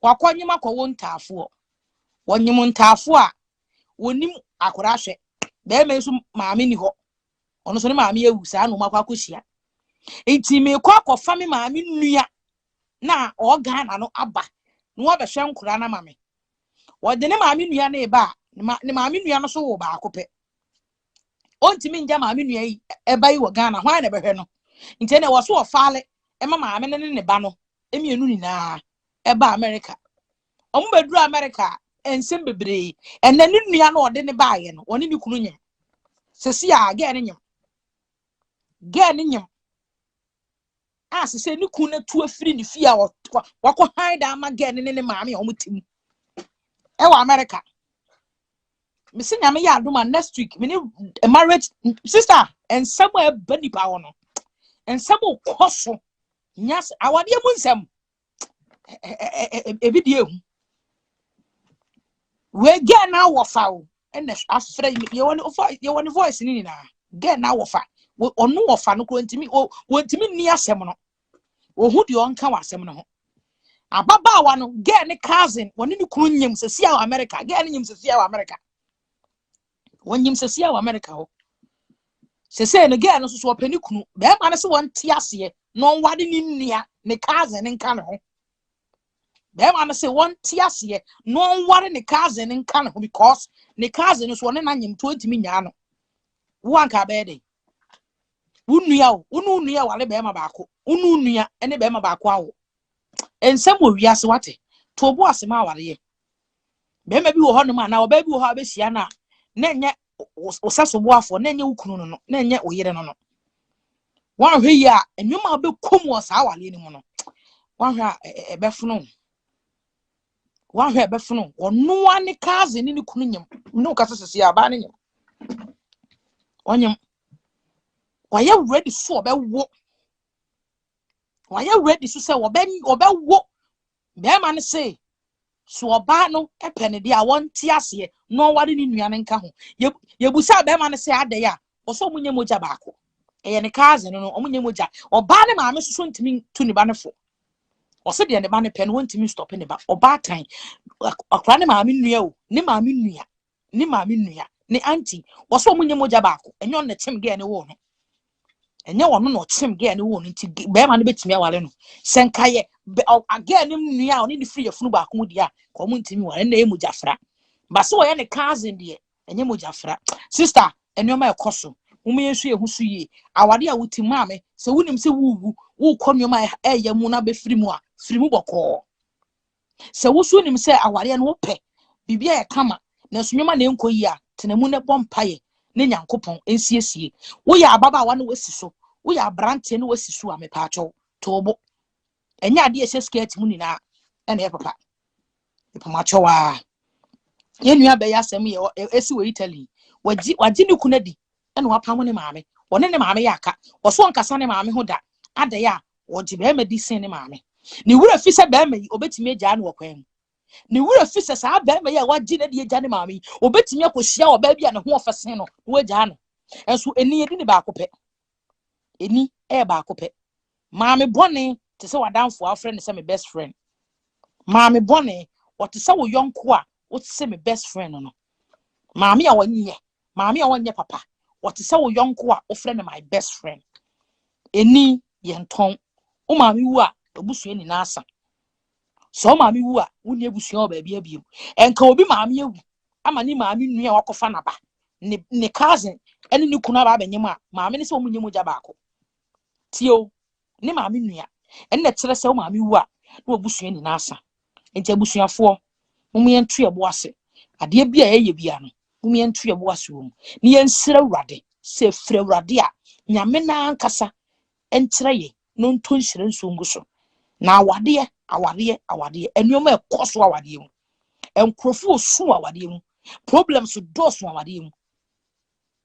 wakwanyim akwo ntafo wonyim ntafo a wonim akora hwe be me so maame ni ho ono so ne maame ewu sa no makwa akohia enti me kwa akofa me maame nua na o Ghana no aba no wa be hwe nkora na maame wode ne maame nua na eba ne maame nua no so wo ba akopɛ ontimi nja maame nua yi eba yi wo Ghana hwan na be hwe no nti na waso ofale ema maame ne ba no emienu nyina eba America omu beduru America ensem bebre enne ne nua na ode ne baaye no one ne kunu nyem sesi a ge ne nyem as say ni kun na tu afiri ni fia wako hide ama girl ne maame omutim e wa America me se nyame ya adoma next week me ni marriage sister and somewhere bani pa wono and some koso nyas awade mu nsem ebidie hu we get na wofa o and afre you want voice ni na get na wofa onu wofa no ko ntimi wontimi ni asem no ohu de onka wasem no ho ababa wa no get ne cousin woni ni kunu nyem sesi a America get ne nyem sesi a America wonyem sesi a America ho sesi ne get no so opani kunu be ma ne so won ti ase no wade ni nnia ne cousin nka ne ho be ma ne se won ti ase no wade ne cousin nka ne ho because ne cousin so won na nyem 20 nya no wo anka be dey unua o unua wale be ma baako unua ene be ma baako awo ensem owiase wate to bo asema aware be ma bi wo ho no ma na oba bi wo ho abesia na na nye osaso bo afo na nye ukunu no na nye oyere no wan hwe ya enwuma be kom wo sa awale ni mu no wan hwe ebefuno wan hwe ebefuno onu ane kaze ni kunu nyem no ka sese ya ba ne nyem onyem why you ready so be wo why you ready so say obe wo be man say so oba no epene dia won ti ase no wade ni nuane nka ho ye busa be man say ade ya oso munye moja baako eye ne kaze no omunye moja oba ne maame so ntimi tu ne ba ne fo ose de ne ba ne pen won ntimi stop ne ba oba tan akra ne maame nua o ne maame nua ne auntie oso munye moja baako enyo ne chim ge ne wo no enye wono no chim ge ne wo no nti be ma ne betimi awale no senkaye again nim nua oni di free afunu ba ko mu dia ko mu ntimi wale na emujafra ba se wo ye ne cousin de enye mujafra sister enyo ma ekoso mu yesu ye husu yi awade a wuti maame se wunim se wu konyo ma eye mu na be free mu a free mu boko se wusu nim se awade no pe bibia ye kama na sunyoma na enkoyi a tenemu ne bompaye ne nyankopon ensiesie wo ya ababa wa no wasiso wo ya brante no wasiso a mepaacho tobo enya ade ese skirt mu nina ene papa ipamacho wa ye nua be ya sem ye esi wo Italy waji ni kunadi ene wapam ne maame wone ne maame ya aka woso nkasa ne maame ho da ade ya woji be medicine ne maame ni wura fi se be mai obetimi agya no wakwan ni wura fi se sa be mai ya waji na de agya ne maame obetimi akohia oba bia ne ho ofesen no wagya no enso eni yedi ne ba akopɛ eni ba akopɛ maame bone te se wadanfo a friend se me best friend maame bone o te se wo yonko a o te se me best friend no maame a wonye papa o te se wo yonko a o friend my best friend eni yenton o maame wu a obusua ni na asa so maame wu a woni abusua ba bia biem enka obi maame ewu ama ni maame nua wakofa na ba ne cousin ene ni kuna ba benyem a maame ne se omunye moja baako tio ne maame nua ene tere se o maame wu a na obusua ni na asa enti abusuafo mumu yentu ebo ase ade bia ye bia no mumu yentu ebo ase wo ni yensira urade se frɛ urade a nyame na ankasa entere ye no nto nhire nsongu so na awade enyoma ekoso awade mu enkrofo osu awade mu problems do so awade mu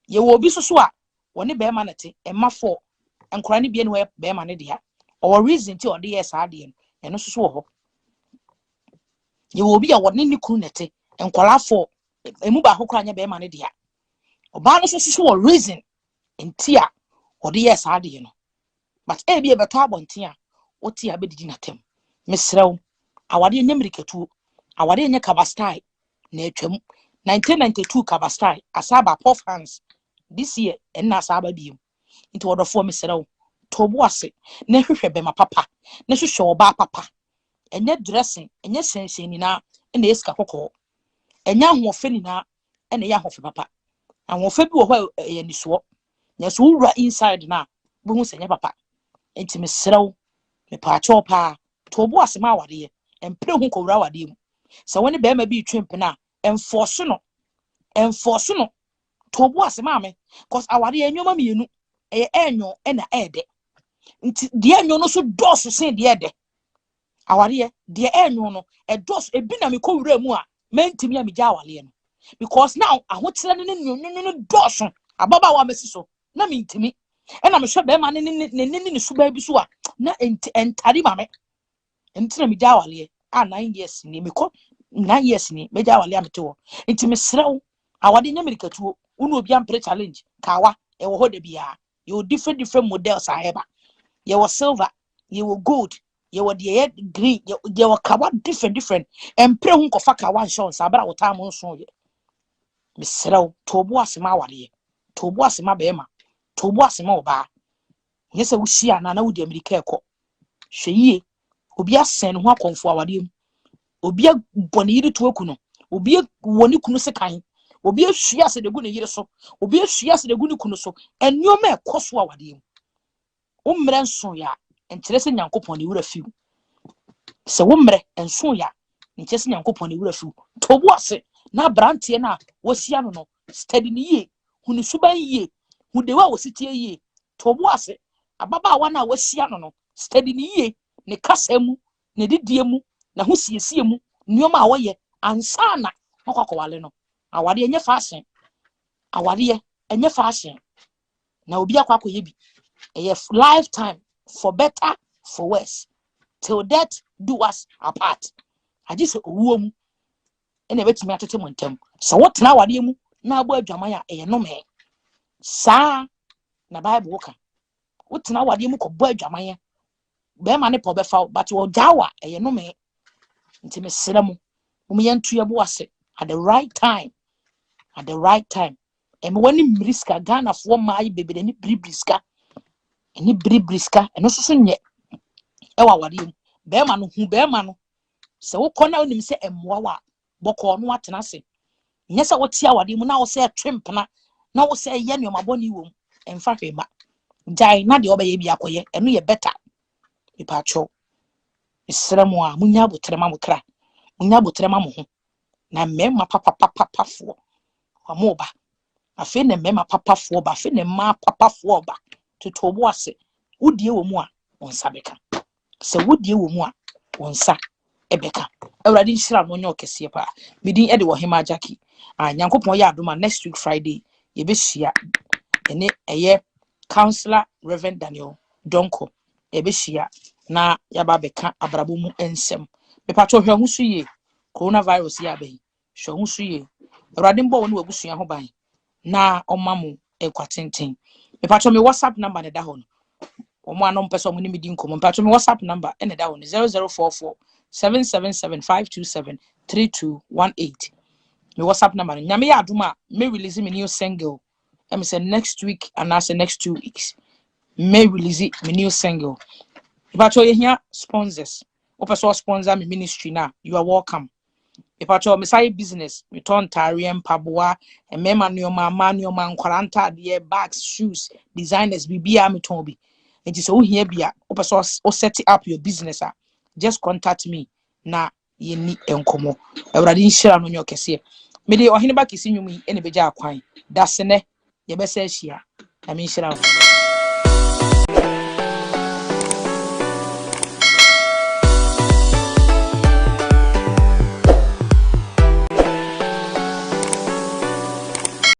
ye wo bi so a woni be ma nete emafo enkora ne bia ne be ma ne dia or reason ti ode yes ade no eno so wo ho ye wo bi a woni ni kru nete enkora fo emu ba hokora nya be ma ne dia oba no so wo reason enti a ode yes ade no but e bi e beto abonten a oti abedidi natem mesrew awade nyamrikatu awade nya kabastai na atwam 1992 kabastai asaba pof hands this year enna asaba biom nti wodofo mesrew tobo ase na hwehwe be ma papa na hwehwe oba papa enye dressing enye sensen ni na na eska kokko enye ahofe ni na na ya ahofe papa ahofe bi wo ho ye niso nya so wura inside na bo hu senye papa enti mesrew me pa chopa tobo ase ma awade empre hu ko wura awade mu se woni be ma bi twemp na enforce no tobo ase ma me cause awade enwoma mienu enyo na ede nti de enyo no so dose sen de ede aware de enyo no e dose ebi na me kowura mu a mentimi a me gya awale no because now ahokyere ne dose ababa wa mesi so na mentimi e na me hwe be ma ne suba bi so a na entari ma me enti na me gya awale a 9 years ni me ko 9 years ni me gya awale amete wo enti me serew awade nya mirikatuo unu obi ampre challenge kawa e wo ho de bia you different models aheba you were silver you were gold you were the green you were kawa different empre hu kofa kawa insurance abra wo time nso ye me serew tobo asema awade tobo asema be ma tobo asema oba nyese wo hia na wo di amerika ekọ hweyie obi asen ho akonfo awade mu obi boni yiri to akuno obi woni kunu se kan obi ahua se de gu ne yire so obi ahua se de gu ne kunu so ennioma ekoso awade mu umre nso ya enkyere se nyankopon ne wura fiu se umre enso ya enkyere se nyankopon ne wura fiu tobo ase na brante na wosia no steady ne yie hunu suban yie hudewa wositie yie tobo ase ababa wa na wosia no steady ne yie ne kasa mu ne didie mu na ho siesie mu nneoma awoye ansana okwakwale no awade enye fashion awade enye fashion na obi akwakoye bi a lifetime for better for worse till death do us apart agise owuo mu ene betimi atete mo ntem so wotena awade mu na agbo adwaman a eye no me saa na bible woka wotena awade mu ko bo adwaman be ma ne po be fa but wo jawa eye no me nti me sere mu yentu ye bo ase at the right time e me wani mriska Ghana fo mai bebede ni bribriska eni bribriska eno so nye e wa wade mu be ma no se wo kona onim se emwa wa boko no atena se nyesa wo tia wade mu na wo se twempena na wo se ye ne omaboni wom emfa hwema jai na de obaye bi akoye eno ye better ipacho isremu a munya botrema mukra munya botrema mo ho na mema papa fo amoba afi ne mema papa fo ba afi ne ma papa fo ba totobo ase wudie wo mu a wonsa beka se wudie wo mu a wonsa ebeka awradi nhira no nyo kese pa midin ede wo hema jaki nyankopon ya adoma next week Friday ye be hia ene eye counselor Reverend Daniel Donko ye be hia na yaba beka abrabo mu ensem me pato hwe husu ye coronavirus ya be hwe husu ye awradi mbo woni wabusua ho ban na omamu ekwatenten me pato me WhatsApp number ne da ho no omo anom pese omo ni medi nkomo me pato me WhatsApp number ene da ho no 0044 777527318 me WhatsApp number nyame ya aduma me release me new single em say next week and as next 2 weeks me release me new single if I ye here sponsors opeso sponsor me ministry na you are welcome if I me say business me turn tariem paboa e mema nioma manoma nkwaranta de bags shoes designers bibia me ton bi enti so here bia opeso o set up your business just contact me na yeni enkomo awradi nhira no nyokese me de ohene ba kisi nwumi ene beja akwan dasene ye besa ahia na me nhira